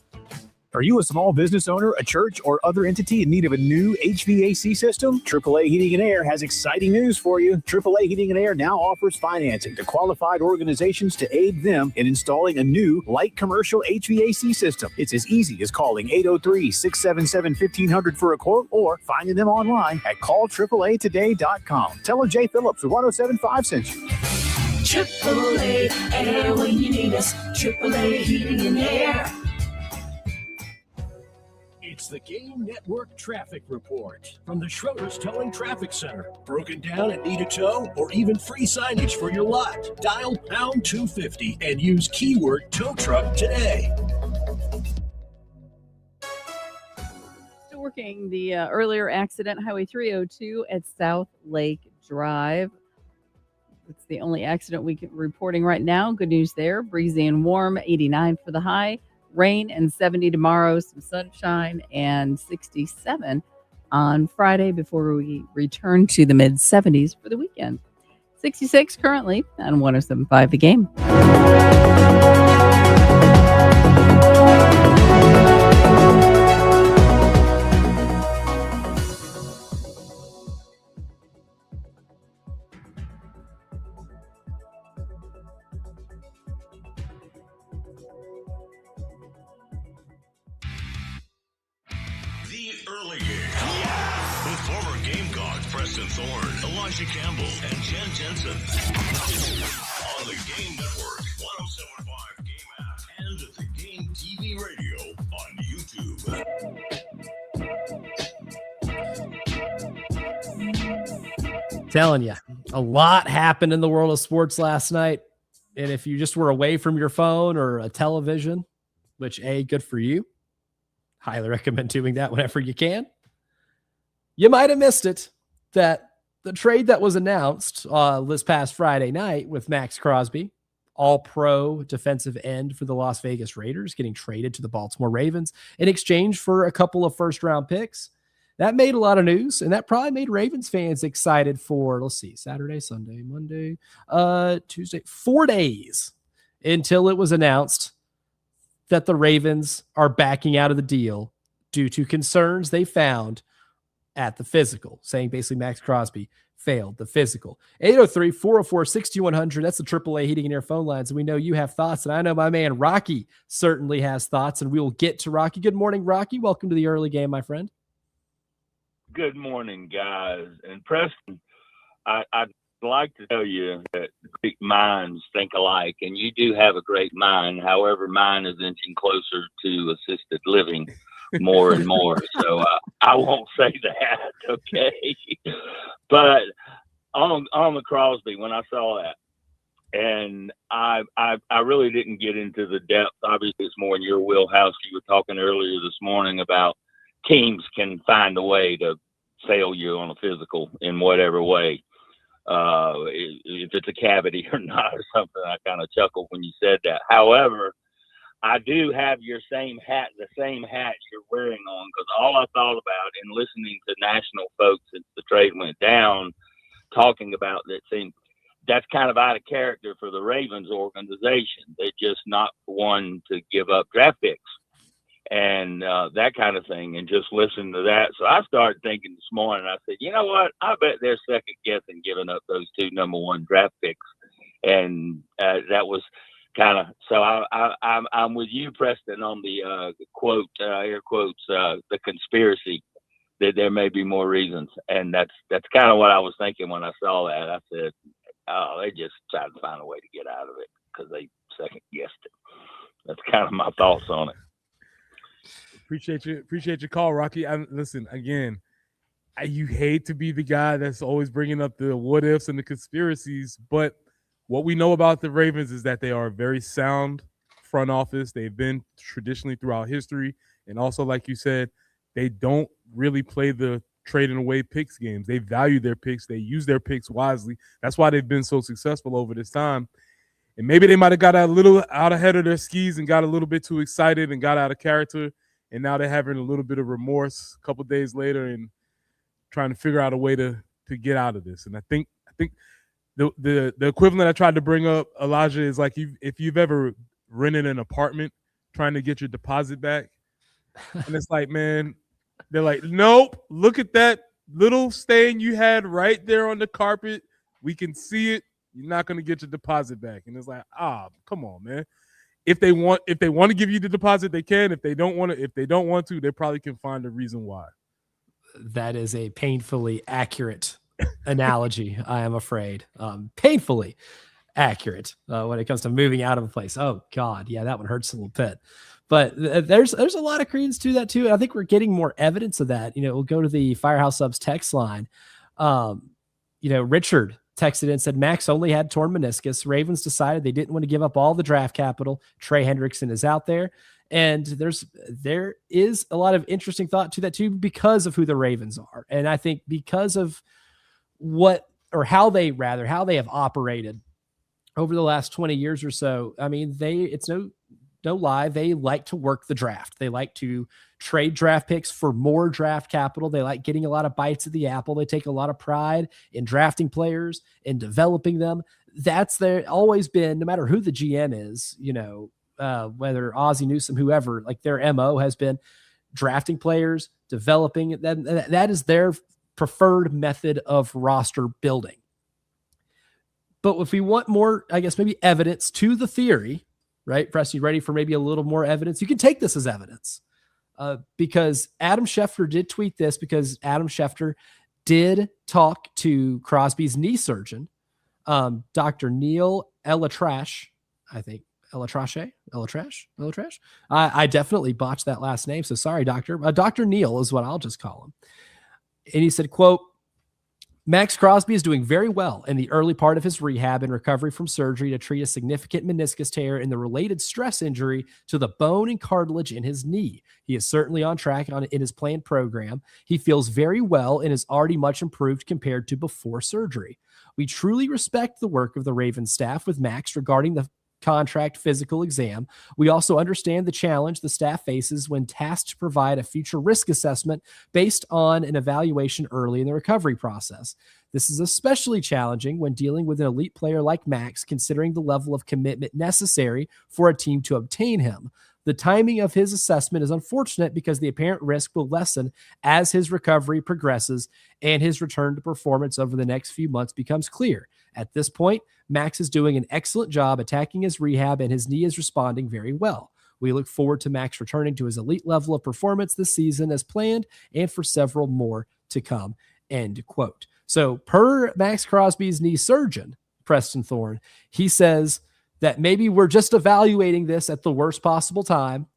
Are you a small business owner, a church, or other entity in need of a new HVAC system? AAA Heating and Air has exciting news for you. AAA Heating and Air now offers financing to qualified organizations to aid them in installing a new light commercial HVAC system. It's as easy as calling 803-677-1500 for a quote or finding them online at callAAAtoday.com. Tell them Jay Phillips with 1075 sent you. AAA Air when you need us. AAA Heating and Air. It's the Game Network Traffic Report from the Schroeder's Towing Traffic Center. Broken down and need a tow or even free signage for your lot? Dial pound 250 and use keyword tow truck today. Still working the earlier accident, Highway 302 at South Lake Drive. It's the only accident we can reporting right now. Good news there. Breezy and warm, 89 for the high. Rain and 70 tomorrow. Some sunshine and 67 on Friday before we return to the mid 70s for the weekend. 66 currently on 107.5 The Game. The Early Game. With former Gamecocks Preston Thorne, Elijah Campbell, and Jen Jensen. On the Game Network, 107.5 Game app, and the Game TV radio on YouTube. Telling you, a lot happened in the world of sports last night. And if you just were away from your phone or a television, which good for you. Highly recommend doing that whenever you can. You might have missed it, that the trade that was announced this past Friday night with Max Crosby, all-pro defensive end for the Las Vegas Raiders, getting traded to the Baltimore Ravens in exchange for a couple of first-round picks. That made a lot of news, and that probably made Ravens fans excited for, let's see, Saturday, Sunday, Monday, Tuesday, 4 days until it was announced that the Ravens are backing out of the deal due to concerns they found at the physical, saying basically Max Crosby failed the physical. 803-404-6100. That's the AAA Heating and Air phone lines. And we know you have thoughts, and I know my man Rocky certainly has thoughts, and we will get to Rocky. Good morning, Rocky. Welcome to the early game, my friend. Good morning, guys. And Preston, I'd like to tell you that great minds think alike, and you do have a great mind. However, mine is inching closer to assisted living more and more. So I won't say that, okay? But on the Crosby, when I saw that, and I really didn't get into the depth. Obviously, it's more in your wheelhouse. You were talking earlier this morning about teams can find a way to fail you on a physical in whatever way. If it's a cavity or not or something, I kind of chuckled when you said that. However, I do have the same hat you're wearing on, because all I thought about in listening to national folks since the trade went down, talking about that thing, that's kind of out of character for the Ravens organization. They're just not one to give up draft picks and that kind of thing, and just listen to that. So I started thinking this morning, I said, you know what? I bet they're second guessing giving up those 2 number 1 draft picks. And that was kind of, so I'm with you, Preston, on the quote, air quotes, the conspiracy, that there may be more reasons. And that's kind of what I was thinking when I saw that. I said, oh, they just tried to find a way to get out of it because they second guessed it. That's kind of my thoughts on it. Appreciate your call, Rocky. Listen, again, you hate to be the guy that's always bringing up the what ifs and the conspiracies, but what we know about the Ravens is that they are a very sound front office. They've been traditionally throughout history, and also, like you said, they don't really play the trading away picks games. They value their picks. They use their picks wisely. That's why they've been so successful over this time. And maybe they might have got a little out ahead of their skis and got a little bit too excited and got out of character. And now they're having a little bit of remorse a couple days later and trying to figure out a way to get out of this. And I think the equivalent I tried to bring up, Elijah, is like if you've ever rented an apartment trying to get your deposit back, and it's like, man, they're like, nope, look at that little stain you had right there on the carpet. We can see it. You're not going to get your deposit back. And it's like, come on, man. If they want to give you the deposit, they can. If they don't want to, they probably can find a reason why. That is a painfully accurate analogy, I am afraid. Painfully accurate when it comes to moving out of a place. Oh God, yeah, that one hurts a little bit. But there's a lot of credence to that too. And I think we're getting more evidence of that. We'll go to the Firehouse Subs text line. Richard texted in and said Max only had torn meniscus. Ravens decided they didn't want to give up all the draft capital. Trey Hendrickson is out there. And there is a lot of interesting thought to that too, because of who the Ravens are. And I think because of what how they have operated over the last 20 years or so. I mean, it's no lie. They like to work the draft. They like to trade draft picks for more draft capital. They like getting a lot of bites at the apple. They take a lot of pride in drafting players and developing them. That's always been, no matter who the GM is, whether Ozzie Newsome, whoever, like their MO has been drafting players, developing. That is their preferred method of roster building. But if we want more, I guess, maybe evidence to the theory, right? Preston, you ready for maybe a little more evidence? You can take this as evidence because Adam Schefter did tweet this, because Adam Schefter did talk to Crosby's knee surgeon, Dr. Neil Elatrash, I think. Elatrash. I definitely botched that last name, so sorry, doctor. Dr. Neil is what I'll just call him. And he said, quote, Max Crosby is doing very well in the early part of his rehab and recovery from surgery to treat a significant meniscus tear and the related stress injury to the bone and cartilage in his knee. He is certainly on track in his planned program. He feels very well and is already much improved compared to before surgery. We truly respect the work of the Ravens staff with Max regarding the contract physical exam. We also understand the challenge the staff faces when tasked to provide a future risk assessment based on an evaluation early in the recovery process. This is especially challenging when dealing with an elite player like Max, considering the level of commitment necessary for a team to obtain him. The timing of his assessment is unfortunate because the apparent risk will lessen as his recovery progresses and his return to performance over the next few months becomes clear. At this point, Max is doing an excellent job attacking his rehab and his knee is responding very well. We look forward to Max returning to his elite level of performance this season as planned and for several more to come. End quote. So per Max Crosby's knee surgeon, Preston Thorne, he says that maybe we're just evaluating this at the worst possible time,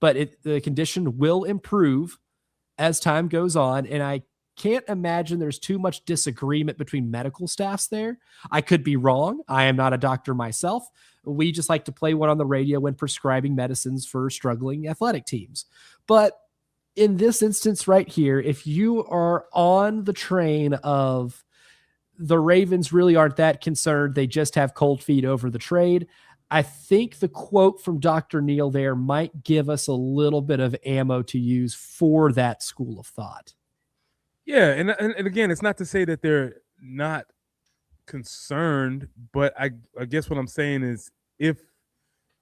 but the condition will improve as time goes on. And I can't imagine there's too much disagreement between medical staffs there. I could be wrong. I am not a doctor myself. We just like to play one on the radio when prescribing medicines for struggling athletic teams. But in this instance right here, if you are on the train of the Ravens really aren't that concerned, they just have cold feet over the trade, I think the quote from Dr. Neil there might give us a little bit of ammo to use for that school of thought. Yeah, and again, it's not to say that they're not concerned, but I guess what I'm saying is if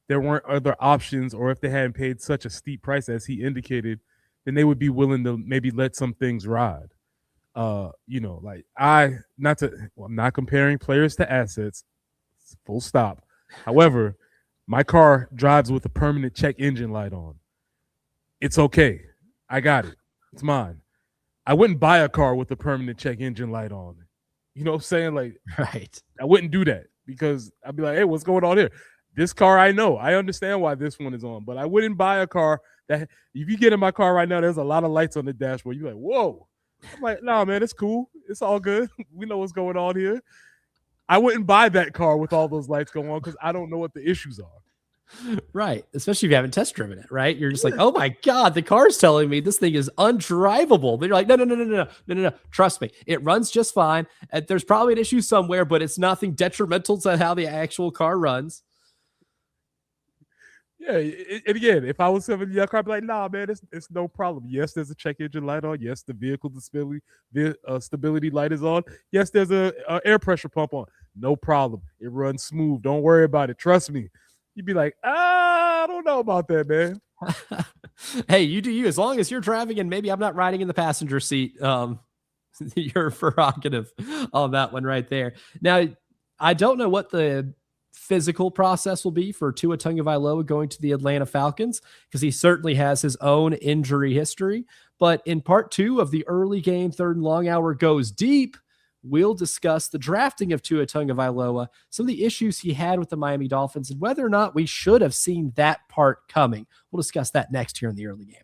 there weren't other options or if they hadn't paid such a steep price as he indicated, then they would be willing to maybe let some things ride. Like I'm not comparing players to assets, full stop. However, my car drives with a permanent check engine light on. It's okay. I got it. It's mine. I wouldn't buy a car with a permanent check engine light on. You know what I'm saying? Like, right. I wouldn't do that because I'd be like, hey, what's going on here? This car, I know. I understand why this one is on, but I wouldn't buy a car that if you get in my car right now, there's a lot of lights on the dashboard. You're like, whoa. I'm like, nah, man, it's cool. It's all good. We know what's going on here. I wouldn't buy that car with all those lights going on because I don't know what the issues are. Right. Especially if you haven't test driven it, right? You're just like, oh my God, the car's telling me this thing is undrivable. But you're like, no. Trust me. It runs just fine. There's probably an issue somewhere, but it's nothing detrimental to how the actual car runs. Yeah. And again, if I was selling your car, I'd be like, nah, man, it's no problem. Yes, there's a check engine light on. Yes, the vehicle stability light is on. Yes, there's a air pressure pump on. No problem. It runs smooth. Don't worry about it. Trust me. You'd be like, I don't know about that, man. Hey, you do you. As long as you're driving and maybe I'm not riding in the passenger seat, your prerogative on that one right there. Now, I don't know what the physical process will be for Tua Tagovailoa going to the Atlanta Falcons because he certainly has his own injury history. But in part 2 of the early game, third and long hour goes deep, we'll discuss the drafting of Tua Tagovailoa, some of the issues he had with the Miami Dolphins, and whether or not we should have seen that part coming. We'll discuss that next here in the early game.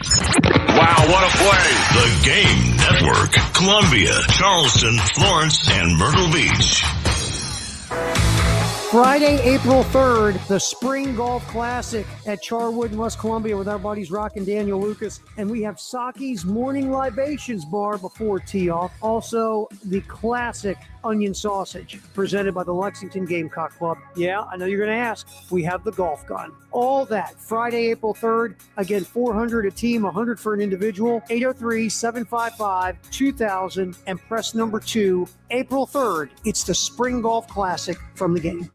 Wow, what a play! The Game Network. Columbia, Charleston, Florence, and Myrtle Beach. Friday, April 3rd, the Spring Golf Classic at Charwood in West Columbia with our buddies Rock and Daniel Lucas. And we have Saki's Morning Libations Bar before tee-off. Also, the classic onion sausage presented by the Lexington Gamecock Club. Yeah, I know you're going to ask. We have the golf gun. All that Friday, April 3rd. Again, $400 a team, $100 for an individual. 803-755-2000 and press number 2. April 3rd. It's the Spring Golf Classic from the Game.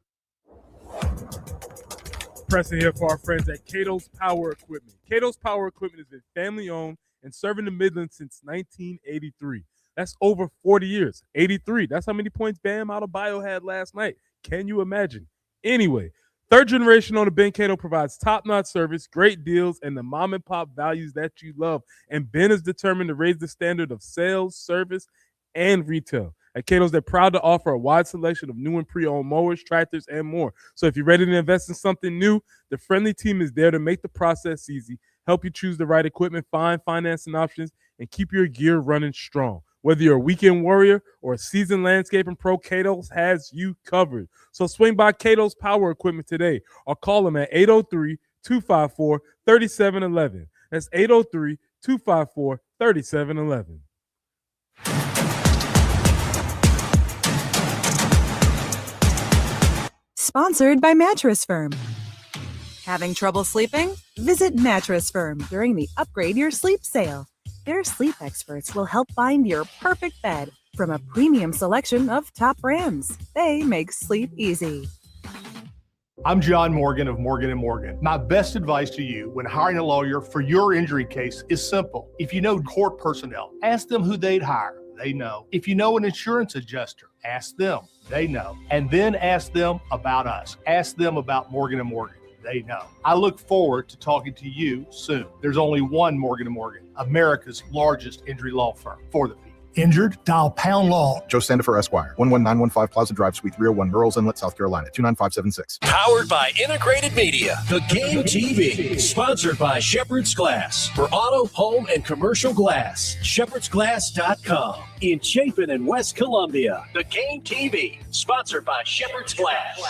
Preston here for our friends at Cato's Power Equipment. Cato's Power Equipment has been family-owned and serving the Midlands since 1983. That's over 40 years. 83. That's how many points Bam Adebayo had last night. Can you imagine? Anyway, third generation owner Ben Cato provides top-notch service, great deals, and the mom-and-pop values that you love. And Ben is determined to raise the standard of sales, service, and retail. At Cato's, they're proud to offer a wide selection of new and pre-owned mowers, tractors, and more. So if you're ready to invest in something new, the friendly team is there to make the process easy, help you choose the right equipment, find financing options, and keep your gear running strong. Whether you're a weekend warrior or a seasoned landscaping pro, Cato's has you covered. So swing by Cato's Power Equipment today or call them at 803-254-3711. That's 803-254-3711. Sponsored by Mattress Firm. Having trouble sleeping? Visit Mattress Firm during the Upgrade Your Sleep sale. Their sleep experts will help find your perfect bed from a premium selection of top brands. They make sleep easy. I'm John Morgan of Morgan & Morgan. My best advice to you when hiring a lawyer for your injury case is simple. If you know court personnel, ask them who they'd hire. They know. If you know an insurance adjuster, ask them. They know. And then ask them about us. Ask them about Morgan & Morgan. They know. I look forward to talking to you soon. There's only one Morgan & Morgan, America's largest injury law firm for the people. Injured? Dial Pound Law. Joe Sandifer, Esquire, 11915 Plaza Drive, Suite 301, Murrells Inlet, South Carolina, 29576. Powered by Integrated Media. The Game TV. Sponsored by Shepherd's Glass. For auto, home, and commercial glass. ShepherdsGlass.com. In Chapin and West Columbia. The Game TV. Sponsored by Shepherd's Glass.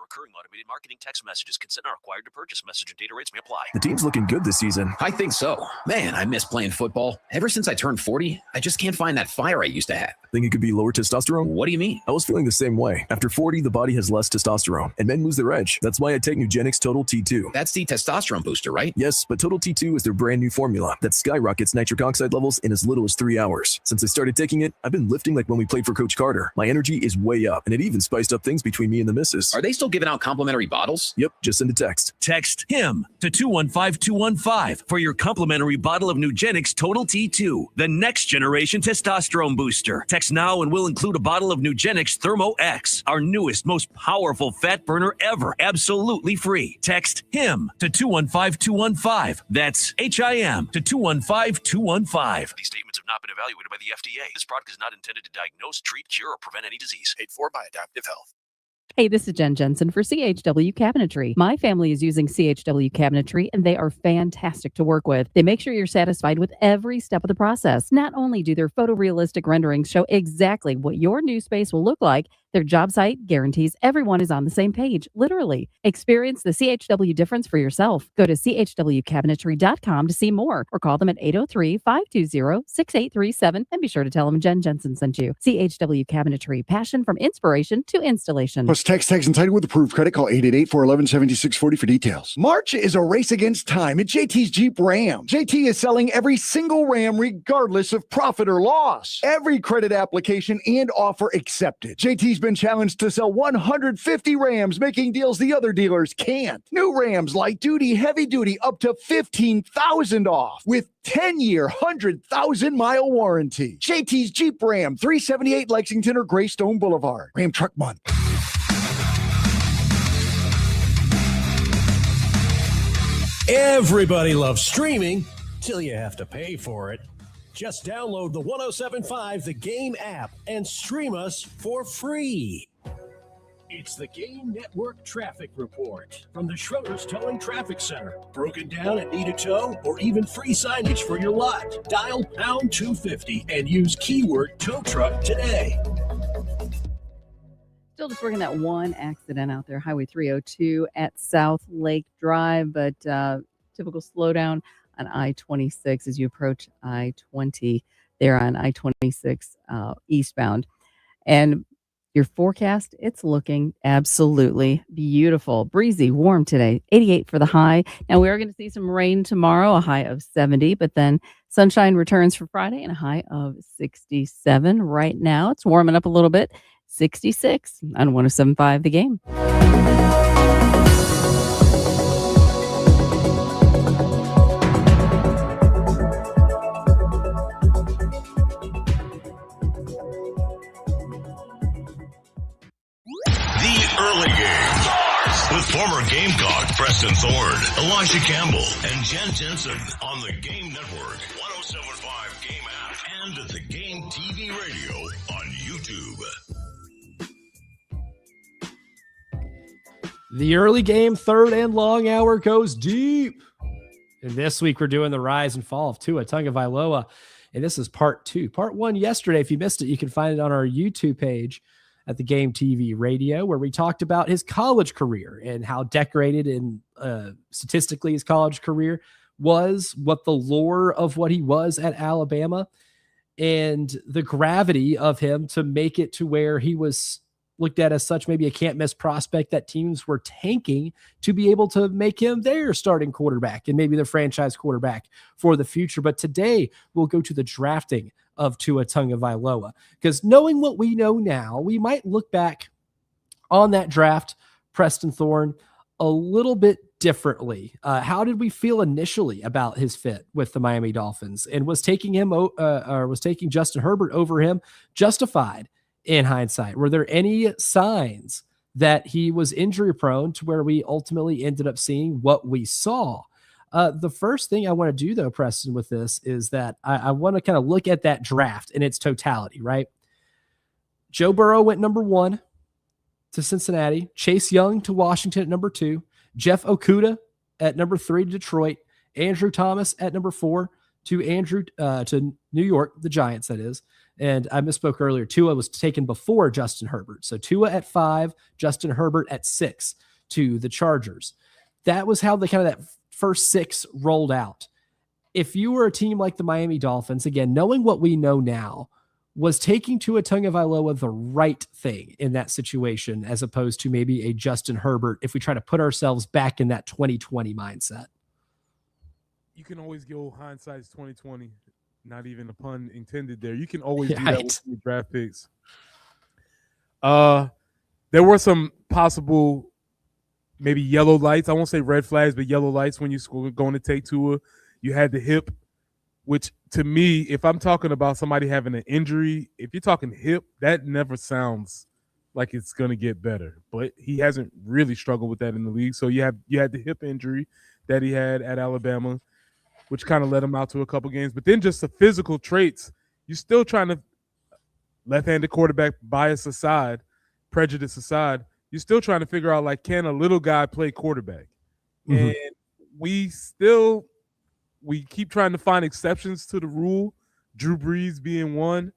Recurring automated marketing text messages. Consent not required to purchase. Message and data rates may apply. The team's looking good this season. I think so. Man, I miss playing football. Ever since I turned 40, I just can't find that fire I used to have. Think it could be lower testosterone? What do you mean? I was feeling the same way. After 40, the body has less testosterone, and men lose their edge. That's why I take Nugenix Total T2. That's the testosterone booster, right? Yes, but Total T2 is their brand new formula that skyrockets nitric oxide levels in as little as 3 hours. Since I started taking it, I've been lifting like when we played for Coach Carter. My energy is way up, and it even spiced up things between me and the missus. Are they still giving out complimentary bottles? Yep, just send a text. Text HIM to 215-215 for your complimentary bottle of Nugenix Total T2, the next generation testosterone booster. Text now and we'll include a bottle of Nugenix Thermo X, our newest, most powerful fat burner ever, absolutely free. Text HIM to 215-215. That's HIM to 215-215. These statements have not been evaluated by the FDA. This product is not intended to diagnose, treat, cure, or prevent any disease. Paid for by Adaptive Health. Hey, this is Jen Jensen for CHW Cabinetry. My family is using CHW Cabinetry, and they are fantastic to work with. They make sure you're satisfied with every step of the process. Not only do their photorealistic renderings show exactly what your new space will look like, their job site guarantees everyone is on the same page, literally. Experience the CHW difference for yourself. Go to chwcabinetry.com to see more, or call them at 803-520-6837, and be sure to tell them Jen Jensen sent you. CHW Cabinetry, passion from inspiration to installation. Plus tax and title with approved credit. Call 888-411-7640 for details. March is a race against time at JT's Jeep Ram. JT is selling every single Ram regardless of profit or loss. Every credit application and offer accepted. JT's been challenged to sell 150 Rams, making deals the other dealers can't. New Rams, light duty, heavy duty, up to $15,000 off with 10-year, 100,000-mile warranty. JT's Jeep Ram, 378 Lexington or Greystone Boulevard. Ram Truck Month. Everybody loves streaming till you have to pay for it. Just download the 107.5 The Game app and stream us for free. It's the Game Network Traffic Report from the Schroeder's Towing Traffic Center. Broken down and need a tow or even free signage for your lot? Dial pound 250 and use keyword tow truck today. Still still just working that one accident out there, Highway 302 at South Lake Drive, but typical slowdown on I-26 as you approach I-20 there on I-26 eastbound. And your forecast, it's looking absolutely beautiful. Breezy, warm today, 88 for the high. Now, we are going to see some rain tomorrow, a high of 70, but then sunshine returns for Friday and a high of 67. Right now, it's warming up a little bit, 66 on 107.5 The Game. Early game with former Gamecock Preston Thorne, Elijah Campbell, and Jen Jensen on the Game Network, 107.5 Game app, and at the Game TV radio on YouTube. The early game, third and long hour goes deep. And this week we're doing the rise and fall of Tua Tagovailoa. And this is part 2. Part 1 yesterday, if you missed it, you can find it on our YouTube page at the Game TV radio, where we talked about his college career and how decorated and statistically his college career was, what the lore of what he was at Alabama, and the gravity of him to make it to where he was looked at as such maybe a can't miss prospect that teams were tanking to be able to make him their starting quarterback and maybe the franchise quarterback for the future. But today we'll go to the drafting of Tua Tagovailoa, because knowing what we know now, we might look back on that draft, Preston Thorne, a little bit differently. How did we feel initially about his fit with the Miami Dolphins, and was taking Justin Herbert over him justified in hindsight? Were there any signs that he was injury prone to where we ultimately ended up seeing what we saw? The first thing I want to do, though, Preston, with this is that I want to kind of look at that draft in its totality, right? Joe Burrow went number 1 to Cincinnati, Chase Young to Washington at number 2, Jeff Okudah at number 3 to Detroit, Andrew Thomas at number 4 to New York, the Giants, that is. And I misspoke earlier. Tua was taken before Justin Herbert. So Tua at 5, Justin Herbert at 6 to the Chargers. That was how that first 6 rolled out. If you were a team like the Miami Dolphins, again, knowing what we know now, was taking Tua Tagovailoa the right thing in that situation, as opposed to maybe a Justin Herbert, if we try to put ourselves back in that 2020 mindset? You can always go hindsight's 2020. Not even a pun intended there. You can always do that with your draft picks. There were some possible maybe yellow lights. I won't say red flags, but yellow lights when you were going to take Tua. You had the hip, which to me, if I'm talking about somebody having an injury, if you're talking hip, that never sounds like it's going to get better. But he hasn't really struggled with that in the league. So you had the hip injury that he had at Alabama, which kind of led him out to a couple games. But then just the physical traits, you're still trying to, left-handed quarterback bias aside, prejudice aside, you're still trying to figure out, like, can a little guy play quarterback? Mm-hmm. And we keep trying to find exceptions to the rule, Drew Brees being one.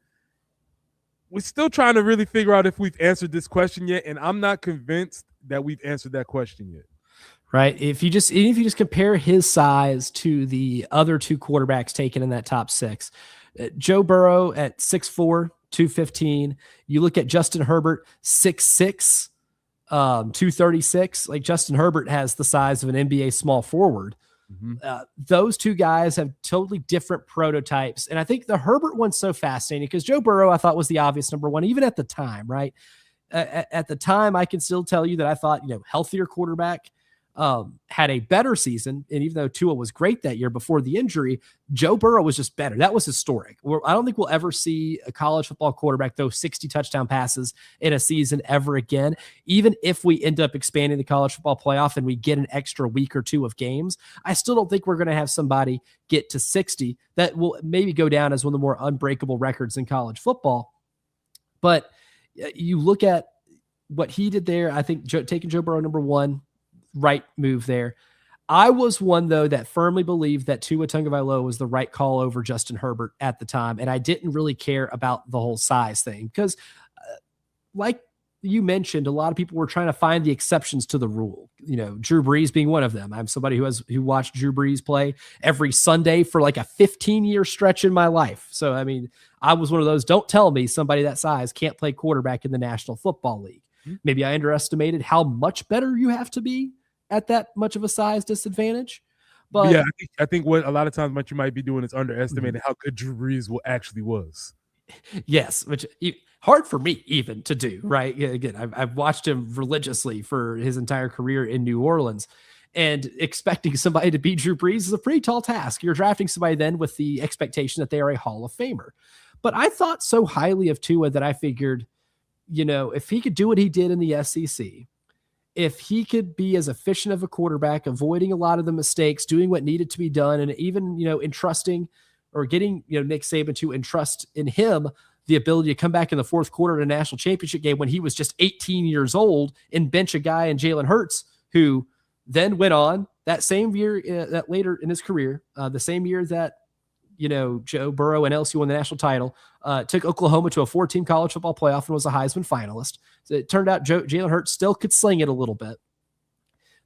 We're still trying to really figure out if we've answered this question yet, and I'm not convinced that we've answered that question yet. Right. If you just compare his size to the other 2 quarterbacks taken in that top 6, Joe Burrow at 6'4", 215. You look at Justin Herbert, 6'6", 236. Like, Justin Herbert has the size of an NBA small forward. Mm-hmm. Those 2 guys have totally different prototypes. And I think the Herbert one's so fascinating because Joe Burrow, I thought, was the obvious number 1, even at the time, right? At the time, I can still tell you that I thought, healthier quarterback, had a better season. And even though Tua was great that year before the injury, Joe Burrow was just better. That was historic. I don't think we'll ever see a college football quarterback throw 60 touchdown passes in a season ever again. Even if we end up expanding the college football playoff and we get an extra week or 2 of games, I still don't think we're going to have somebody get to 60. That will maybe go down as one of the more unbreakable records in college football. But you look at what he did there, I think taking Joe Burrow number 1, right move there. I was one, though, that firmly believed that Tua Tagovailoa was the right call over Justin Herbert at the time, and I didn't really care about the whole size thing because, like you mentioned, a lot of people were trying to find the exceptions to the rule. Drew Brees being one of them. I'm somebody who watched Drew Brees play every Sunday for like a 15-year stretch in my life. So, I mean, I was one of those. Don't tell me somebody that size can't play quarterback in the National Football League. Maybe I underestimated how much better you have to be at that much of a size disadvantage. But yeah, I think what a lot of times what you might be doing is underestimating how good Drew Brees actually was. Yes, which hard for me even to do, right? Again, I've watched him religiously for his entire career in New Orleans, and expecting somebody to beat Drew Brees is a pretty tall task. You're drafting somebody then with the expectation that they are a Hall of Famer. But I thought so highly of Tua that I figured, if he could do what he did in the SEC, if he could be as efficient of a quarterback, avoiding a lot of the mistakes, doing what needed to be done, and even, entrusting or getting, Nick Saban to entrust in him the ability to come back in the fourth quarter in a national championship game when he was just 18 years old and bench a guy in Jalen Hurts, who then went on that same year, that later in his career, the same year that, Joe Burrow and LSU won the national title, took Oklahoma to a 4-team college football playoff and was a Heisman finalist. So it turned out Jalen Hurts still could sling it a little bit.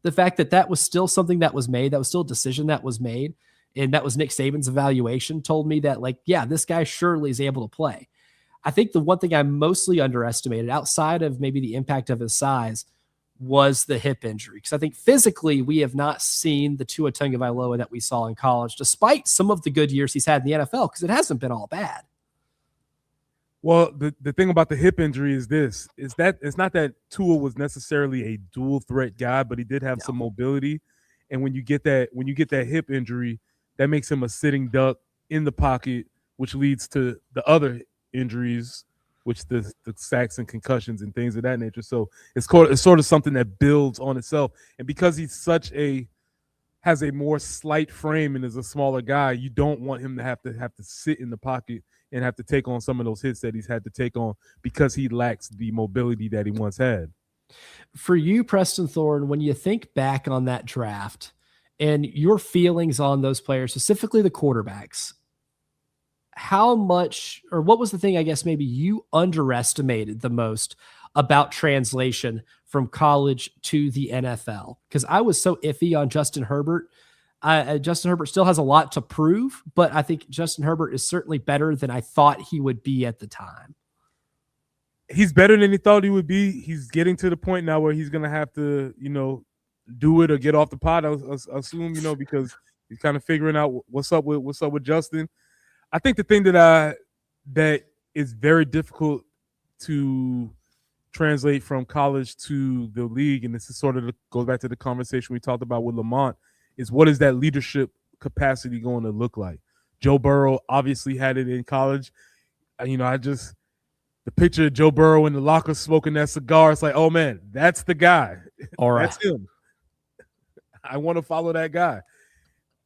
The fact that was still something that was made, that was still a decision that was made, and that was Nick Saban's evaluation, told me that, this guy surely is able to play. I think the one thing I mostly underestimated, outside of maybe the impact of his size, was the hip injury. Because I think physically we have not seen the Tua Tagovailoa that we saw in college, despite some of the good years he's had in the NFL, because it hasn't been all bad. Well, the thing about the hip injury is that it's not that Tua was necessarily a dual threat guy, but he did have some mobility. And when you get that hip injury, that makes him a sitting duck in the pocket, which leads to the other injuries, which the sacks and concussions and things of that nature. So it's sort of something that builds on itself. And because he's has a more slight frame and is a smaller guy, you don't want him to have to sit in the pocket and have to take on some of those hits that he's had to take on because he lacks the mobility that he once had. For you, Preston Thorne, when you think back on that draft and your feelings on those players, specifically the quarterbacks, how much, or what was the thing, I guess, maybe you underestimated the most about translation from college to the NFL? Because I was so iffy on Justin Herbert. Justin Herbert still has a lot to prove, but I think Justin Herbert is certainly better than I thought he would be at the time. He's better than he thought he would be. He's getting to the point now where he's going to have to, do it or get off the pot. I assume, because he's kind of figuring out what's up with Justin. I think the thing that is very difficult to translate from college to the league, and this is sort of goes back to the conversation we talked about with Lamont, is what is that leadership capacity going to look like? Joe Burrow obviously had it in college. The picture of Joe Burrow in the locker smoking that cigar, it's like, oh man, that's the guy. All right. That's him. I want to follow that guy.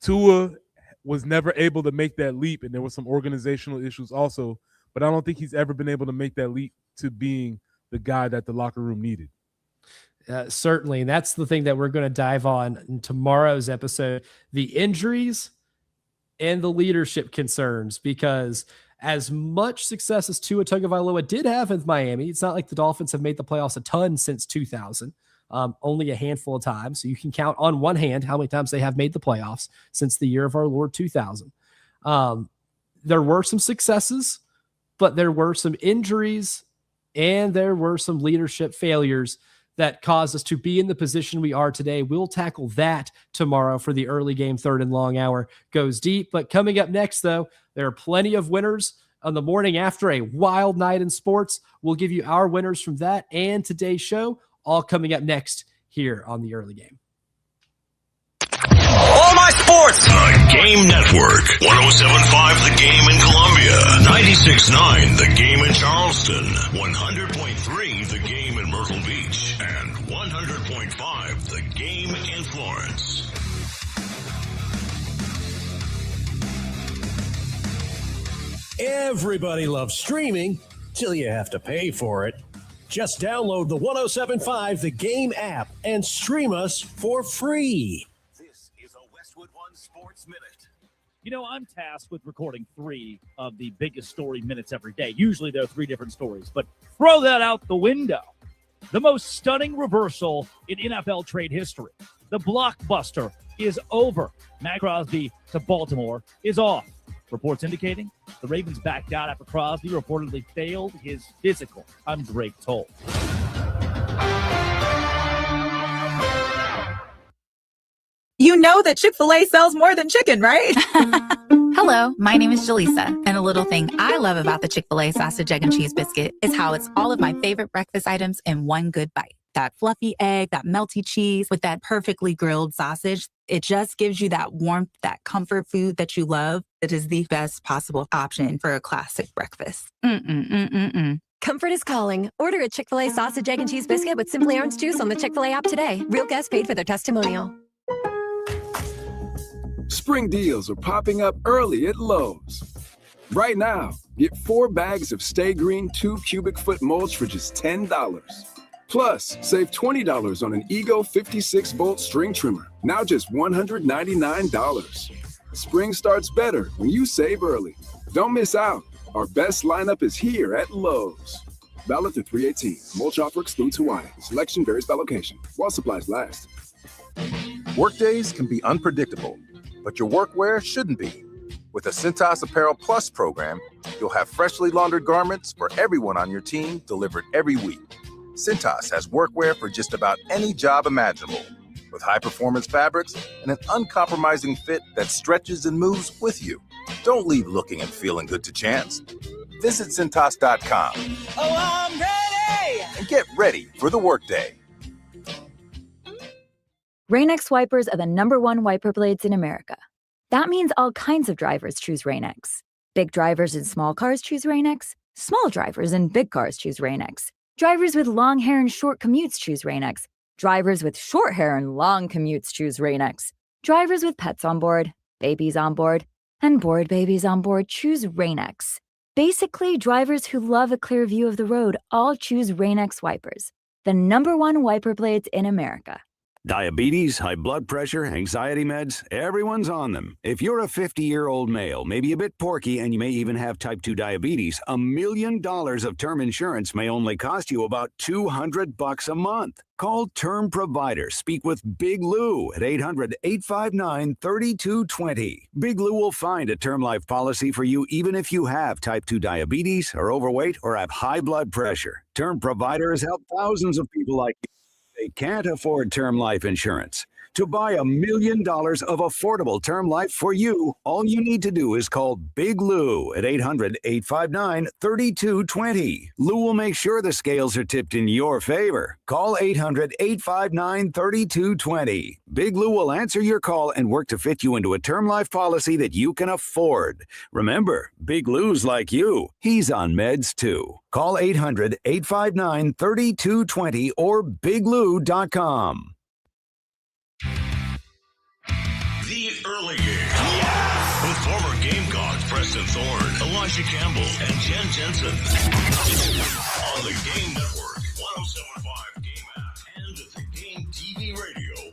Tua was never able to make that leap, and there were some organizational issues also, but I don't think he's ever been able to make that leap to being the guy that the locker room needed. Certainly, and that's the thing that we're going to dive on in tomorrow's episode, the injuries and the leadership concerns, because as much success as Tua Tagovailoa did have with Miami, it's not like the Dolphins have made the playoffs a ton since 2000. Only a handful of times. So you can count on one hand how many times they have made the playoffs since the year of our Lord 2000. There were some successes, but there were some injuries and there were some leadership failures that caused us to be in the position we are today. We'll tackle that tomorrow for the early game, third and long hour goes deep. But coming up next, though, there are plenty of winners on the morning after a wild night in sports. We'll give you our winners from that and today's show, all coming up next here on the early game. All my sports. The Game Network. 107.5 The Game in Columbia. 96.9 The Game in Charleston. 100.3 The Game in Myrtle Beach. And 100.5 The Game in Florence. Everybody loves streaming till you have to pay for it. Just download the 107.5 The Game app and stream us for free. This is a Westwood One Sports Minute. I'm tasked with recording 3 of the biggest story minutes every day. Usually there are 3 different stories, but throw that out the window. The most stunning reversal in NFL trade history. The blockbuster is over. Matt Crosby to Baltimore is off. Reports indicating the Ravens backed out after Crosby reportedly failed his physical. I'm Drake Toll. You know that Chick-fil-A sells more than chicken, right? Hello, my name is Jaleesa, and a little thing I love about the Chick-fil-A sausage, egg, and cheese biscuit is how it's all of my favorite breakfast items in one good bite. That fluffy egg, that melty cheese with that perfectly grilled sausage. It just gives you that warmth, that comfort food that you love. It is the best possible option for a classic breakfast. Comfort is calling. Order a Chick-fil-A sausage, egg, and cheese biscuit with Simply Orange Juice on the Chick-fil-A app today. Real guests paid for their testimonial. Spring deals are popping up early at Lowe's. Right now, get 4 bags of Stay Green 2 cubic foot mulch for just $10. Plus, save $20 on an Ego 56-volt string trimmer, now just $199. Spring starts better when you save early. Don't miss out. Our best lineup is here at Lowe's. Valid through 3/18. Mulch offer excludes Hawaii. Selection varies by location. While supplies last. Workdays can be unpredictable, but your workwear shouldn't be. With the Cintas Apparel Plus program, you'll have freshly laundered garments for everyone on your team delivered every week. Cintas has workwear for just about any job imaginable, with high-performance fabrics and an uncompromising fit that stretches and moves with you. Don't leave looking and feeling good to chance. Visit Cintas.com. Oh, I'm ready! And get ready for the workday. Rain-X wipers are the #1 wiper blades in America. That means all kinds of drivers choose Rain-X. Big drivers in small cars choose Rain-X. Small drivers in big cars choose Rain-X. Drivers with long hair and short commutes choose Rain-X. Drivers with short hair and long commutes choose Rain-X. Drivers with pets on board, babies on board, and bored babies on board choose Rain-X. Basically, drivers who love a clear view of the road all choose Rain-X wipers, the #1 wiper blades in America. Diabetes, high blood pressure, anxiety meds, everyone's on them. If you're a 50-year-old male, maybe a bit porky, and you may even have type 2 diabetes, $1 million of term insurance may only cost you about $200 a month. Call Term Provider. Speak with Big Lou at 800-859-3220. Big Lou will find a term life policy for you even if you have type 2 diabetes, are overweight, or have high blood pressure. Term Provider has helped thousands of people like you. They can't afford term life insurance. To buy $1 million of affordable term life for you, all you need to do is call Big Lou at 800-859-3220. Lou will make sure the scales are tipped in your favor. Call 800-859-3220. Big Lou will answer your call and work to fit you into a term life policy that you can afford. Remember, Big Lou's like you. He's on meds too. Call 800-859-3220 or biglou.com. The Early Game. With former Gamecocks Preston Thorne, Elijah Campbell, and Jen Jensen. On the Game Network, 107.5 Game app, and the Game TV radio.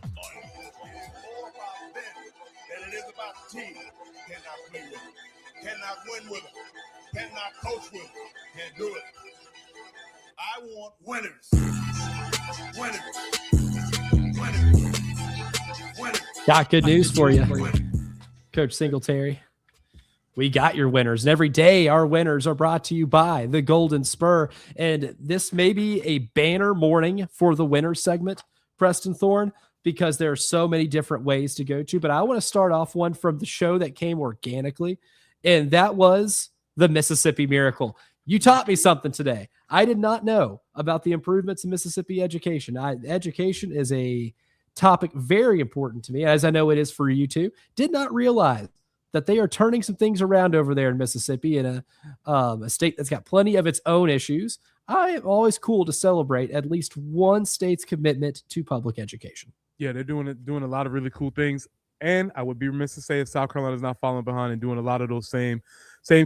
Than it is about the team. Cannot play with them. Cannot win with them. Cannot coach with them. Can't do it. I want winners. Winners. Winners. Winners. Got good news for you, Coach Singletary. We got your winners. And every day, our winners are brought to you by the Golden Spur. And this may be a banner morning for the winner segment, Preston Thorne, because there are so many different ways to go to. But I want to start off one from the show that came organically, and that was the Mississippi Miracle. You taught me something today. I did not know about the improvements in Mississippi education. Education is a topic very important to me, as I know it is for you too. Did not realize that they are turning some things around over there in Mississippi, in a state that's got plenty of its own issues. I am always cool to celebrate at least one state's commitment to public education. Yeah, they're doing a lot of really cool things. And I would be remiss to say if South Carolina is not following behind and doing a lot of those same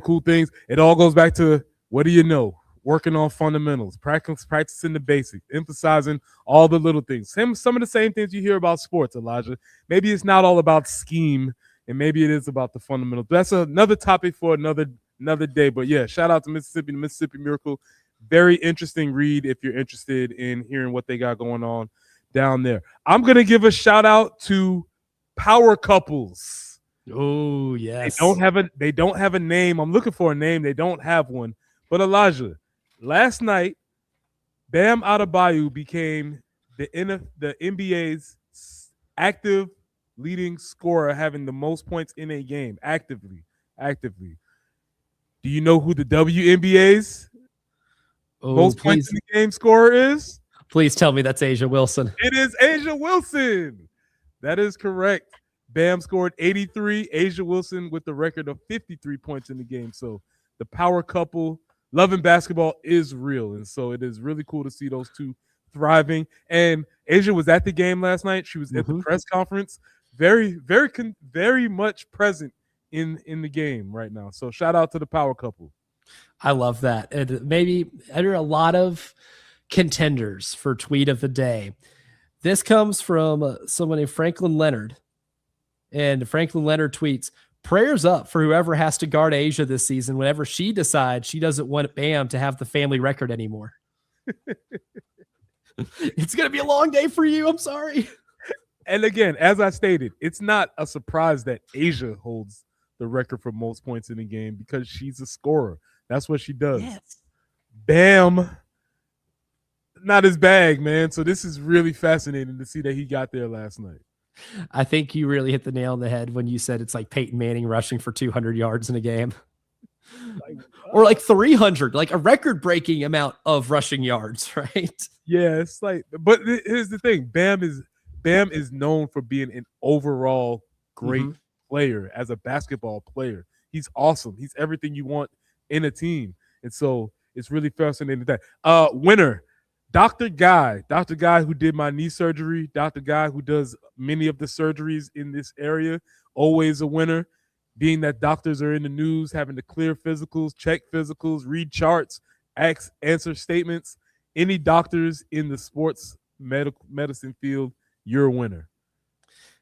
cool things. It all goes back to, what do you know? Working on fundamentals, practicing the basics, emphasizing all the little things. Some of the same things you hear about sports, Elijah. Maybe it's not all about scheme, and maybe it is about the fundamentals. That's another topic for another day. But yeah, shout out to Mississippi, the Mississippi Miracle. very interesting read if you're interested in hearing what they got going on down there. I'm going to give a shout out to Power Couples. Oh, yes. They don't have a name. I'm looking for a name. They don't have one. But Elijah, last night, Bam Adebayo became the NBA's active leading scorer, having the most points in a game actively. Do you know who the WNBA's most points in the game scorer is? Please tell me that's A'ja Wilson. It is A'ja Wilson. That is correct. Bam scored 83. A'ja Wilson with the record of 53 points in the game. So the power couple, loving basketball is real. And so it is really cool to see those two thriving. And A'ja was at the game last night. She was at the press conference. Very much present in the game right now. So shout out to the power couple. I love that. And maybe there are a lot of contenders for tweet of the day. This comes from someone named Franklin Leonard. And Franklin Leonard tweets, prayers up for whoever has to guard A'ja this season whenever she decides she doesn't want Bam to have the family record anymore. It's going to be a long day for you. I'm sorry. And again, as I stated, it's not a surprise that A'ja holds the record for most points in the game because she's a scorer. That's what she does. Yes. Bam, not his bag, man. So this is really fascinating to see that he got there last night. I think you really hit the nail on the head when you said it's like Peyton Manning rushing for 200 yards in a game. Or like 300, like a record-breaking amount of rushing yards, right? Yeah, it's like, but here's the thing. Bam is known for being an overall great player as a basketball player. He's awesome. He's everything you want in a team. And so it's really fascinating that. Winner, Dr. Guy who did my knee surgery, Dr. Guy who does many of the surgeries in this area, always a winner, being that doctors are in the news, having to clear physicals, check physicals, read charts, answer statements. Any doctors in the sports medicine field, you're a winner.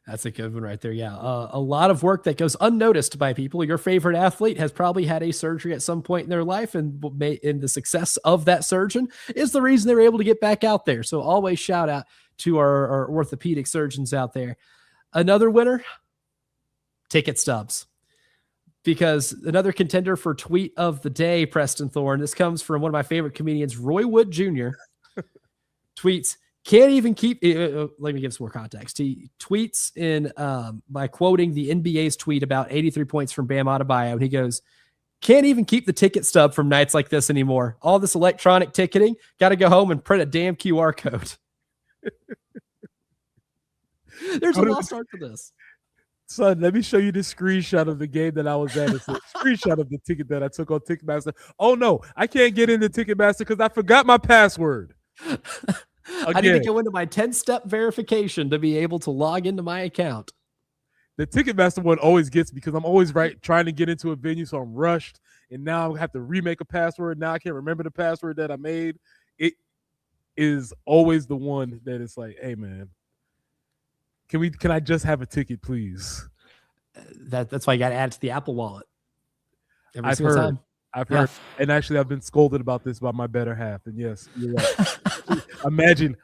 That's a good one right there. Yeah. A lot of work that goes unnoticed by people. Your favorite athlete has probably had a surgery at some point in their life, and the success of that surgeon is the reason they were able to get back out there. So always shout out to our orthopedic surgeons out there. Another winner, ticket stubs. Because another contender for tweet of the day, Preston Thorne, this comes from one of my favorite comedians, Roy Wood Jr. tweets, can't even keep, let me give some more context. He tweets in by quoting the NBA's tweet about 83 points from Bam Adebayo. And he goes, can't even keep the ticket stub from nights like this anymore. All this electronic ticketing, got to go home and print a damn QR code. There's a lost art to this. Son, let me show you the screenshot of the game that I was at. It's a screenshot of the ticket that I took on Ticketmaster. Oh, no, I can't get into Ticketmaster because I forgot my password. I need to go into my 10-step verification to be able to log into my account. The Ticketmaster one always gets me because I'm always trying to get into a venue, so I'm rushed, and now I have to remake a password. Now I can't remember the password that I made. It is always the one that is like, hey, man, can I just have a ticket, please? That's why you got to add it to the Apple Wallet. I've heard. And actually, I've been scolded about this by my better half. And yes, you're right. Imagine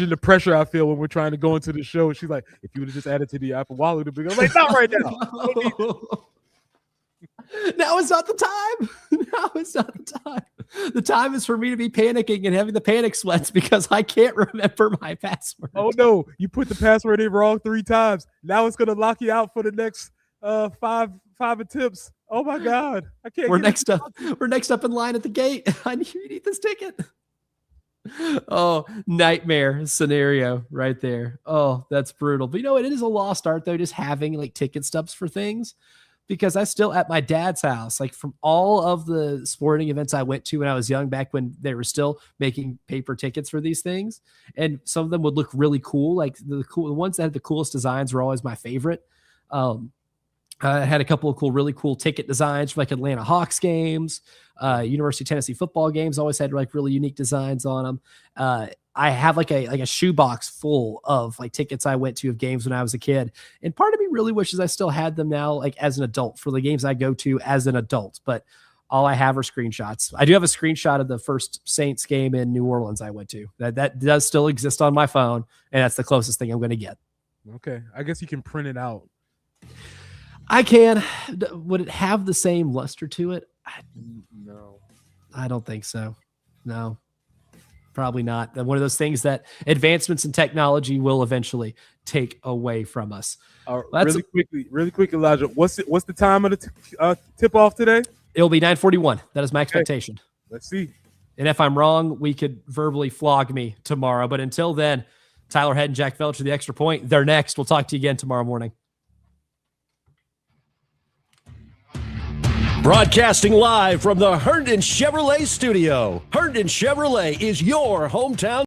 the pressure I feel when we're trying to go into the show. She's like, if you would have just added to the Apple Wallet, I'm like, not right now. Now is not the time. Now is not the time. The time is for me to be panicking and having the panic sweats because I can't remember my password. Oh no, you put the password in wrong 3 times. Now it's gonna lock you out for the next 5 attempts. Oh my God, I can't. We're next up in line at the gate. I need this ticket. Oh, nightmare scenario right there. Oh, that's brutal. But you know, it is a lost art though, just having like ticket stubs for things. Because I still at my dad's house, like from all of the sporting events I went to when I was young, back when they were still making paper tickets for these things. And some of them would look really cool. Like the ones that had the coolest designs were always my favorite. I had a couple of really cool ticket designs for like Atlanta Hawks games, University of Tennessee football games always had like really unique designs on them. I have like a shoebox full of like tickets I went to of games when I was a kid. And part of me really wishes I still had them now, like as an adult for the games I go to as an adult. But all I have are screenshots. I do have a screenshot of the first Saints game in New Orleans I went to. That does still exist on my phone, and that's the closest thing I'm going to get. Okay. I guess you can print it out. I can. Would it have the same luster to it? No. I don't think so. No, probably not. One of those things that advancements in technology will eventually take away from us. Really quick, Elijah. What's the time of the tip off today? It'll be 9:41. That is my expectation. Let's see. And if I'm wrong, we could verbally flog me tomorrow. But until then, Tyler Head and Jack Felch for the Extra Point. They're next. We'll talk to you again tomorrow morning. Broadcasting live from the Herndon Chevrolet studio. Herndon Chevrolet is your hometown